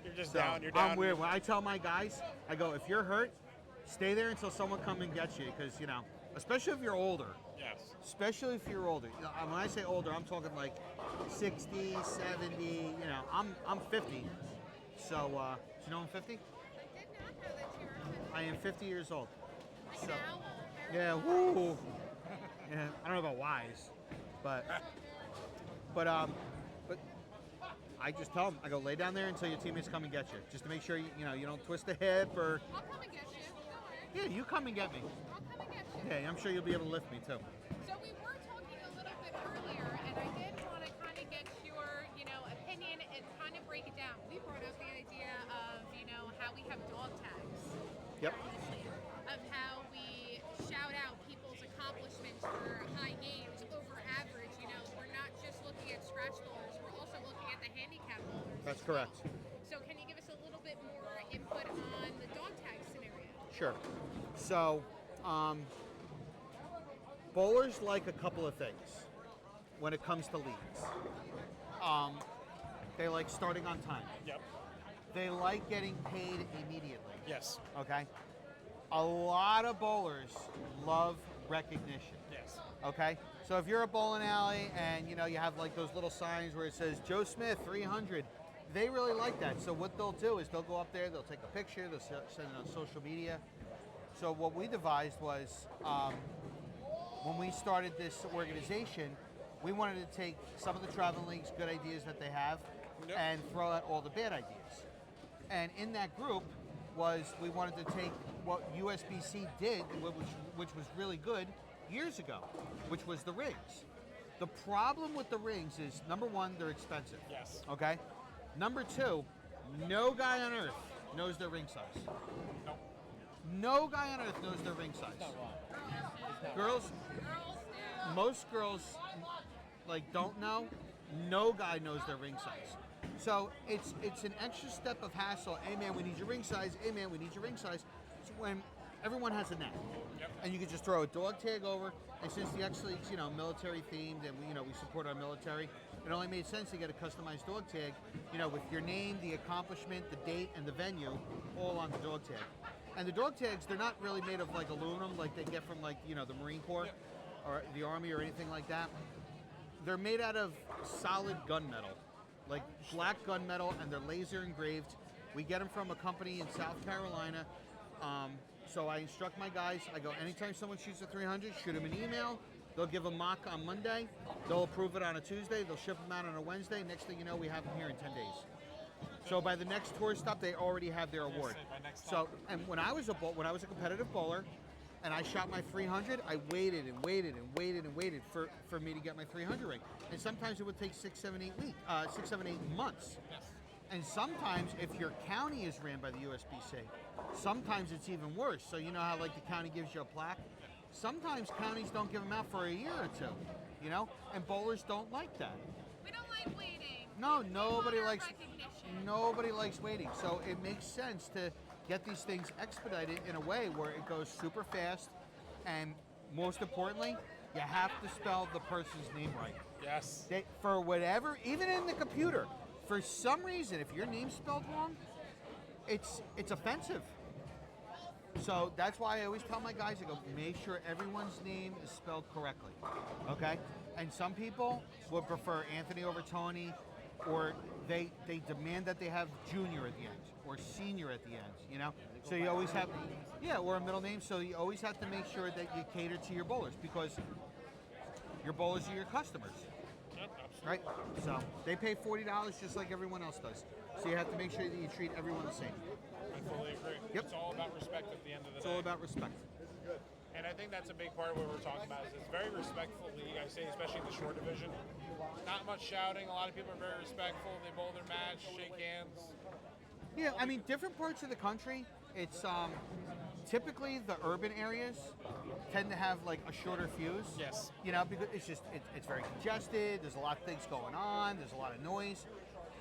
Speaker 1: You're just
Speaker 11: So
Speaker 1: down, you're down.
Speaker 11: I'm weird. When I tell my guys, I go, if you're hurt, stay there until someone comes and gets you, because, you know, especially if you're older.
Speaker 1: Yes.
Speaker 11: Especially if you're older. You know, when I say older, I'm talking like 60, 70, you know, I'm 50. So, do you know I'm 50? I am 50 years old. So, yeah, woo. Yeah, I don't know about wise, but I just tell them, I go, lay down there until your teammates come and get you, just to make sure you know you don't twist a hip or.
Speaker 3: I'll come and get you. Don't worry.
Speaker 11: Yeah, you come and get me.
Speaker 3: I'll come and get you.
Speaker 11: Yeah, I'm sure you'll be able to lift me too.
Speaker 3: So we were talking a little bit earlier, and I did want to kind of get your, you know, opinion and kind of break it down. We brought up the idea of, you know, how we have dog tags.
Speaker 11: Yep.
Speaker 3: Of how we shout out people's accomplishments for high games over average. You know, we're not just looking at scratch bowlers, we're also looking at the handicap bowlers.
Speaker 11: That's
Speaker 3: as well.
Speaker 11: correct.
Speaker 3: So can you give us a little bit more input on the dog tag scenario?
Speaker 11: Sure. So, bowlers like a couple of things when it comes to leagues. They like starting on time.
Speaker 1: Yep.
Speaker 11: They like getting paid immediately.
Speaker 1: Yes.
Speaker 11: Okay? A lot of bowlers love recognition.
Speaker 1: Yes.
Speaker 11: Okay? So if you're a bowling alley and, you know, you have like those little signs where it says Joe Smith 300, they really like that. So what they'll do is they'll go up there, they'll take a picture, they'll send it on social media. So what we devised was, when we started this organization, we wanted to take some of the traveling leagues' good ideas that they have and throw out all the bad ideas. And in that group was we wanted to take what USBC did, which was really good years ago, which was the rings. The problem with the rings is, number one, they're expensive.
Speaker 1: Yes.
Speaker 11: Okay? Number two, no guy on earth knows their ring size.
Speaker 1: Nope.
Speaker 11: No guy on earth knows their ring size. Girls, most girls like don't know. No guy knows their ring size. So it's an extra step of hassle. Hey man, we need your ring size. Hey man, we need your ring size. So when everyone has a net, and you can just throw a dog tag over. And since the X League's, you know, military themed, and we support our military, it only made sense to get a customized dog tag, you know, with your name, the accomplishment, the date, and the venue, all on the dog tag. And the dog tags, they're not really made of like aluminum, like they get from like, you know, the Marine Corps or the Army or anything like that. They're made out of solid gunmetal, like black gunmetal, and they're laser engraved. We get them from a company in South Carolina. So I instruct my guys. I go, anytime someone shoots a 300, shoot them an email. They'll give a mock on Monday. They'll approve it on a Tuesday. They'll ship them out on a Wednesday. Next thing you know, we have them here in 10 days. So by the next tour stop, they already have their award. So, and when I was a competitive bowler, and I shot my 300, I waited and waited and waited and waited for me to get my 300 ring. And sometimes it would take 6, 7, 8 months. And sometimes, if your county is ran by the USBC, sometimes it's even worse. So you know how like the county gives you a plaque? Sometimes counties don't give them out for a year or two, you know? And bowlers don't like that.
Speaker 3: We don't like waiting.
Speaker 11: No, nobody
Speaker 3: honor
Speaker 11: likes
Speaker 3: recognition.
Speaker 11: nobody likes waiting. So it makes sense to get these things expedited in a way where it goes super fast, and most importantly, you have to spell the person's name right.
Speaker 1: Yes.
Speaker 11: For whatever, even in the computer, for some reason, if your name's spelled wrong, it's offensive. So that's why I always tell my guys, I go, make sure everyone's name is spelled correctly, okay? And some people would prefer Anthony over Tony, or they demand that they have junior at the end, or senior at the end, you know? So you always have, or a middle name, so you always have to make sure that you cater to your bowlers, because your bowlers are your customers, right? So they pay $40 just like everyone else does. So you have to make sure that you treat everyone the same.
Speaker 1: I fully agree.
Speaker 11: Yep.
Speaker 1: It's all about respect at the end of the day.
Speaker 11: It's all about respect.
Speaker 1: And I think that's a big part of what we're talking about. Is it's very respectful league, I say, especially in the short division. Not much shouting. A lot of people are very respectful. They bowl their match, shake hands.
Speaker 11: Yeah, I mean, different parts of the country, it's typically the urban areas tend to have like a shorter fuse.
Speaker 1: Yes.
Speaker 11: You know, because it's just it's very congested. There's a lot of things going on. There's a lot of noise.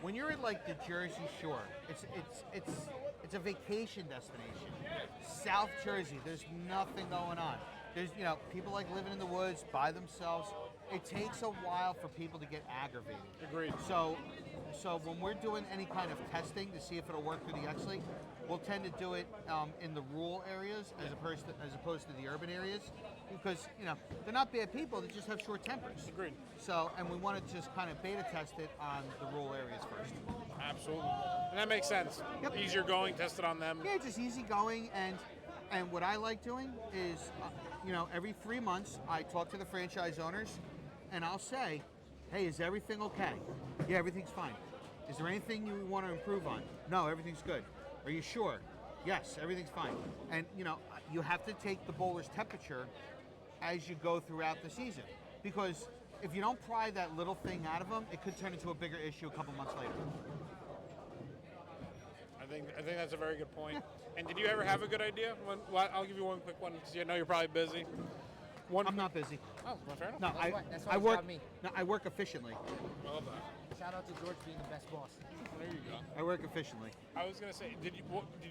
Speaker 11: When you're at like the Jersey Shore, it's a vacation destination. South Jersey, there's nothing going on. There's people like living in the woods by themselves. It takes a while for people to get aggravated.
Speaker 1: Agreed.
Speaker 11: So when we're doing any kind of testing to see if it'll work through the X League, we'll tend to do it in the rural areas as opposed to the urban areas, because they're not bad people, they just have short tempers.
Speaker 1: Agreed.
Speaker 11: So, and we want to just kind of beta test it on the rural areas first.
Speaker 1: Absolutely. And that makes sense.
Speaker 11: Yep.
Speaker 1: Easier going, test it on them.
Speaker 11: Yeah, just easy going, and what I like doing is, every 3 months I talk to the franchise owners, and I'll say, hey, is everything okay? Yeah, everything's fine. Is there anything you want to improve on? No, everything's good. Are you sure? Yes, everything's fine. And you have to take the bowler's temperature as you go throughout the season, because if you don't pry that little thing out of them, it could turn into a bigger issue a couple months later.
Speaker 1: I think that's a very good point. And did you ever have a good idea? I'll give you one quick one because I know you're probably busy.
Speaker 11: I'm not busy.
Speaker 1: Oh, well, fair enough.
Speaker 11: No,
Speaker 5: That's
Speaker 11: I
Speaker 5: why
Speaker 11: work.
Speaker 5: got me.
Speaker 11: No, I work efficiently.
Speaker 1: I love that.
Speaker 5: Shout out to George being the best boss.
Speaker 1: There you go.
Speaker 11: I work efficiently.
Speaker 1: I was gonna say, did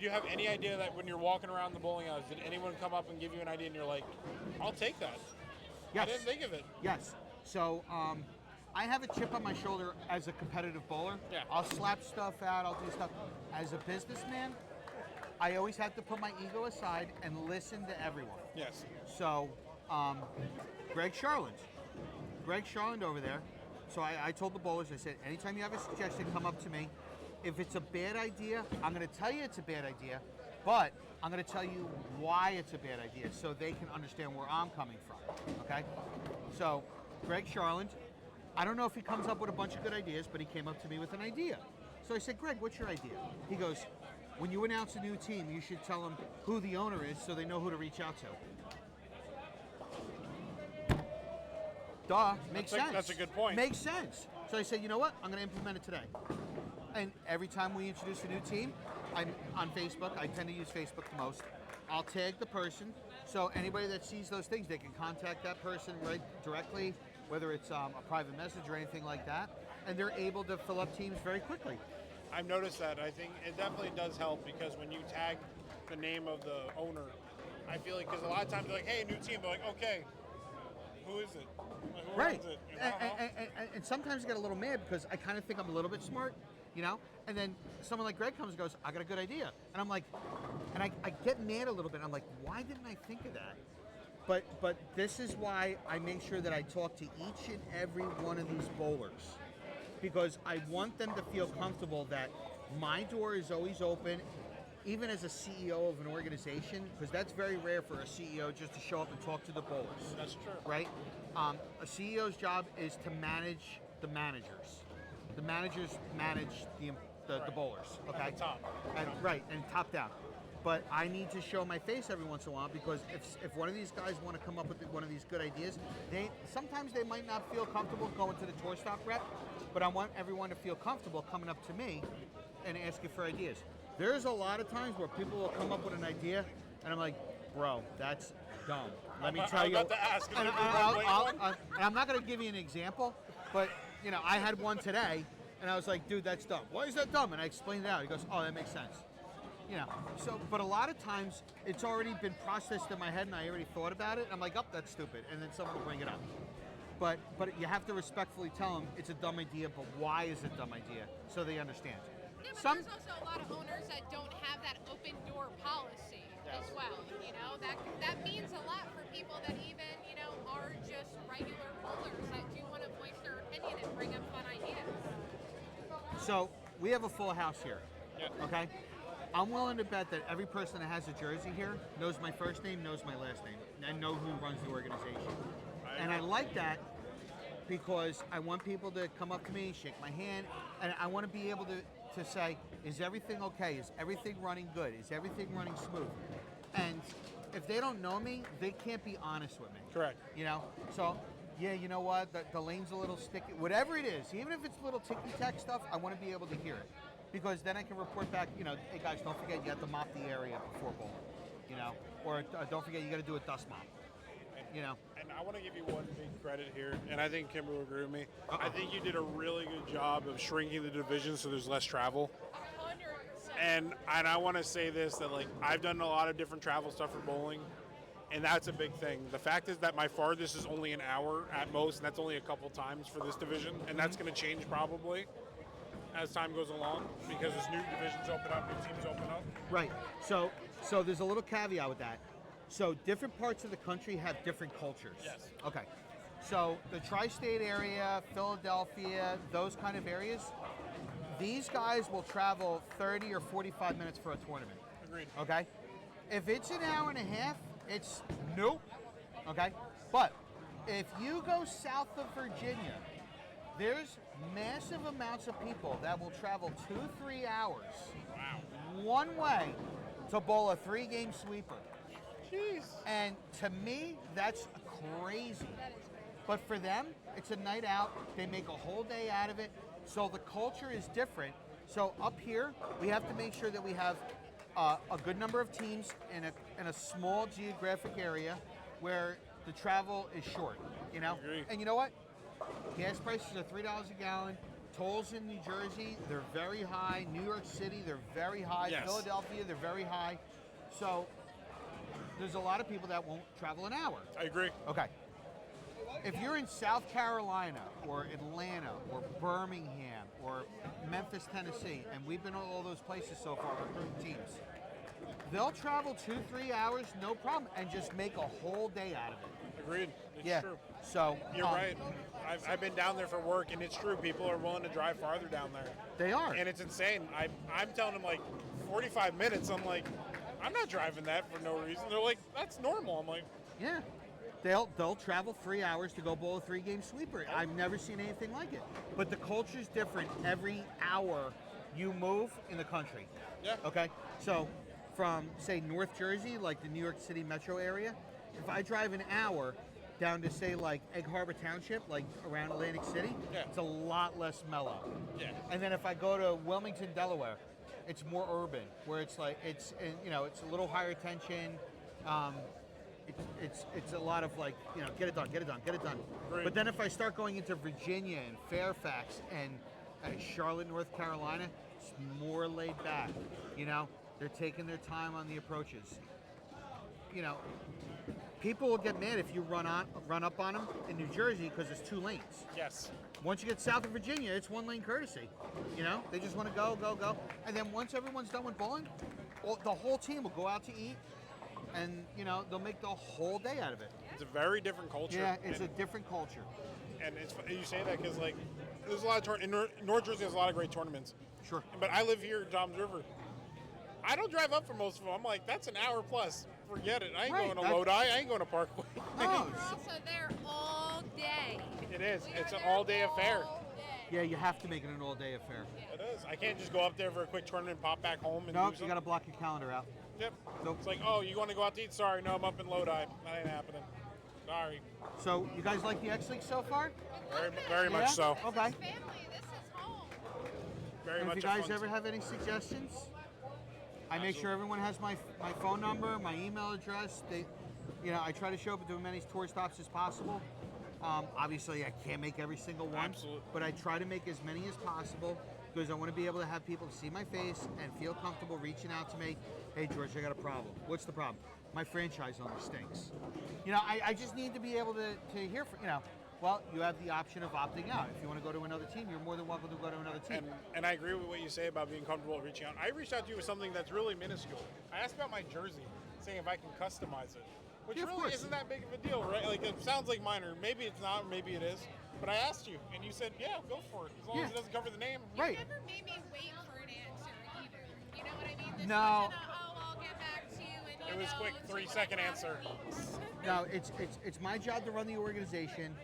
Speaker 1: you have any idea that when you're walking around the bowling alleys, did anyone come up and give you an idea and you're like, I'll take that?
Speaker 11: Yes.
Speaker 1: I didn't think of it.
Speaker 11: Yes. So I have a chip on my shoulder as a competitive bowler.
Speaker 1: Yeah.
Speaker 11: I'll slap stuff out. I'll do stuff. As a businessman, I always have to put my ego aside and listen to everyone.
Speaker 1: Yes.
Speaker 11: So, Greg Charland over there. So I told the bowlers, I said, anytime you have a suggestion, come up to me. If it's a bad idea, I'm going to tell you it's a bad idea, but I'm going to tell you why it's a bad idea so they can understand where I'm coming from, okay? So, Greg Charland, I don't know if he comes up with a bunch of good ideas, but he came up to me with an idea. So I said, Greg, what's your idea? He goes, when you announce a new team, you should tell them who the owner is so they know who to reach out to. Duh, makes sense.
Speaker 1: That's a good point.
Speaker 11: Makes sense. So I said, you know what? I'm going to implement it today. And every time we introduce a new team, I'm on Facebook. I tend to use Facebook the most. I'll tag the person, so anybody that sees those things, they can contact that person right directly, whether it's a private message or anything like that, and they're able to fill up teams very quickly.
Speaker 1: I've noticed that. I think it definitely does help because when you tag the name of the owner, I feel like, because a lot of times they're like, hey, new team. They're like, okay, who is it? Like, who
Speaker 11: Right.
Speaker 1: runs it?
Speaker 11: And sometimes I get a little mad because I kind of think I'm a little bit smart, and then someone like Greg comes and goes, I got a good idea. And I'm like, and I get mad a little bit. I'm like, why didn't I think of that? But this is why I make sure that I talk to each and every one of these bowlers, because I want them to feel comfortable that My door is always open, even as a CEO of an organization, because that's very rare for a CEO just to show up and talk to the bowlers.
Speaker 1: That's true.
Speaker 11: Right? A CEO's job is to manage the managers. The managers manage the bowlers. Okay.
Speaker 1: At the top.
Speaker 11: Right, and top down. But I need to show my face every once in a while because if one of these guys want to come up with one of these good ideas, sometimes they might not feel comfortable going to the tour stop rep, but I want everyone to feel comfortable coming up to me and asking for ideas. There's a lot of times where people will come up with an idea, and I'm like, bro, that's dumb. Let me tell you.
Speaker 1: I'm about to ask.
Speaker 11: And I'm not going to give you an example, but I had one today, and I was like, dude, that's dumb. Why is that dumb? And I explained it out. He goes, oh, that makes sense. But a lot of times it's already been processed in my head, and I already thought about it. I'm like, oh, that's stupid, and then someone will bring it up. But you have to respectfully tell them it's a dumb idea, but why is it a dumb idea, so they understand.
Speaker 3: Yeah, but there's also a lot of owners that don't have that open door policy as well. That means a lot for people that even are just regular bowlers that do want to voice their opinion and bring up fun ideas.
Speaker 11: So we have a full house here.
Speaker 1: Yeah.
Speaker 11: Okay. I'm willing to bet that every person that has a jersey here knows my first name, knows my last name, and know who runs the organization. And I like that because I want people to come up to me, shake my hand, and I want to be able to say, is everything okay? Is everything running good? Is everything running smooth? And if they don't know me, they can't be honest with me.
Speaker 1: Correct.
Speaker 11: So, yeah, you know what? The lane's a little sticky. Whatever it is, even if it's little ticky-tack stuff, I want to be able to hear it. Because then I can report back, hey guys, don't forget you have to mop the area before bowling, or don't forget you got to do a dust mop,
Speaker 1: And I want to give you one big credit here, and I think Kimber will agree with me. I think you did a really good job of shrinking the division so there's less travel.
Speaker 3: 100%.
Speaker 1: And I want to say this, that I've done a lot of different travel stuff for bowling, and that's a big thing. The fact is that my farthest is only an hour at most, and that's only a couple times for this division, and that's going to change probably as time goes along because as new divisions open up, new teams open up.
Speaker 11: Right. So there's a little caveat with that. So different parts of the country have different cultures.
Speaker 1: Yes.
Speaker 11: Okay. So the tri-state area, Philadelphia, those kind of areas, these guys will travel 30 or 45 minutes for a tournament.
Speaker 1: Agreed.
Speaker 11: Okay? If it's an hour and a half, it's nope. Okay? But if you go south of Virginia, there's massive amounts of people that will travel 2-3 hours one way to bowl a 3-game sweeper.
Speaker 1: Jeez.
Speaker 11: And to me, that's crazy. But for them, it's a night out. They make a whole day out of it. So the culture is different. So up here, we have to make sure that we have a good number of teams in a small geographic area where the travel is short.
Speaker 1: Agree.
Speaker 11: And you know what? Gas prices are $3 a gallon. Tolls in New Jersey, they're very high. New York City, they're very high.
Speaker 1: Yes.
Speaker 11: Philadelphia, they're very high. So there's a lot of people that won't travel an hour.
Speaker 1: I agree.
Speaker 11: Okay. If you're in South Carolina or Atlanta or Birmingham or Memphis, Tennessee, and we've been to all those places so far recruiting teams, they'll travel 2-3 hours, no problem, and just make a whole day out of it.
Speaker 1: Agreed. It's
Speaker 11: Yeah.
Speaker 1: true.
Speaker 11: So
Speaker 1: You're right. I've been down there for work, and it's true. People are willing to drive farther down there.
Speaker 11: They are.
Speaker 1: And it's insane. I'm telling them, 45 minutes. I'm like, I'm not driving that for no reason. They're like, that's normal. I'm like,
Speaker 11: Yeah. They'll travel 3 hours to go bowl a 3-game sweeper. I've never seen anything like it. But the culture's different every hour you move in the country.
Speaker 1: Yeah.
Speaker 11: Okay? So from, say, North Jersey, like the New York City metro area, if I drive an hour down to, say, Egg Harbor Township, around Atlantic City,
Speaker 1: Yeah.
Speaker 11: it's a lot less mellow.
Speaker 1: Yeah.
Speaker 11: And then if I go to Wilmington, Delaware, it's more urban, where it's it's a little higher tension. It's a lot of get it done.
Speaker 1: Great.
Speaker 11: But then if I start going into Virginia and Fairfax and Charlotte, North Carolina, it's more laid back. They're taking their time on the approaches. People will get mad if you run up on them in New Jersey because it's 2 lanes.
Speaker 1: yes.
Speaker 11: Once you get south of Virginia, it's 1-lane courtesy. They just want to go. And then once everyone's done with bowling, the whole team will go out to eat, and they'll make the whole day out of it.
Speaker 1: It's a very different culture.
Speaker 11: Yeah, it's a different culture.
Speaker 1: And it's you say that because there's a lot of in North Jersey has a lot of great tournaments.
Speaker 11: Sure.
Speaker 1: But I live here in Toms River. I don't drive up for most of them. I'm like, that's an hour plus. Forget it. I ain't
Speaker 11: Right,
Speaker 1: going to Lodi. I ain't going to Parkway.
Speaker 11: No,
Speaker 3: We're also there all day.
Speaker 1: It is.
Speaker 3: We
Speaker 1: It's
Speaker 3: are
Speaker 1: an
Speaker 3: there
Speaker 1: all-day affair.
Speaker 3: all day.
Speaker 11: yeah, you have to make it an all-day affair.
Speaker 1: It is. I can't just go up there for a quick tournament, pop back home, and
Speaker 11: No,
Speaker 1: do
Speaker 11: you
Speaker 1: something.
Speaker 11: got to block your calendar out.
Speaker 1: Yep.
Speaker 11: Nope.
Speaker 1: It's like, oh, you want to go out to eat? Sorry, no, I'm up in Lodi. That ain't happening. Sorry.
Speaker 11: So, you guys like the X League so far?
Speaker 1: Very
Speaker 11: Yeah?
Speaker 1: much so.
Speaker 11: Okay.
Speaker 3: Family, this is home.
Speaker 1: Very
Speaker 11: And
Speaker 1: much
Speaker 11: if you
Speaker 1: a
Speaker 11: guys
Speaker 1: fun
Speaker 11: ever have any suggestions, I make sure everyone has my phone number, my email address. I try to show up at as many tour stops as possible. Obviously, I can't make every single one,
Speaker 1: Absolutely.
Speaker 11: but I try to make as many as possible because I want to be able to have people see my face and feel comfortable reaching out to me. Hey, George, I got a problem. What's the problem? My franchise owner stinks. I just need to be able to hear from, well, you have the option of opting out. If you want to go to another team, you're more than welcome to go to another team.
Speaker 1: And I agree with what you say about being comfortable reaching out. I reached out to you with something that's really minuscule. I asked about my jersey, saying if I can customize it, which
Speaker 11: Yeah, of
Speaker 1: really
Speaker 11: course.
Speaker 1: isn't that big of a deal, right? Like, it sounds like minor. Maybe it's not, maybe it is. But I asked you, and you said, yeah, go for it. As long as it doesn't cover the name.
Speaker 11: Right.
Speaker 3: You never made me wait for an answer either. You know what I mean? This
Speaker 11: No.
Speaker 3: wasn't I'll get back to you. And,
Speaker 1: It was quick, 3-second answer.
Speaker 11: No, it's my job to run the organization,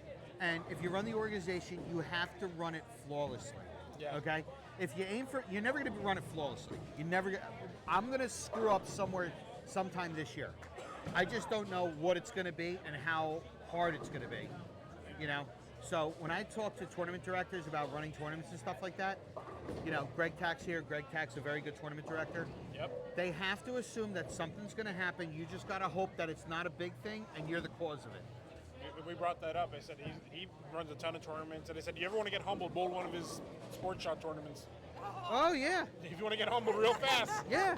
Speaker 11: and if you run the organization, you have to run it flawlessly.
Speaker 1: Yeah.
Speaker 11: Okay. If you aim for, you're never going to run it flawlessly. I'm going to screw up sometime this year. I just don't know what it's going to be and how hard it's going to be. So when I talk to tournament directors about running tournaments and stuff like that, Greg Tack's here. Greg Tack's a very good tournament director.
Speaker 1: Yep.
Speaker 11: They have to assume that something's going to happen. You just got to hope that it's not a big thing and you're the cause of it.
Speaker 1: We brought that up. I said he runs a ton of tournaments, and I said, "Do you ever want to get humbled? Bowl one of his sports shot tournaments.
Speaker 11: Oh, yeah.
Speaker 1: If you want to get humbled real fast."
Speaker 11: Yeah.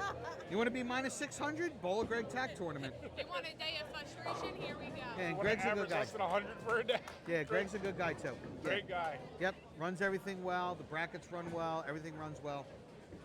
Speaker 11: You want to be minus 600? Bowl a Greg Tack tournament.
Speaker 3: You want a day of frustration? Here we go.
Speaker 11: Yeah, and
Speaker 1: Want
Speaker 11: Greg's
Speaker 1: to
Speaker 11: a good
Speaker 1: average
Speaker 11: guy.
Speaker 1: less than 100 for a day.
Speaker 11: Yeah, Greg's a good guy, too.
Speaker 1: Great guy.
Speaker 11: Yep, runs everything well. The brackets run well. Everything runs well.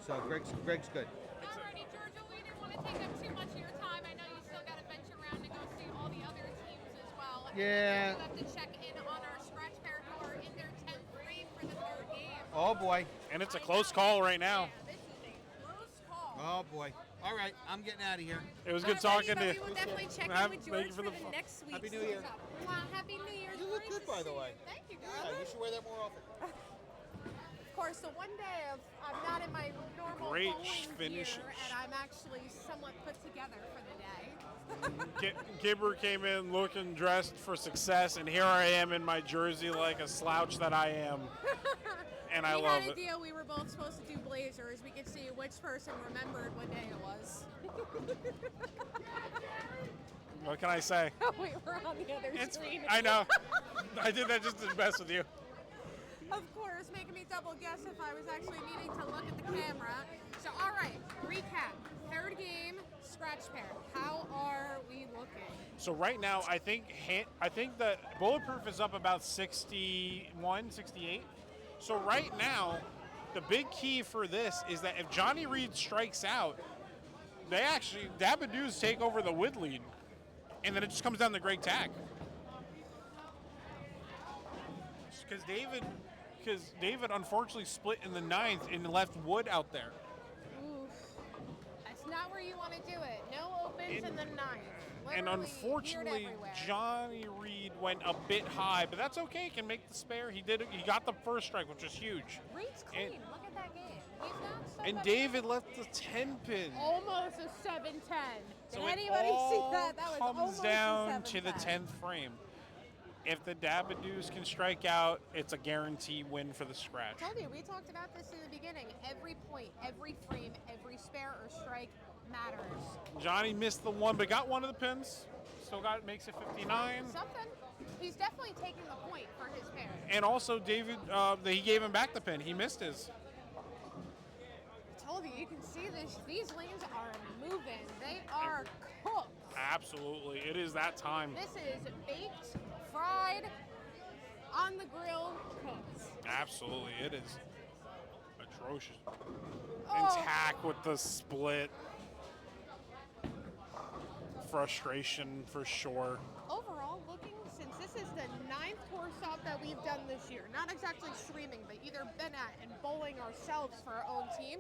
Speaker 11: So Greg's good.
Speaker 3: Alrighty, Georgia, we didn't want to take up too much of your time. I know you still got to venture around to go see all the other teams as well. And
Speaker 11: Yeah.
Speaker 3: you have to check in on our scratch pair who are in their 10th frame for the third game.
Speaker 11: Oh, boy.
Speaker 1: And it's a close call right now.
Speaker 3: Yeah, this is a close call.
Speaker 11: Oh, boy. All right, I'm getting out of here.
Speaker 1: It was good
Speaker 3: Alrighty,
Speaker 1: talking
Speaker 3: but
Speaker 1: to
Speaker 3: we will definitely check
Speaker 1: Have-
Speaker 3: in with
Speaker 1: thank
Speaker 3: George
Speaker 1: you
Speaker 3: for
Speaker 1: for
Speaker 3: the
Speaker 1: the-
Speaker 3: next week's
Speaker 11: Happy New Year.
Speaker 3: Wow, Happy New Year.
Speaker 11: You look
Speaker 3: Great
Speaker 11: good,
Speaker 3: to
Speaker 11: by the
Speaker 3: see
Speaker 11: way.
Speaker 3: you. Thank you,
Speaker 11: Yeah,
Speaker 3: guys.
Speaker 11: you should wear that more often.
Speaker 3: Of course, the one day I'm not in my normal
Speaker 1: Great
Speaker 3: bowling
Speaker 1: finish.
Speaker 3: gear, and I'm actually somewhat put together for the day.
Speaker 1: Gibber came in looking dressed for success, and here I am in my jersey like a slouch that I am. And I
Speaker 3: we
Speaker 1: love
Speaker 3: had a
Speaker 1: it.
Speaker 3: deal. We were both supposed to do blazers. We could see which person remembered what day it was.
Speaker 1: What can I say?
Speaker 3: we were on the other screen.
Speaker 1: I know. I did that just to mess with you.
Speaker 3: Of course, making me double guess if I was actually needing to look at the camera. So, all right, recap. Third game, scratch pair. How are we looking?
Speaker 1: So right now, I think that Bulletproof is up about 61, 68. So right now, the big key for this is that if Johnny Reed strikes out, Dabba Dudes take over the wood lead. And then it just comes down to Greg Tack. Because David unfortunately split in the ninth and left Wood out there.
Speaker 3: Oof. That's not where you want to do it. No opens in the ninth.
Speaker 1: And
Speaker 3: Literally
Speaker 1: unfortunately,
Speaker 3: geared everywhere.
Speaker 1: Johnny Reed went a bit high, but that's okay. He can make the spare. He did it. He got the first strike, which was huge.
Speaker 3: Reed's clean.
Speaker 1: And-
Speaker 3: Look at that game. He's not so
Speaker 1: And
Speaker 3: much-
Speaker 1: David left the 10 pin.
Speaker 3: Almost a 7-10. Did
Speaker 1: So
Speaker 3: anybody
Speaker 1: it all
Speaker 3: see that? That was
Speaker 1: comes
Speaker 3: almost
Speaker 1: down
Speaker 3: a
Speaker 1: to the
Speaker 3: 7-10.
Speaker 1: 10th frame. If the Dabadoos can strike out, it's a guarantee win for the scratch.
Speaker 3: I told you, we talked about this in the beginning. Every point, every frame, every spare or strike matters.
Speaker 1: Johnny missed the one, but got one of the pins. Still makes it 59.
Speaker 3: Something. He's definitely taking the point for his pair.
Speaker 1: And also, David, he gave him back the pin. He missed his.
Speaker 3: I told you, you can see this. These lanes are moving. They are cooked.
Speaker 1: Absolutely. It is that time.
Speaker 3: This is baked, fried, on the grill, cooked.
Speaker 1: Absolutely. It is atrocious.
Speaker 3: Oh.
Speaker 1: And Tack with the split. Frustration for sure.
Speaker 3: Overall, looking, since this this is the 9th tour stop that we've done this year. Not exactly streaming, but either been at and bowling ourselves for our own team.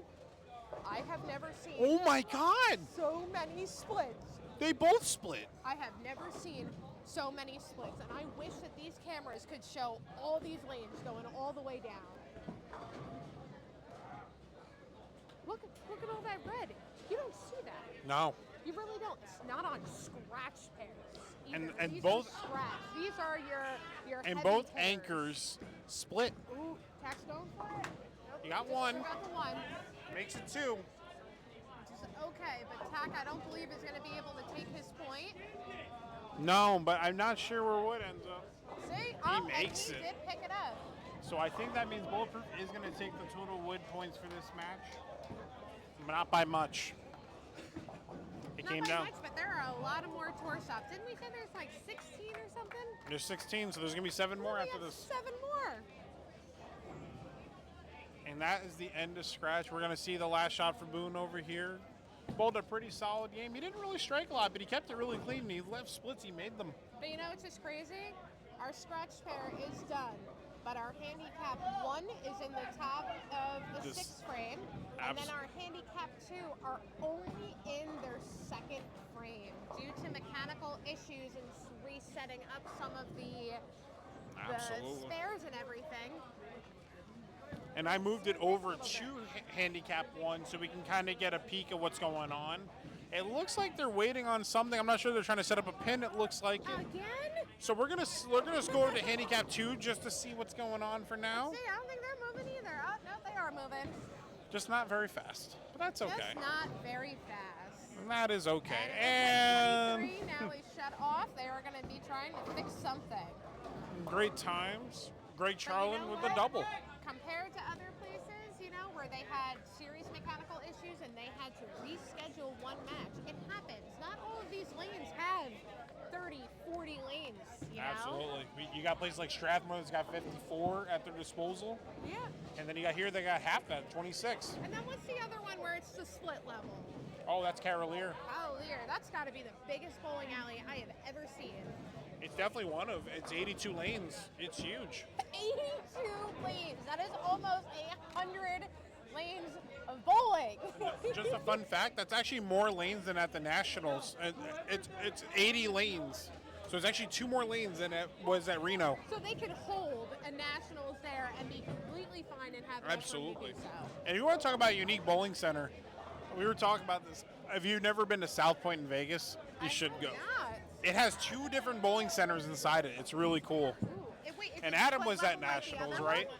Speaker 3: I have never seen
Speaker 1: Oh my God!
Speaker 3: so many splits.
Speaker 1: They both split.
Speaker 3: I have never seen so many splits, and I wish that these cameras could show all these lanes going all the way down. Look at all that red. You don't see that.
Speaker 1: No.
Speaker 3: You really don't. It's not on scratch pairs. Either.
Speaker 1: And
Speaker 3: These
Speaker 1: both-
Speaker 3: are scratch. These are your
Speaker 1: And
Speaker 3: heavy
Speaker 1: both
Speaker 3: hitters.
Speaker 1: anchors split.
Speaker 3: Ooh, Tack's going for it. Nope,
Speaker 1: You got
Speaker 3: just
Speaker 1: one.
Speaker 3: got the one.
Speaker 1: Makes it 2.
Speaker 3: Just, okay, but Tack, I don't believe is going to be able to take his point.
Speaker 1: No, but I'm not sure where Wood ends up.
Speaker 3: See?
Speaker 1: He makes
Speaker 3: and he
Speaker 1: it.
Speaker 3: did pick it up.
Speaker 1: So I think that means Bulletproof is going to take the total Wood points for this match. But not by much. It
Speaker 3: Not
Speaker 1: came
Speaker 3: by
Speaker 1: down.
Speaker 3: much, but there are a lot of more tour stops. Didn't we say there's like 16 or something?
Speaker 1: There's 16, so there's going to be 7 more
Speaker 3: We
Speaker 1: after
Speaker 3: have
Speaker 1: this.
Speaker 3: 7 more.
Speaker 1: And that is the end of Scratch. We're going to see the last shot for Boone over here. Bowled a pretty solid game. He didn't really strike a lot, but he kept it really clean. He left splits. He made them.
Speaker 3: But you know what's just crazy? Our scratch pair is done, but our handicap 1 is in the top of the
Speaker 1: This-
Speaker 3: 6th frame, and then our handicap 2 are only in their 2nd frame due to mechanical issues and resetting up some of the
Speaker 1: Absolutely.
Speaker 3: spares and everything.
Speaker 1: And I moved it over to handicap 1 so we can kind of get a peek of what's going on. It looks like they're waiting on something. I'm not sure they're trying to set up a pin. It looks like it.
Speaker 3: Again?
Speaker 1: So we're gonna go over to handicap 2 just to see what's going on for now.
Speaker 3: See, I don't think they're moving either. Oh, no, they are moving.
Speaker 1: Just not very fast, but that's okay.
Speaker 3: Just not very fast.
Speaker 1: And that is okay.
Speaker 3: And
Speaker 1: And
Speaker 3: 23 now is shut off. They are going to be trying to fix something.
Speaker 1: great times. Greg
Speaker 3: But you
Speaker 1: Charlin
Speaker 3: know
Speaker 1: with
Speaker 3: what?
Speaker 1: the double.
Speaker 3: Compared to other places, you know, where they had serious mechanical issues and they had to reschedule one match, it happens. Not all of these lanes have 30, 40 lanes, you know?
Speaker 1: Absolutely. You got places like Strathmore that's got 54 at their disposal.
Speaker 3: Yeah.
Speaker 1: And then you got here they got half that, 26.
Speaker 3: And then what's the other one where it's the split level?
Speaker 1: Oh, that's Carolier.
Speaker 3: Oh, Lear, that's got to be the biggest bowling alley I have ever seen.
Speaker 1: It's definitely one of. It's 82 lanes. It's huge.
Speaker 3: 82 lanes. That is almost 100 lanes of bowling.
Speaker 1: Just a fun fact, that's actually more lanes than at the Nationals. It's 80 lanes. So it's actually 2 more lanes than it was at Reno.
Speaker 3: So they could hold a nationals there and be completely fine and have no
Speaker 1: Absolutely.
Speaker 3: problem to do so.
Speaker 1: And if you want to talk about a unique bowling center, we were talking about this. If you've never been to South Point in Vegas, you should go.
Speaker 3: Not.
Speaker 1: It has 2 different bowling centers inside it. It's really cool.
Speaker 3: Wait,
Speaker 1: And
Speaker 3: is
Speaker 1: Adam
Speaker 3: one
Speaker 1: was at
Speaker 3: level like the
Speaker 1: Nationals,
Speaker 3: other
Speaker 1: right?
Speaker 3: one?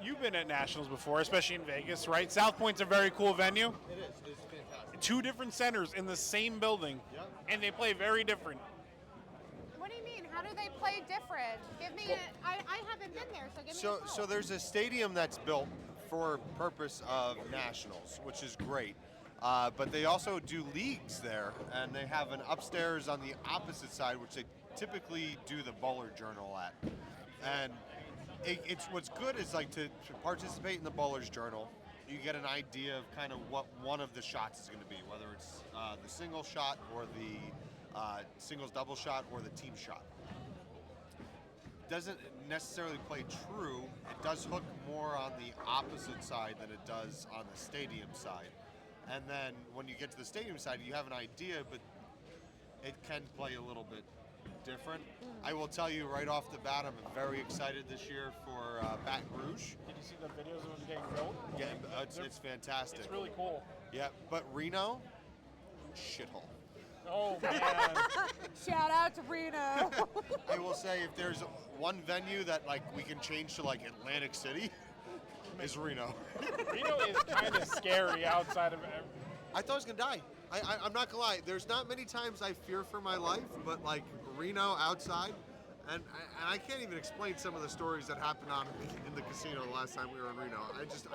Speaker 1: You've been at Nationals before, especially in Vegas, right? South Point's a very cool venue.
Speaker 7: It is. It's fantastic.
Speaker 1: 2 different centers in the same building,
Speaker 7: Yep.
Speaker 1: and they play very different.
Speaker 3: What do you mean? How do they play different? Give me I haven't been there, so give me
Speaker 7: So,
Speaker 3: a quote.
Speaker 7: so there's a stadium that's built for purpose of nationals, which is great. But they also do leagues there, and they have an upstairs on the opposite side, which they typically do the Bowler Journal at. And it's what's good is like to participate in the Bowler's Journal. You get an idea of kind of what one of the shots is going to be, whether it's the single shot or the singles double shot or the team shot. Doesn't necessarily play true. It does hook more on the opposite side than it does on the stadium side. And then when you get to the stadium side, you have an idea, but it can play a little bit different. I will tell you right off the bat, I'm very excited this year for Baton Rouge.
Speaker 1: Did you see the videos of them getting built?
Speaker 7: Yeah, it's fantastic.
Speaker 1: It's really cool.
Speaker 7: Yeah, but Reno, shithole.
Speaker 1: Oh, man.
Speaker 3: Shout out to Reno.
Speaker 7: I will say if there's one venue that like we can change to like Atlantic City, is Reno.
Speaker 1: Reno is kind of scary outside of
Speaker 7: I thought I was gonna die. I'm not gonna lie. There's not many times I fear for my life, but like Reno outside, and I can't even explain some of the stories that happened on in the casino the last time we were in Reno.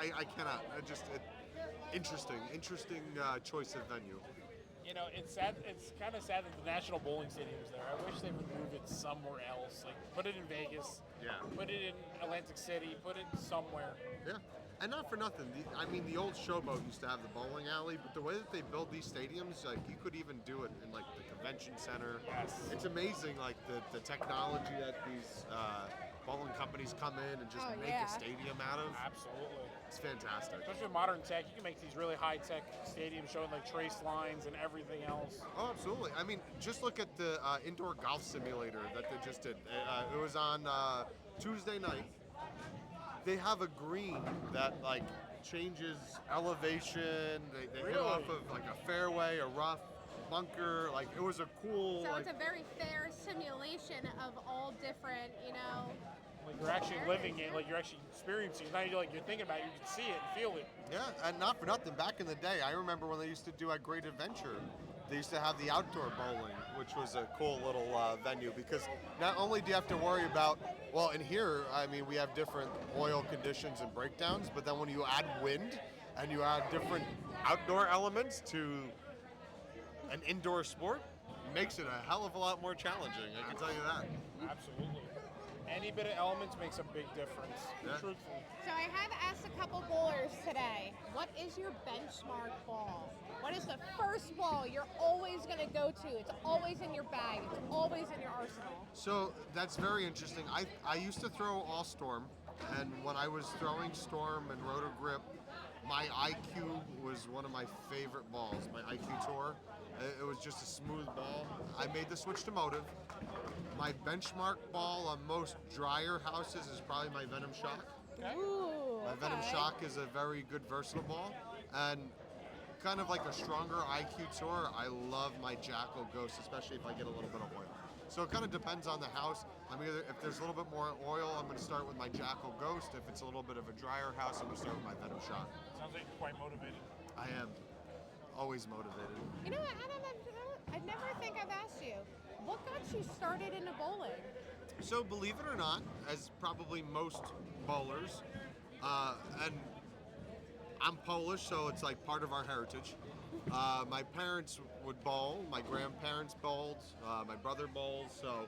Speaker 7: I cannot. Interesting choice of venue.
Speaker 1: You know, it's sad. It's kind of sad that the National Bowling Stadium is there. I wish they would move it somewhere else. Like, put it in Vegas.
Speaker 7: Yeah.
Speaker 1: Put it in Atlantic City. Put it somewhere.
Speaker 7: Yeah, and not for nothing. The old Showboat used to have the bowling alley, but the way that they build these stadiums, like you could even do it in like the convention center.
Speaker 1: Yes.
Speaker 7: It's amazing, like the technology that these bowling companies come in and just make a stadium out of.
Speaker 1: Absolutely.
Speaker 7: It's fantastic.
Speaker 1: Especially with modern tech, you can make these really high-tech stadiums showing like trace lines and everything else.
Speaker 7: Oh, absolutely. I mean, just look at the indoor golf simulator that they just did. It was on Tuesday night. They have a green that like changes elevation. They hit off of like a fairway, a rough bunker. Like it was a cool.
Speaker 3: So
Speaker 7: like,
Speaker 3: it's a very fair simulation of all different,
Speaker 1: Like you're actually living it, like you're actually experiencing it. Not like you're thinking about it, you can see it and feel it.
Speaker 7: yeah, and not for nothing. Back in the day, I remember when they used to do at Great Adventure. They used to have the outdoor bowling, which was a cool little venue because not only do you have to worry about, well, in here, I mean, we have different oil conditions and breakdowns, but then when you add wind and you add different outdoor elements to an indoor sport, it makes it a hell of a lot more challenging, I can tell you that.
Speaker 1: Absolutely. Any bit of elements makes a big difference.
Speaker 7: Yeah.
Speaker 1: Truthfully.
Speaker 3: So I have asked a couple bowlers today, what is your benchmark ball? What is the first ball you're always going to go to? It's always in your bag. It's always in your arsenal.
Speaker 7: So that's very interesting. I used to throw all Storm, and when I was throwing Storm and Roto Grip, my IQ was one of my favorite balls, my IQ Tour. It was just a smooth ball. I made the switch to Motive. My benchmark ball on most dryer houses is probably my Venom Shock.
Speaker 3: Ooh,
Speaker 7: My Venom Shock is a very good versatile ball, and kind of like a stronger IQ Tour, I love my Jackal Ghost, especially if I get a little bit of oil. So it kind of depends on the house. If there's a little bit more oil, I'm going to start with my Jackal Ghost. If it's a little bit of a drier house, I'm going to start with my Venom Shock.
Speaker 1: Sounds like you're quite motivated.
Speaker 7: I am always motivated.
Speaker 3: You know what, Adam, I never think I've asked you, what got you started into bowling?
Speaker 7: So believe it or not, as probably most bowlers, and I'm Polish, so it's like part of our heritage. My parents would bowl, my grandparents bowled, my brother bowls, so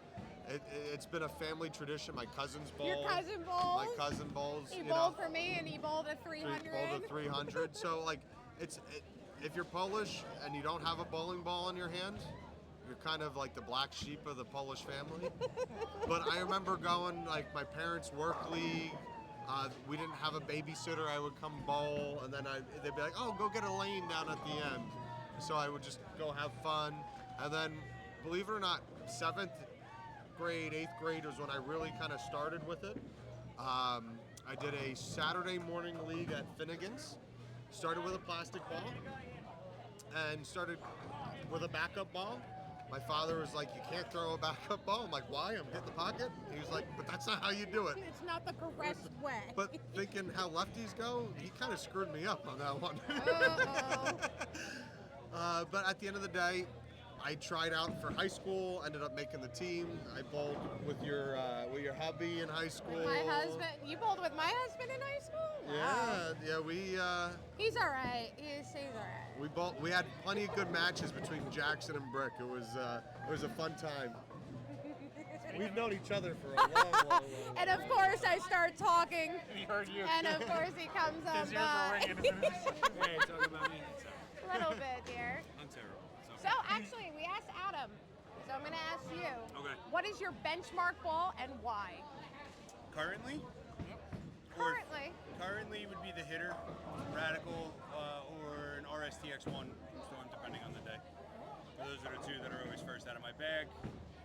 Speaker 7: it's been a family tradition. My cousins bowl.
Speaker 3: Your cousin bowls?
Speaker 7: My cousin bowls.
Speaker 3: He bowled for me and he bowled a 300.
Speaker 7: He bowled a 300. So like, if you're Polish and you don't have a bowling ball in your hand, you're kind of like the black sheep of the Polish family. But I remember going, like, my parents' work league. We didn't have a babysitter. I would come bowl, and then they'd be like, oh, go get a lane down at the end. So I would just go have fun. And then, believe it or not, 7th grade, 8th grade was when I really kind of started with it. I did a Saturday morning league at Finnegan's. Started with a plastic ball and started with a backup ball. My father was like, you can't throw a backup ball. I'm like, why? I'm hitting the pocket? He was like, but that's not how you do it.
Speaker 3: It's not the correct way.
Speaker 7: But thinking how lefties go, he kind of screwed me up on that one. But at the end of the day, I tried out for high school, ended up making the team. I bowled with your hubby in high school.
Speaker 3: With my husband. You bowled with my husband in high school? Wow.
Speaker 7: Yeah, we...
Speaker 3: He's all right. He's all right.
Speaker 7: We had plenty of good matches between Jackson and Brick. It was a fun time. We've known each other for a long.
Speaker 3: And of course, I start talking.
Speaker 1: He heard you.
Speaker 3: And of course, he comes up.
Speaker 1: His ears were ringing.
Speaker 12: Hey, talk about me.
Speaker 3: A little bit here.
Speaker 12: I'm terrible.
Speaker 3: So actually, we asked Adam. So I'm going to ask you.
Speaker 12: Okay.
Speaker 3: What is your benchmark ball and why?
Speaker 12: Currently?
Speaker 3: Currently.
Speaker 12: Currently would be the hitter, Radical, or an RSTX1 Storm, depending on the day. Those are the two that are always first out of my bag.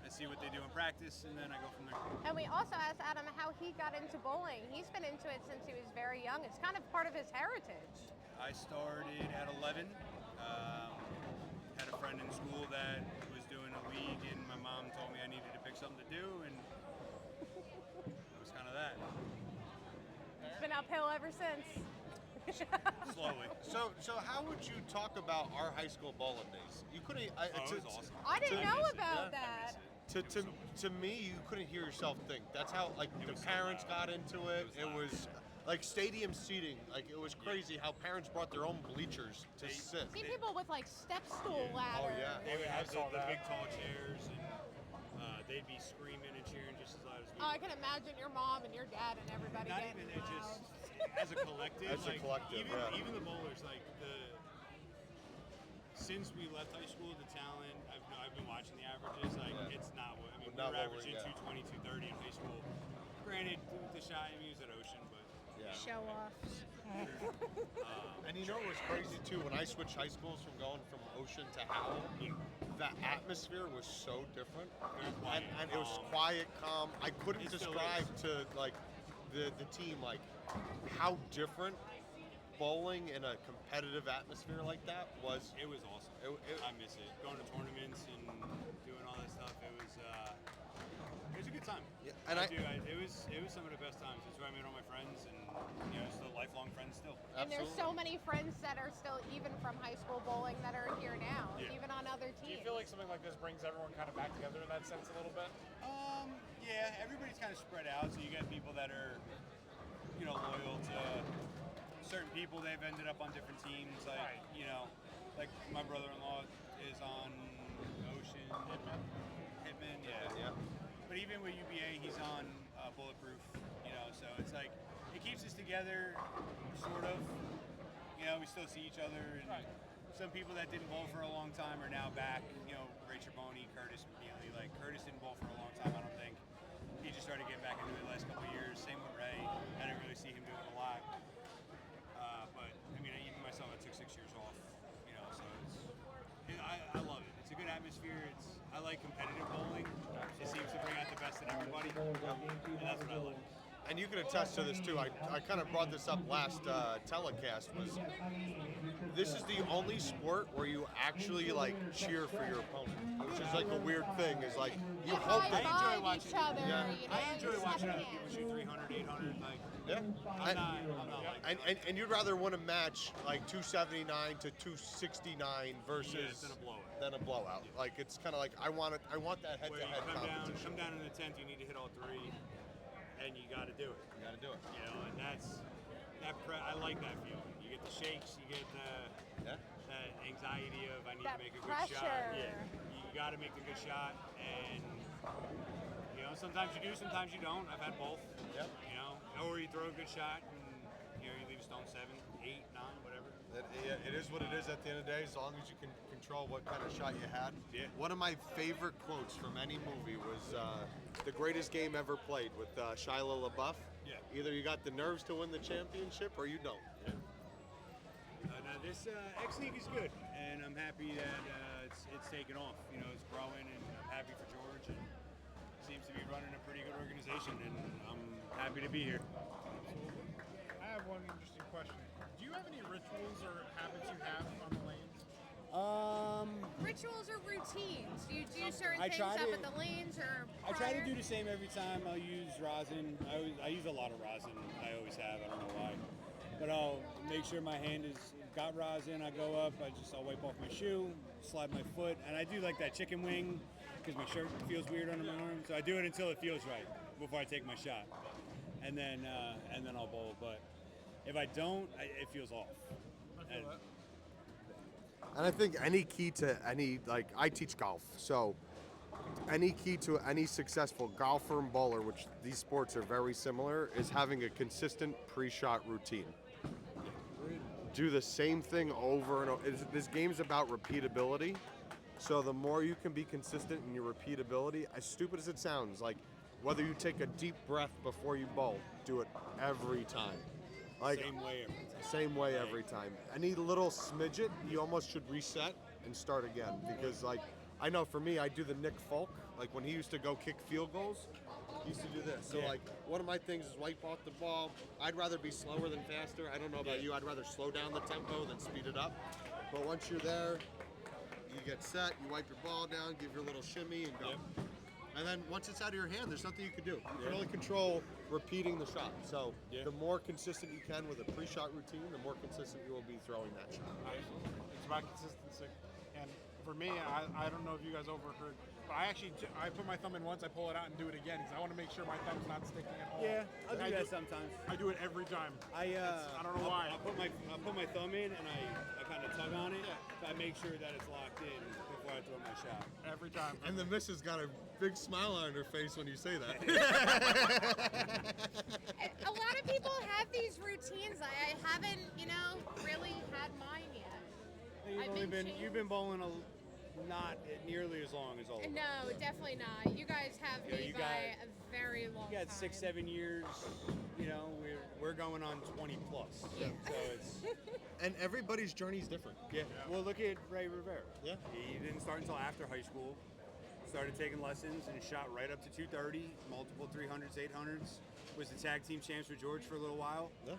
Speaker 12: I see what they do in practice, and then I go from there.
Speaker 3: And we also asked Adam how he got into bowling. He's been into it since he was very young. It's kind of part of his heritage.
Speaker 12: I started at 11. Had a friend in school that was doing a league, and my mom told me I needed to pick something to do, and it was kind of that.
Speaker 3: It's been uphill ever since.
Speaker 12: Slowly.
Speaker 7: So how would you talk about our high school bowling days? You couldn't.
Speaker 12: It was awesome.
Speaker 3: I didn't know
Speaker 12: miss it.
Speaker 3: about
Speaker 12: Yeah,
Speaker 3: that.
Speaker 7: To me, you couldn't hear yourself think. That's how the parents got into it. It was like stadium seating. Like it was crazy how parents brought their own bleachers to sit.
Speaker 3: See people with like step stool
Speaker 7: Oh
Speaker 3: ladders.
Speaker 7: yeah.
Speaker 12: They would have
Speaker 1: saw
Speaker 12: the
Speaker 1: that.
Speaker 12: big tall chairs, and they'd be screaming and cheering just as loud as we
Speaker 3: Oh, I
Speaker 12: were.
Speaker 3: can imagine your mom and your dad and everybody
Speaker 12: Not
Speaker 3: getting
Speaker 12: even, it
Speaker 3: loud.
Speaker 12: just as a collective.
Speaker 7: As a collective,
Speaker 12: even,
Speaker 7: yeah.
Speaker 12: even the bowlers, like since we left high school, the talent. I've been watching the averages. Like it's not what I mean. We
Speaker 7: Not
Speaker 12: were
Speaker 7: what
Speaker 12: averaging 220, 230 in high school. Granted, the shot I mean, was at Ocean, but
Speaker 3: Show off.
Speaker 7: And you know what was crazy too? When I switched high schools from going from Ocean to Howell, the atmosphere was so different. And it was quiet, calm. I couldn't
Speaker 12: It still
Speaker 7: describe to like the team like how different bowling in a competitive atmosphere like that was.
Speaker 12: it was awesome. I miss it. Going to tournaments and doing all that stuff. It was a good time.
Speaker 7: Yeah, and
Speaker 12: it was some of the best times. It's where I made all my friends, and still lifelong friends still.
Speaker 3: And there's so many friends that are still even from high school bowling that are here now,
Speaker 12: Yeah.
Speaker 3: even on other
Speaker 1: Do
Speaker 3: teams.
Speaker 1: you feel like something like this brings everyone kind of back together in that sense a little bit?
Speaker 12: Yeah, everybody's kind of spread out, so you get people that are, loyal to certain people. They've ended up on different teams, like, like my brother-in-law is on Ocean. Hitman, yeah. But even with UBA, he's on Bulletproof, so it's like, it keeps us together, sort of. We still see each other, and some people that didn't bowl for a long time are now back. Ray Triboni, Curtis McNeely. Like, Curtis didn't bowl for a long time, I don't think. He just started getting back into it the last couple of years. Same with Ray. I didn't really see him doing a lot. But, I mean, even myself, I took 6 years off, so I love it. It's a good atmosphere. I like competitive bowling. It seems to bring out the best in everybody, and that's what I like.
Speaker 7: And you can attest to this too. I kind of brought this up last telecast. This is the only sport where you actually like cheer for your opponent, which is like a weird thing. Is like you hope
Speaker 3: high
Speaker 7: that.
Speaker 3: five each other.
Speaker 7: Yeah.
Speaker 12: I enjoy
Speaker 3: you
Speaker 12: watching
Speaker 3: slap
Speaker 12: other people
Speaker 3: hands.
Speaker 12: shoot 300, 800. Like,
Speaker 7: Yeah.
Speaker 12: I'm not like that.
Speaker 7: And you'd rather win a match like 279 to 269 versus than a blowout. Like it's kind of like I want that
Speaker 12: Where you
Speaker 7: head-to-head competition.
Speaker 12: come down in the 10th, you need to hit all three, and you got to do it.
Speaker 7: You got to do it.
Speaker 12: And I like that feeling. You get the shakes, you get that anxiety of I need
Speaker 3: That
Speaker 12: to make a
Speaker 3: pressure.
Speaker 12: good shot. Yeah, you got to make the good shot, and sometimes you do, sometimes you don't. I've had both.
Speaker 7: Yep.
Speaker 12: Or you throw a good shot and you leave a stone 7, 8, 9, whatever.
Speaker 7: It is what it is at the end of the day, as long as you can control what kind of shot you had.
Speaker 12: Yeah.
Speaker 7: One of my favorite quotes from any movie was the greatest game ever played with Shia LaBeouf.
Speaker 12: Yeah.
Speaker 7: Either you got the nerves to win the championship or you don't.
Speaker 12: Yeah. Now this X League is good, and I'm happy that it's taken off. It's growing, and I'm happy for George, and seems to be running a pretty good organization, and I'm happy to be here.
Speaker 1: I have one interesting question. Do you have any rituals or habits you have on the lanes?
Speaker 3: Rituals or routines? Do you do certain
Speaker 12: I
Speaker 3: things
Speaker 12: try
Speaker 3: up
Speaker 12: to-
Speaker 3: at the lanes or
Speaker 12: I try to
Speaker 3: prior?
Speaker 12: do the same every time. I'll use rosin. I use a lot of rosin. I always have. I don't know why. But I'll make sure my hand is got rosin. I go up. I'll wipe off my shoe, slide my foot, and I do like that chicken wing because my shirt feels weird under my arm. So I do it until it feels right before I take my shot, and then I'll bowl. But if I don't, it feels off. And-
Speaker 7: And I think any key to any, like, I teach golf, so any key to any successful golfer and bowler, which these sports are very similar, is having a consistent pre-shot routine. Do the same thing over and over. This game's about repeatability, so the more you can be consistent in your repeatability, as stupid as it sounds, like whether you take a deep breath before you bowl, do it every time. Like,
Speaker 12: Same way every time.
Speaker 7: Same way every time. Any little smidget, you almost should reset and start again. Because, like, I know for me, I do the Nick Folk. Like, when he used to go kick field goals, he used to do this. So, like, one of my things is wipe off the ball. I'd rather be slower than faster. I don't know about you. I'd rather slow down the tempo than speed it up. But once you're there, you get set, you wipe your ball down, give your little shimmy, and go.
Speaker 12: Yep.
Speaker 7: And then once it's out of your hand, there's nothing you can do. You can only control repeating the shot. So the more consistent you can with a pre-shot routine, the more consistent you will be throwing that shot.
Speaker 1: It's about consistency. And For me, I don't know if you guys overheard, but I actually I put my thumb in once, I pull it out and do it again because I want to make sure my thumb's not sticking at all.
Speaker 12: Yeah, I'll do
Speaker 1: I
Speaker 12: that sometimes.
Speaker 1: I do it every time. I don't know why.
Speaker 12: I put my thumb in and I kind of tug on it. So I make sure that it's locked in before I throw my shot.
Speaker 1: Every time.
Speaker 7: And the missus got a big smile on her face when you say that.
Speaker 3: A lot of people have these routines. I haven't, really had mine yet.
Speaker 12: You've been bowling not nearly as long as all of us.
Speaker 3: No, definitely not. You guys have me by a very long
Speaker 12: You got
Speaker 3: time.
Speaker 12: 6-7 years. We're going on 20 plus.
Speaker 3: Yeah.
Speaker 12: So it's
Speaker 7: And everybody's journey is different.
Speaker 12: yeah. Well, look at Ray Rivera.
Speaker 7: Yeah.
Speaker 12: He didn't start until after high school. Started taking lessons and shot right up to 230, multiple 300s, 800s. Was the tag team champs with George for a little while.
Speaker 7: Yeah.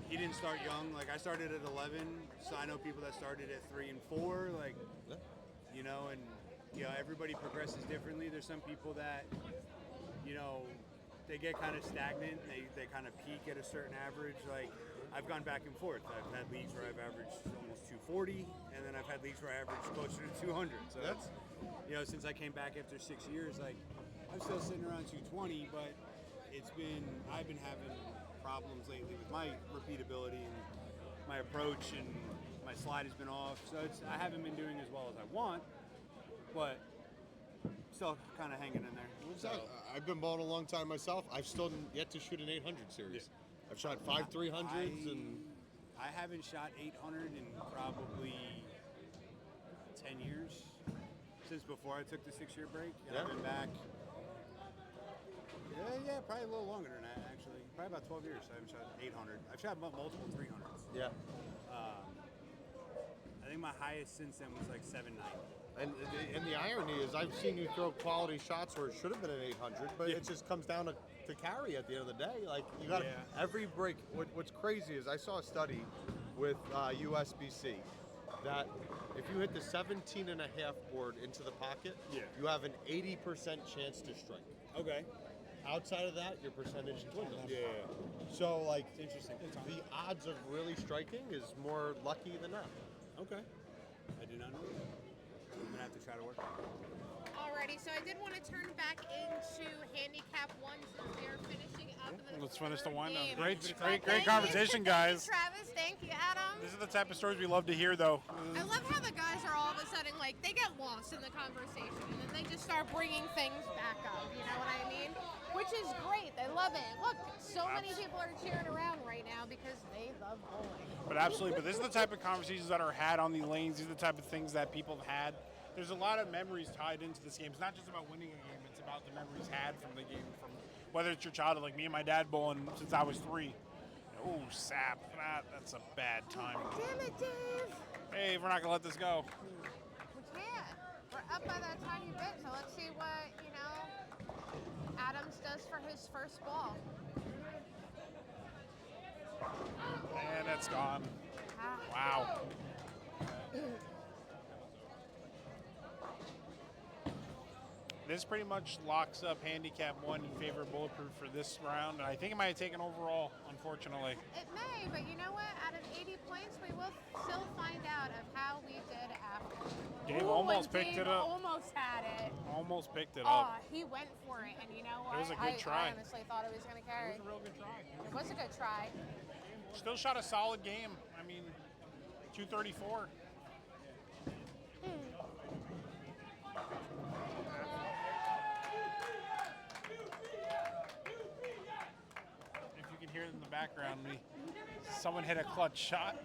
Speaker 12: He didn't start young. Like I started at 11, so I know people that started at 3 and 4. Like, everybody progresses differently. There's some people that, they get kind of stagnant. They kind of peak at a certain average. Like I've gone back and forth. I've had leagues where I've averaged almost 240, and then I've had leagues where I averaged closer to 200. So that's, since I came back after 6 years, like I'm still sitting around 220, but I've been having problems lately with my repeatability and my approach, and my slide has been off. So I haven't been doing as well as I want, but still kind of hanging in there. So,
Speaker 7: I've been bowling a long time myself. I've still yet to shoot an 800 series. I've shot 5 300s and
Speaker 12: I haven't shot 800 in probably 10 years since before I took the 6-year break. And I've been back. Yeah, probably a little longer than that actually. Probably about 12 years. I haven't shot 800. I've shot multiple 300s.
Speaker 7: yeah.
Speaker 12: I think my highest since then was like 790.
Speaker 7: And the irony is, I've seen you throw quality shots where it should have been an 800, but it just comes down to carry at the end of the day. Like you got every break. What's crazy is I saw a study with USBC that if you hit the 17 and a half board into the pocket, you have an 80% chance to strike.
Speaker 12: Okay.
Speaker 7: Outside of that, your percentage dwindles.
Speaker 12: Yeah.
Speaker 7: So like,
Speaker 12: It's interesting.
Speaker 7: the odds of really striking is more lucky than not.
Speaker 12: Okay. I did not know that. I'm gonna have to try to work on it.
Speaker 3: Alrighty, so I did want to turn back into handicap 1 since we are finishing up the
Speaker 1: Let's finish the
Speaker 3: third
Speaker 1: one.
Speaker 3: game.
Speaker 1: Great
Speaker 3: Thank you.
Speaker 1: conversation, guys.
Speaker 3: Travis, thank you, Adam.
Speaker 1: This is the type of stories we love to hear, though.
Speaker 3: I love how the guys are all of a sudden like they get lost in the conversation and then they just start bringing things back up. You know what I mean? Which is great. They love it. Look, so many people are cheering around right now because they love bowling.
Speaker 1: But absolutely. But this is the type of conversations that are had on the lanes. These are the type of things that people have had. There's a lot of memories tied into this game. It's not just about winning a game. It's about the memories had from the game. From whether it's your childhood, like me and my dad bowling since I was 3. Oh, sap. That's a bad time.
Speaker 3: Damn it, Dave.
Speaker 1: Hey, we're not going to let this go.
Speaker 3: We can't. We're up by that tiny bit, so let's see what, Adams does for his first ball.
Speaker 1: And it's gone.
Speaker 3: Ah.
Speaker 1: Wow. This pretty much locks up handicap 1 in favor of Bulletproof for this round, and I think it might have taken overall, unfortunately.
Speaker 3: It may, but you know what? Out of 80 points, we will still find out of how we did after.
Speaker 1: Dave almost picked it up.
Speaker 3: Almost had it.
Speaker 1: Almost picked it
Speaker 3: Oh,
Speaker 1: up.
Speaker 3: he went for it, and you know what?
Speaker 1: It was a good try.
Speaker 3: I honestly thought it was going to carry.
Speaker 1: It was a real good try.
Speaker 3: It was a good try.
Speaker 1: Still shot a solid game. I mean, 234. If you can hear it in the background, someone hit a clutch shot.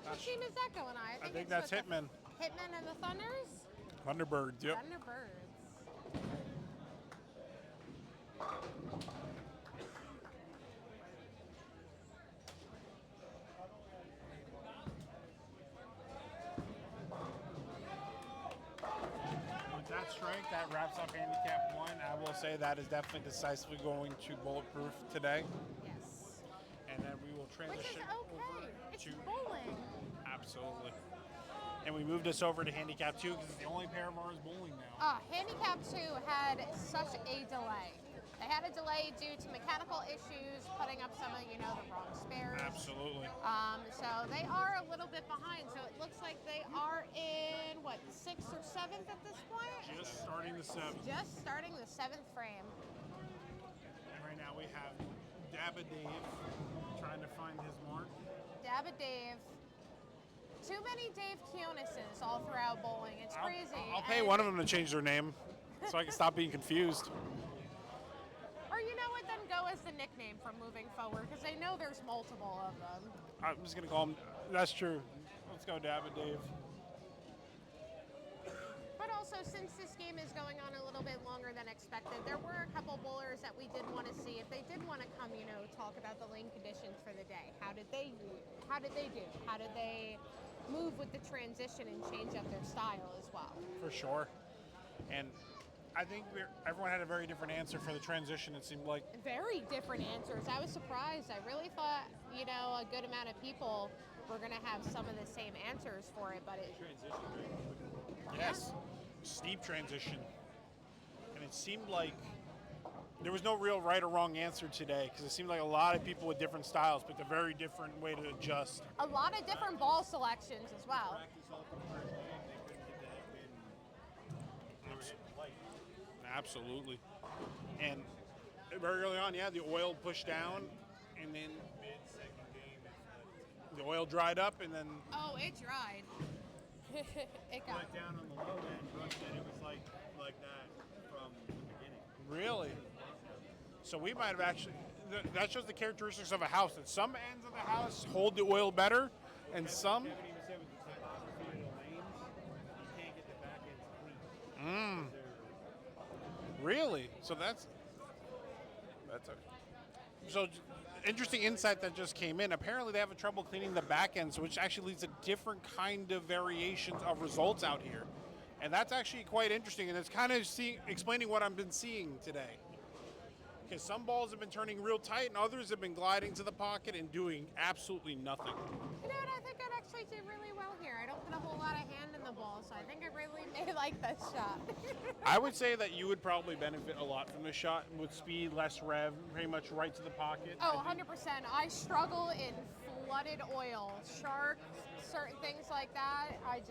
Speaker 3: What team is that going on?
Speaker 1: I think that's Hitman.
Speaker 3: Hitman and the Thunders?
Speaker 1: Thunderbirds, yep.
Speaker 3: Thunderbirds.
Speaker 1: With that strike, that wraps up handicap 1. I will say that is definitely decisively going to Bulletproof today.
Speaker 3: Yes.
Speaker 1: And then we will transition
Speaker 3: Which is okay.
Speaker 1: over
Speaker 3: It's
Speaker 1: to
Speaker 3: bowling.
Speaker 1: Absolutely. And we moved us over to handicap 2 because it's the only pair of ours bowling now.
Speaker 3: Handicap 2 had such a delay. They had a delay due to mechanical issues, putting up some of, the wrong spares.
Speaker 1: Absolutely.
Speaker 3: So they are a little bit behind. So it looks like they are in, what, 6th or 7th at this point?
Speaker 1: Just starting the 7th.
Speaker 3: Just starting the 7th frame.
Speaker 1: And right now we have Dabba Dave trying to find his mark.
Speaker 3: Dabba Dave. Too many Dave Keonuses all throughout bowling. It's crazy.
Speaker 1: I'll pay one of them to change their name so I can stop being confused.
Speaker 3: Or you know what, then go as the nickname from moving forward, because I know there's multiple of them.
Speaker 1: I'm just going to call him. That's true. Let's go Dabba Dave.
Speaker 3: But also, since this game is going on a little bit longer than expected, there were a couple bowlers that we did want to see. If they did want to come, talk about the lane conditions for the day. How did they do? How did they move with the transition and change up their style as well?
Speaker 1: For sure. And I think everyone had a very different answer for the transition, it seemed like.
Speaker 3: Very different answers. I was surprised. I really thought, a good amount of people were going to have some of the same answers for it, but it...
Speaker 1: Yes. Steep transition. And it seemed like there was no real right or wrong answer today, because it seemed like a lot of people with different styles picked a very different way to adjust.
Speaker 3: A lot of different ball selections as well.
Speaker 1: Absolutely. And very early on, the oil pushed down, and then the oil dried up, and then...
Speaker 3: Oh, it dried. It got
Speaker 12: down on the low end, Brooke said it was like that from the beginning.
Speaker 1: Really? So we might have actually... That shows the characteristics of a house, that some ends of the house hold the oil better, and some...
Speaker 12: Kevin even said with the topography of the lanes, you can't get the back ends clean.
Speaker 1: Really? So that's okay. So interesting insight that just came in. Apparently they have trouble cleaning the back ends, which actually leads to different kind of variations of results out here. And that's actually quite interesting, and it's kind of explaining what I've been seeing today. Because some balls have been turning real tight, and others have been gliding to the pocket and doing absolutely nothing.
Speaker 3: You know what? I think I'd actually did really well here. I don't put a whole lot of hand in the ball, so I think I really made like this shot.
Speaker 1: I would say that you would probably benefit a lot from this shot with speed, less rev, pretty much right to the pocket.
Speaker 3: Oh, 100%. I struggle in flooded oil, sharks, certain things like that. I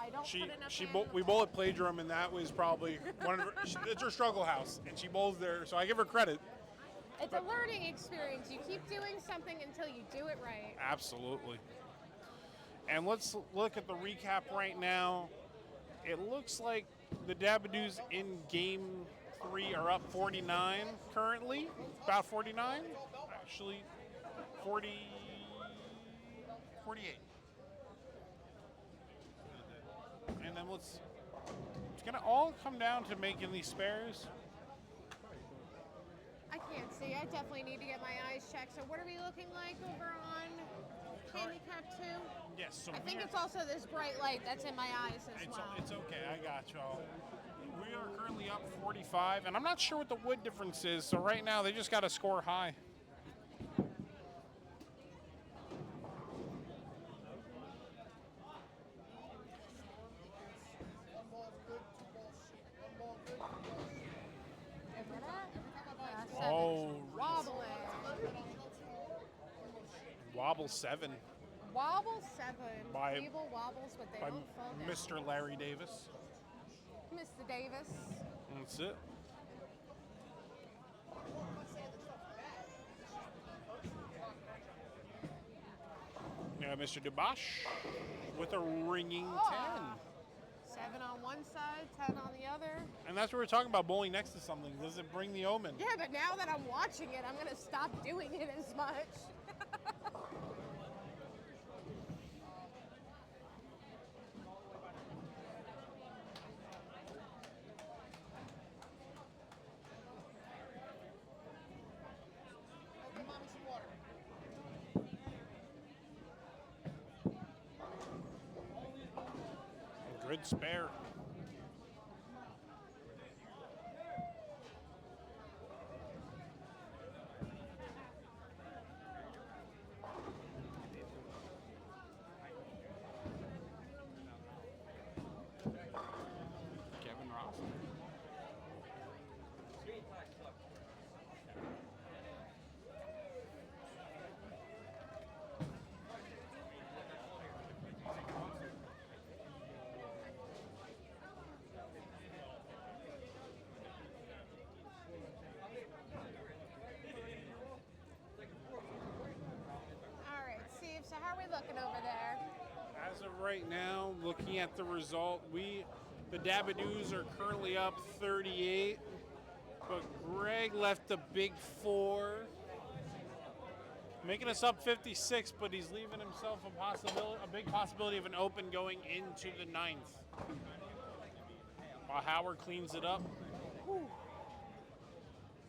Speaker 3: don't put enough
Speaker 1: We bowl at Playdrum, and that was probably one of it's her struggle house, and she bowls there, so I give her credit.
Speaker 3: It's a learning experience. You keep doing something until you do it right.
Speaker 1: Absolutely. And let's look at the recap right now. It looks like the Dabadoos in Game 3 are up 49 currently. About 49. Actually, 48. And then it's going to all come down to making these spares.
Speaker 3: I can't see. I definitely need to get my eyes checked. So what are we looking like over on handicap 2?
Speaker 1: Yes. So
Speaker 3: I think it's also this bright light that's in my eyes as well.
Speaker 1: It's okay. I got you all. We are currently up 45, and I'm not sure what the wood difference is. So right now, they just got to score high. Oh,
Speaker 3: wobbling.
Speaker 1: Wobble 7
Speaker 3: Wobble 7.
Speaker 1: By-
Speaker 3: Table wobbles, but they
Speaker 1: by
Speaker 3: don't fall down.
Speaker 1: Mr. Larry Davis.
Speaker 3: Mr. Davis.
Speaker 1: That's it. Yeah, Mr. Dubash with a ringing 10.
Speaker 3: 7 on one side, 10 on the other.
Speaker 1: And that's what we're talking about, bowling next to something. Does it bring the omen?
Speaker 3: Yeah, but now that I'm watching it, I'm going to stop doing it as much.
Speaker 1: Good spare. Kevin Ross.
Speaker 3: looking over there?
Speaker 1: As of right now, looking at the result, the Dabadoos are currently up 38, but Greg left the big 4, making us up 56, but he's leaving himself a big possibility of an open going into the 9th. While Howard cleans it up.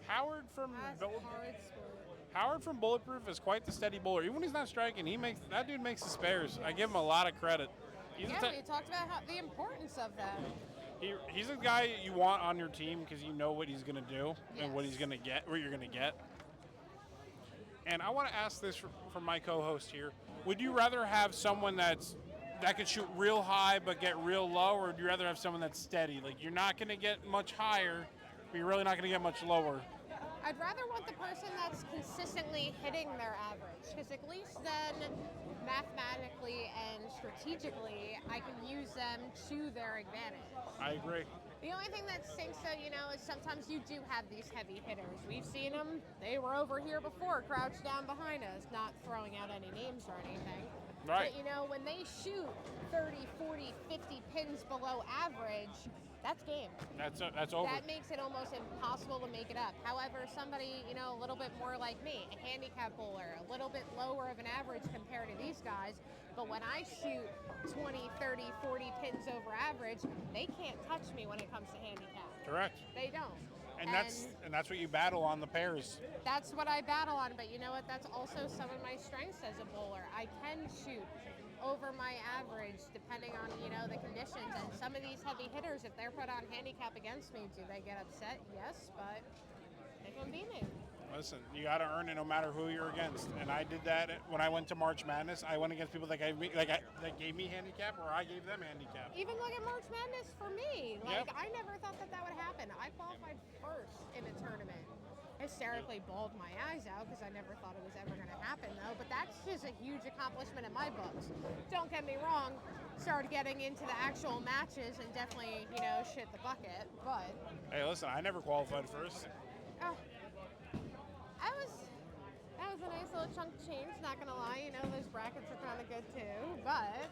Speaker 1: Howard from Bulletproof is quite the steady bowler. Even when he's not striking, that dude makes the spares. I give him a lot of credit.
Speaker 3: We talked about the importance of that.
Speaker 1: He's a guy you want on your team because you know what he's going to do and what he's going to get, what you're going to get. And I want to ask this from my co-host here. Would you rather have someone that could shoot real high but get real low, or would you rather have someone that's steady? Like, you're not going to get much higher, but you're really not going to get much lower.
Speaker 3: I'd rather want the person that's consistently hitting their average, because at least then, mathematically and strategically, I can use them to their advantage.
Speaker 1: I agree.
Speaker 3: The only thing that stinks, though, is sometimes you do have these heavy hitters. We've seen them. They were over here before, crouched down behind us, not throwing out any names or anything.
Speaker 1: Right.
Speaker 3: But, when they shoot 30, 40, 50 pins below average, that's game.
Speaker 1: That's over.
Speaker 3: That makes it almost impossible to make it up. However, somebody, a little bit more like me, a handicap bowler, a little bit lower of an average compared to these guys, but when I shoot 20, 30, 40 pins over average, they can't touch me when it comes to handicap.
Speaker 1: Correct.
Speaker 3: They don't.
Speaker 1: And that's what you battle on the pairs.
Speaker 3: That's what I battle on, but you know what? That's also some of my strengths as a bowler. I can shoot over my average depending on, the conditions. And some of these heavy hitters, if they're put on handicap against me, do they get upset? Yes, but they can beat me.
Speaker 1: Listen, you got to earn it no matter who you're against. And I did that when I went to March Madness. I went against people that gave me handicap, or I gave them handicap.
Speaker 3: Even look at March Madness for me.
Speaker 1: Yep.
Speaker 3: I never thought that would happen. I qualified first in the tournament. Hysterically bawled my eyes out because I never thought it was ever going to happen, though. But that's just a huge accomplishment in my books. Don't get me wrong. Started getting into the actual matches and definitely, shit the bucket. But
Speaker 1: hey, listen, I never qualified first.
Speaker 3: Oh, that was a nice little chunk of change, not gonna lie. Those brackets are kind of good too. But,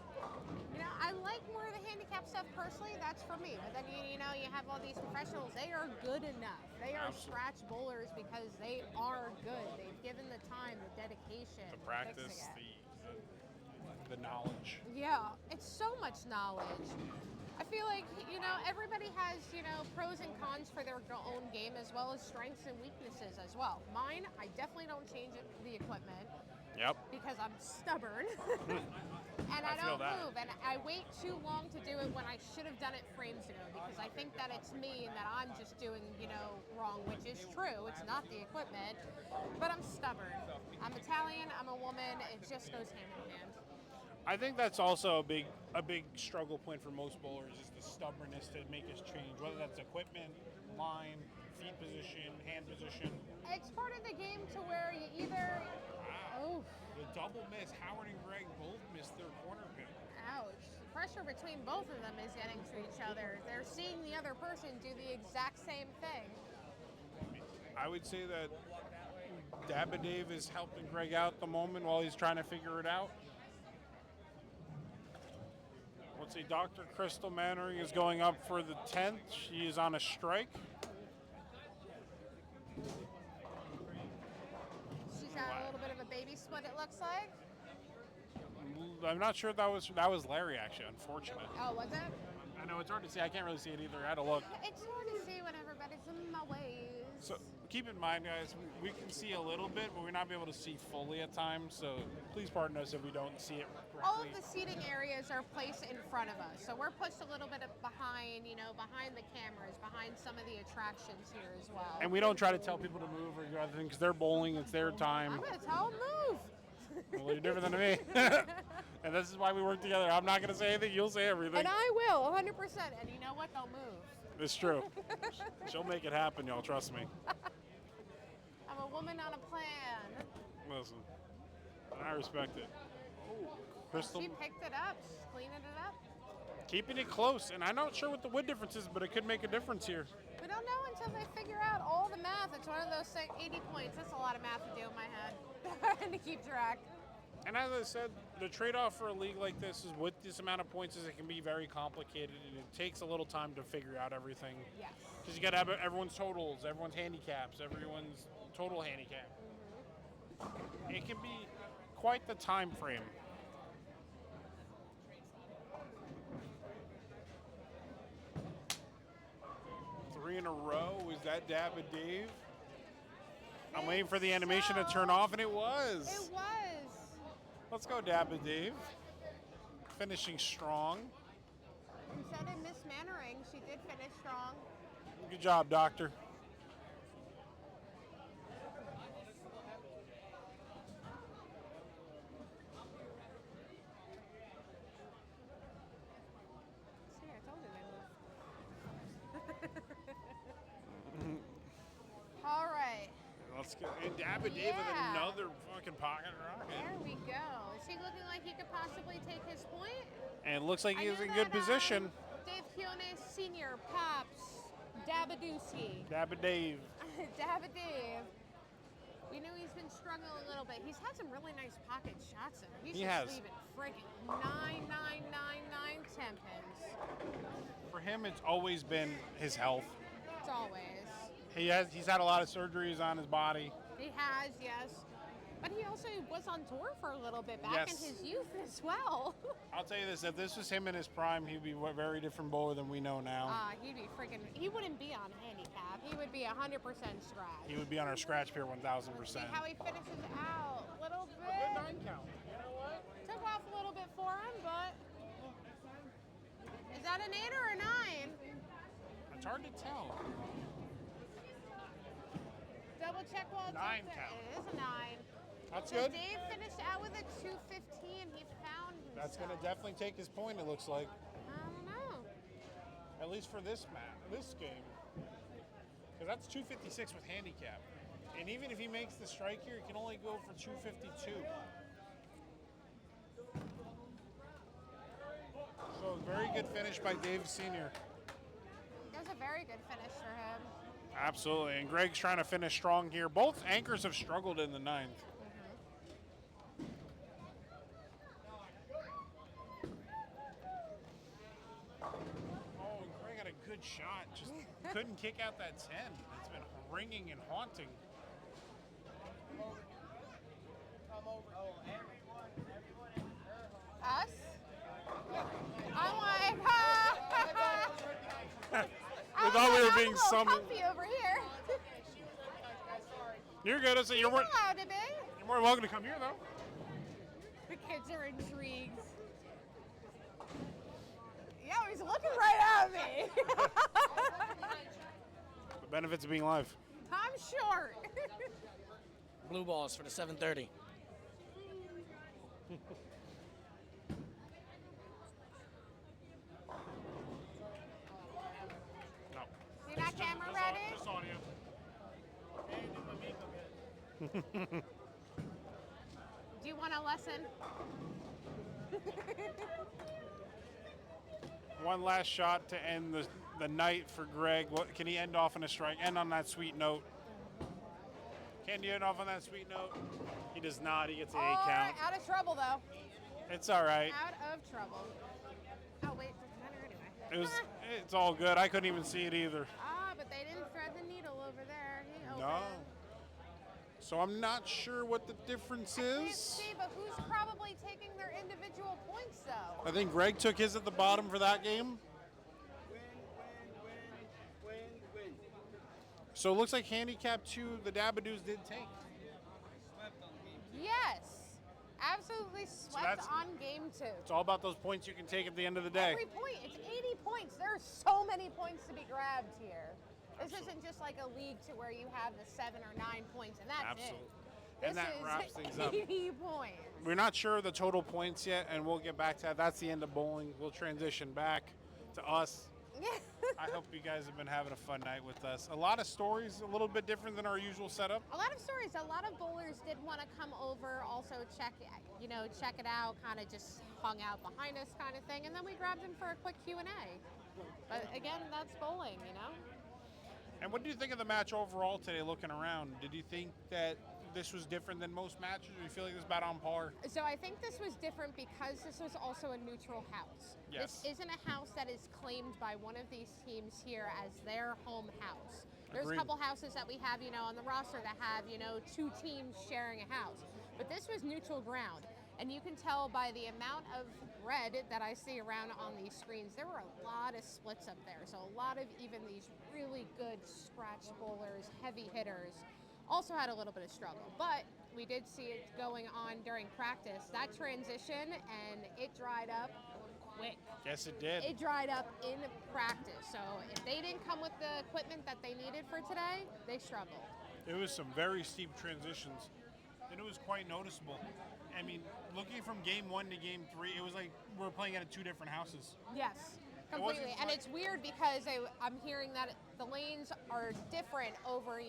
Speaker 3: I like more of the handicap stuff personally. That's for me. But then, you have all these professionals. They are good enough. They are scratch bowlers because they are good. They've given the time, the dedication.
Speaker 1: The practice, the knowledge.
Speaker 3: Yeah, it's so much knowledge. I feel like, everybody has, pros and cons for their own game as well as strengths and weaknesses as well. Mine, I definitely don't change the equipment.
Speaker 1: Yep.
Speaker 3: Because I'm stubborn. And I don't move. And I wait too long to do it when I should have done it frames ago because I think that it's me and that I'm just doing, wrong, which is true. It's not the equipment. But I'm stubborn. I'm Italian. I'm a woman. It just goes hand in hand.
Speaker 1: I think that's also a big struggle point for most bowlers is the stubbornness to make us change, whether that's equipment, line, feet position, hand position.
Speaker 3: It's part of the game to where you either...
Speaker 1: Wow. The double miss. Howard and Greg both missed their corner pick.
Speaker 3: Ouch. The pressure between both of them is getting to each other. They're seeing the other person do the exact same thing.
Speaker 1: I would say that Dabba Dave is helping Greg out at the moment while he's trying to figure it out. Let's see, Dr. Crystal Mannering is going up for the 10th. She is on a strike.
Speaker 3: She's got a little bit of a baby split, it looks like.
Speaker 1: I'm not sure if that was Larry, actually, unfortunate.
Speaker 3: Oh, was it?
Speaker 1: I know, it's hard to see. I can't really see it either. I had to look.
Speaker 3: It's hard to see when everybody's in my ways.
Speaker 1: So keep in mind, guys, we can see a little bit, but we're not be able to see fully at times. So please pardon us if we don't see it correctly.
Speaker 3: All of the seating areas are placed in front of us. So we're pushed a little bit behind, behind the cameras, behind some of the attractions here as well.
Speaker 1: And we don't try to tell people to move or do other things because they're bowling. It's their time.
Speaker 3: I'm going to tell them move.
Speaker 1: Well, you're different than me. And this is why we work together. I'm not going to say anything. You'll say everything.
Speaker 3: And I will, 100%. And you know what? They'll move.
Speaker 1: It's true. She'll make it happen, y'all. Trust me.
Speaker 3: I'm a woman on a plan.
Speaker 1: Listen, I respect it. Oh, Crystal.
Speaker 3: She picked it up. She's cleaning it up.
Speaker 1: Keeping it close. And I'm not sure what the wood difference is, but it could make a difference here.
Speaker 3: We don't know until they figure out all the math. It's one of those 80 points. That's a lot of math to do in my head. And to keep track.
Speaker 1: And as I said, the trade-off for a league like this is with this amount of points is it can be very complicated and it takes a little time to figure out everything.
Speaker 3: Yes.
Speaker 1: Because you got to have everyone's totals, everyone's handicaps, everyone's total handicap. It can be quite the time frame. Three in a row. Is that Dabba Dave? I'm waiting for the animation to turn off, and it was.
Speaker 3: It was.
Speaker 1: Let's go, Dabba Dave. Finishing strong.
Speaker 3: Instead of Miss Mannering, she did finish strong.
Speaker 1: Good job, Doctor.
Speaker 3: See, I told you they moved. All right.
Speaker 1: Let's go. And Dabba Dave with another fucking pocket rocket.
Speaker 3: There we go. Is he looking like he could possibly take his point?
Speaker 1: And it looks like
Speaker 3: I
Speaker 1: he's
Speaker 3: knew
Speaker 1: in good
Speaker 3: that,
Speaker 1: position.
Speaker 3: Dave Kiones Sr., Pops, Dabadooski.
Speaker 1: Dabba Dave.
Speaker 3: Dabba Dave. We knew he's been struggling a little bit. He's had some really nice pocket shots in him. He's
Speaker 1: He
Speaker 3: just
Speaker 1: has.
Speaker 3: leaving friggin' 9,999 10 pins.
Speaker 1: For him, it's always been his health.
Speaker 3: It's always.
Speaker 1: He's had a lot of surgeries on his body.
Speaker 3: He has, yes. But he also was on tour for a little bit back in
Speaker 1: Yes.
Speaker 3: his youth as well.
Speaker 1: I'll tell you this, if this was him in his prime, he'd be a very different bowler than we know now.
Speaker 3: He'd be freaking, he wouldn't be on handicap. He would be 100% scratch.
Speaker 1: He would be on our scratch pair 1,000%.
Speaker 3: See how he finishes out. Little bit.
Speaker 1: Good 9 count. You know what?
Speaker 3: Took off a little bit for him, but is that an 8 or a 9?
Speaker 1: It's hard to tell.
Speaker 3: Double check while it's
Speaker 1: 9
Speaker 3: up there.
Speaker 1: count.
Speaker 3: It is a 9.
Speaker 1: That's
Speaker 3: So
Speaker 1: good.
Speaker 3: Dave finished out with a 215. He found himself.
Speaker 1: That's going to definitely take his point, it looks like.
Speaker 3: I don't know.
Speaker 1: At least for this game. Because that's 256 with handicap. And even if he makes the strike here, he can only go for 252. So very good finish by Dave Sr.
Speaker 3: It was a very good finish for him.
Speaker 1: Absolutely. And Greg's trying to finish strong here. Both anchors have struggled in the 9th. Oh, Greg had a good shot. Just couldn't kick out that 10. It's been ringing and haunting.
Speaker 3: Us? I'm like,
Speaker 1: We thought we were being
Speaker 3: I'm a little
Speaker 1: summoned.
Speaker 3: comfy over here.
Speaker 1: You're good. So you're
Speaker 3: He's allowed to be.
Speaker 1: more than welcome to come here, though.
Speaker 3: The kids are intrigued. Yeah, he's looking right at me.
Speaker 1: The benefits of being live.
Speaker 3: I'm short.
Speaker 13: Blue balls for the 7:30.
Speaker 1: No.
Speaker 3: You got camera ready?
Speaker 1: Just audio.
Speaker 3: Do you want a lesson?
Speaker 1: One last shot to end the night for Greg. What can he end off on a strike? End on that sweet note. Can you end off on that sweet note? He does not. He gets an 8
Speaker 3: All
Speaker 1: count.
Speaker 3: right, out of trouble though.
Speaker 1: It's all right.
Speaker 3: Out of trouble. Oh wait, doesn't matter anyway.
Speaker 1: It's all good. I couldn't even see it either.
Speaker 3: But they didn't thread the needle over there. He opened.
Speaker 1: No. So I'm not sure what the difference
Speaker 3: Can't
Speaker 1: is.
Speaker 3: see, but who's probably taking their individual points though?
Speaker 1: I think Greg took his at the bottom for that game. So it looks like handicap 2, the Dabadoos did take.
Speaker 3: Yes. Absolutely swept
Speaker 1: that's-
Speaker 3: on game 2.
Speaker 1: It's all about those points you can take at the end of the day.
Speaker 3: Every point, it's 80 points. There are so many points to be grabbed here. This isn't just like a league to where you have the 7 or 9 points and that's
Speaker 1: Absolutely.
Speaker 3: it.
Speaker 1: And that
Speaker 3: This
Speaker 1: wraps
Speaker 3: is
Speaker 1: things up.
Speaker 3: 80 points.
Speaker 1: We're not sure of the total points yet, and we'll get back to that. That's the end of bowling. We'll transition back to us. I hope you guys have been having a fun night with us. A lot of stories, a little bit different than our usual setup.
Speaker 3: A lot of stories. A lot of bowlers did want to come over, also check it out, kind of just hung out behind us kind of thing, and then we grabbed them for a quick Q&A. But again, that's bowling, you know?
Speaker 1: And what do you think of the match overall today, looking around? Did you think that this was different than most matches, or you feel like this is about on par?
Speaker 3: So I think this was different because this was also a neutral house.
Speaker 1: Yes.
Speaker 3: This isn't a house that is claimed by one of these teams here as their home house. There's
Speaker 1: Agreed.
Speaker 3: a couple houses that we have, on the roster that have, two teams sharing a house. But this was neutral ground. And you can tell by the amount of red that I see around on these screens, there were a lot of splits up there. So a lot of even these really good scratch bowlers, heavy hitters, also had a little bit of struggle. But we did see it going on during practice, that transition, and it dried up quick.
Speaker 1: Yes, it did.
Speaker 3: It dried up in practice. So if they didn't come with the equipment that they needed for today, they struggled.
Speaker 1: It was some very steep transitions, and it was quite noticeable. I mean, looking from game 1 to game 3, it was like we're playing at 2 different houses.
Speaker 3: Yes,
Speaker 1: It wasn't
Speaker 3: completely. And
Speaker 1: like-
Speaker 3: it's weird because I'm hearing that the lanes are different over,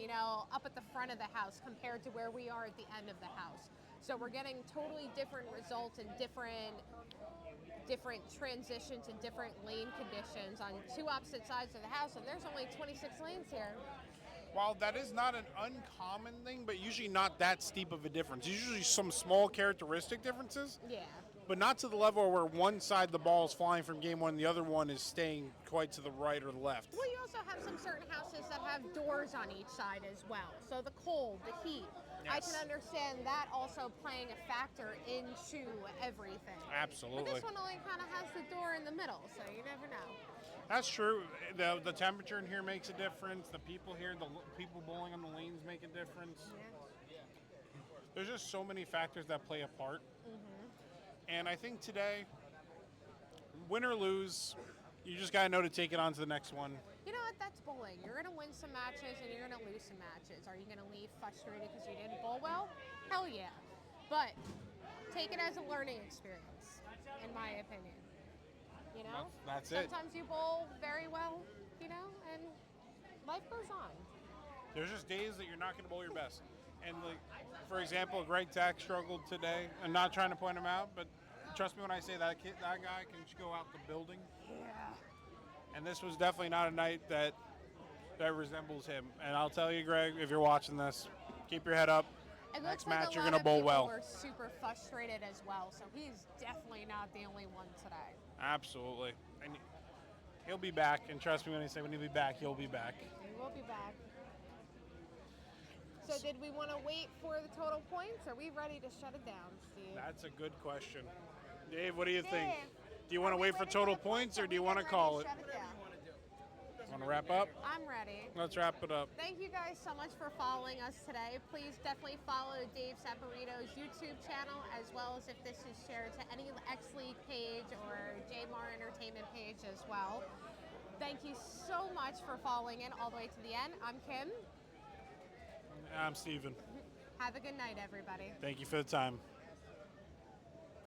Speaker 3: up at the front of the house compared to where we are at the end of the house. So we're getting totally different results and different transitions and different lane conditions on 2 opposite sides of the house, and there's only 26 lanes here.
Speaker 1: While that is not an uncommon thing, but usually not that steep of a difference. Usually some small characteristic differences,
Speaker 3: Yeah.
Speaker 1: but not to the level where one side of the ball is flying from game 1 and the other one is staying quite to the right or the left.
Speaker 3: Well, you also have some certain houses that have doors on each side as well. So the cold, the heat. I
Speaker 1: Yes.
Speaker 3: can understand that also playing a factor into everything.
Speaker 1: Absolutely.
Speaker 3: But this one only kind of has the door in the middle, so you never know.
Speaker 1: That's true. The temperature in here makes a difference. The people here, the people bowling on the lanes make a difference. There's just so many factors that play a part. And I think today, win or lose, you just got to know to take it on to the next one.
Speaker 3: You know what? That's bowling. You're going to win some matches and you're going to lose some matches. Are you going to leave frustrated because you didn't bowl well? Hell yeah. But take it as a learning experience, in my opinion.
Speaker 1: That's it.
Speaker 3: Sometimes you bowl very well, and life goes on.
Speaker 1: There's just days that you're not going to bowl your best. And, like, for example, Greg Tack struggled today. I'm not trying to point him out, but trust me when I say that guy can just go out the building.
Speaker 3: Yeah.
Speaker 1: And this was definitely not a night that resembles him. And I'll tell you, Greg, if you're watching this, keep your head up.
Speaker 3: It
Speaker 1: Next
Speaker 3: looks like
Speaker 1: match,
Speaker 3: a
Speaker 1: you're
Speaker 3: lot
Speaker 1: going to
Speaker 3: of
Speaker 1: bowl
Speaker 3: people
Speaker 1: well.
Speaker 3: were super frustrated as well, so he's definitely not the only one today.
Speaker 1: Absolutely. And he'll be back. And trust me when I say when he'll be back, he'll be back.
Speaker 3: He will be back. So did we want to wait for the total points? Are we ready to shut it down, Steve?
Speaker 1: That's a good question. Dave, what do you think?
Speaker 3: Dave,
Speaker 1: Do you want to wait for total points or do you want to call it?
Speaker 3: Shut it down.
Speaker 1: Want to wrap up?
Speaker 3: I'm ready.
Speaker 1: Let's wrap it up.
Speaker 3: Thank you guys so much for following us today. Please definitely follow Dave Saporito's YouTube channel, as well as if this is shared to any X-League page or JMAR Entertainment page as well. Thank you so much for following in all the way to the end. I'm Kim.
Speaker 1: I'm Steven.
Speaker 3: Have a good night, everybody.
Speaker 1: Thank you for the time.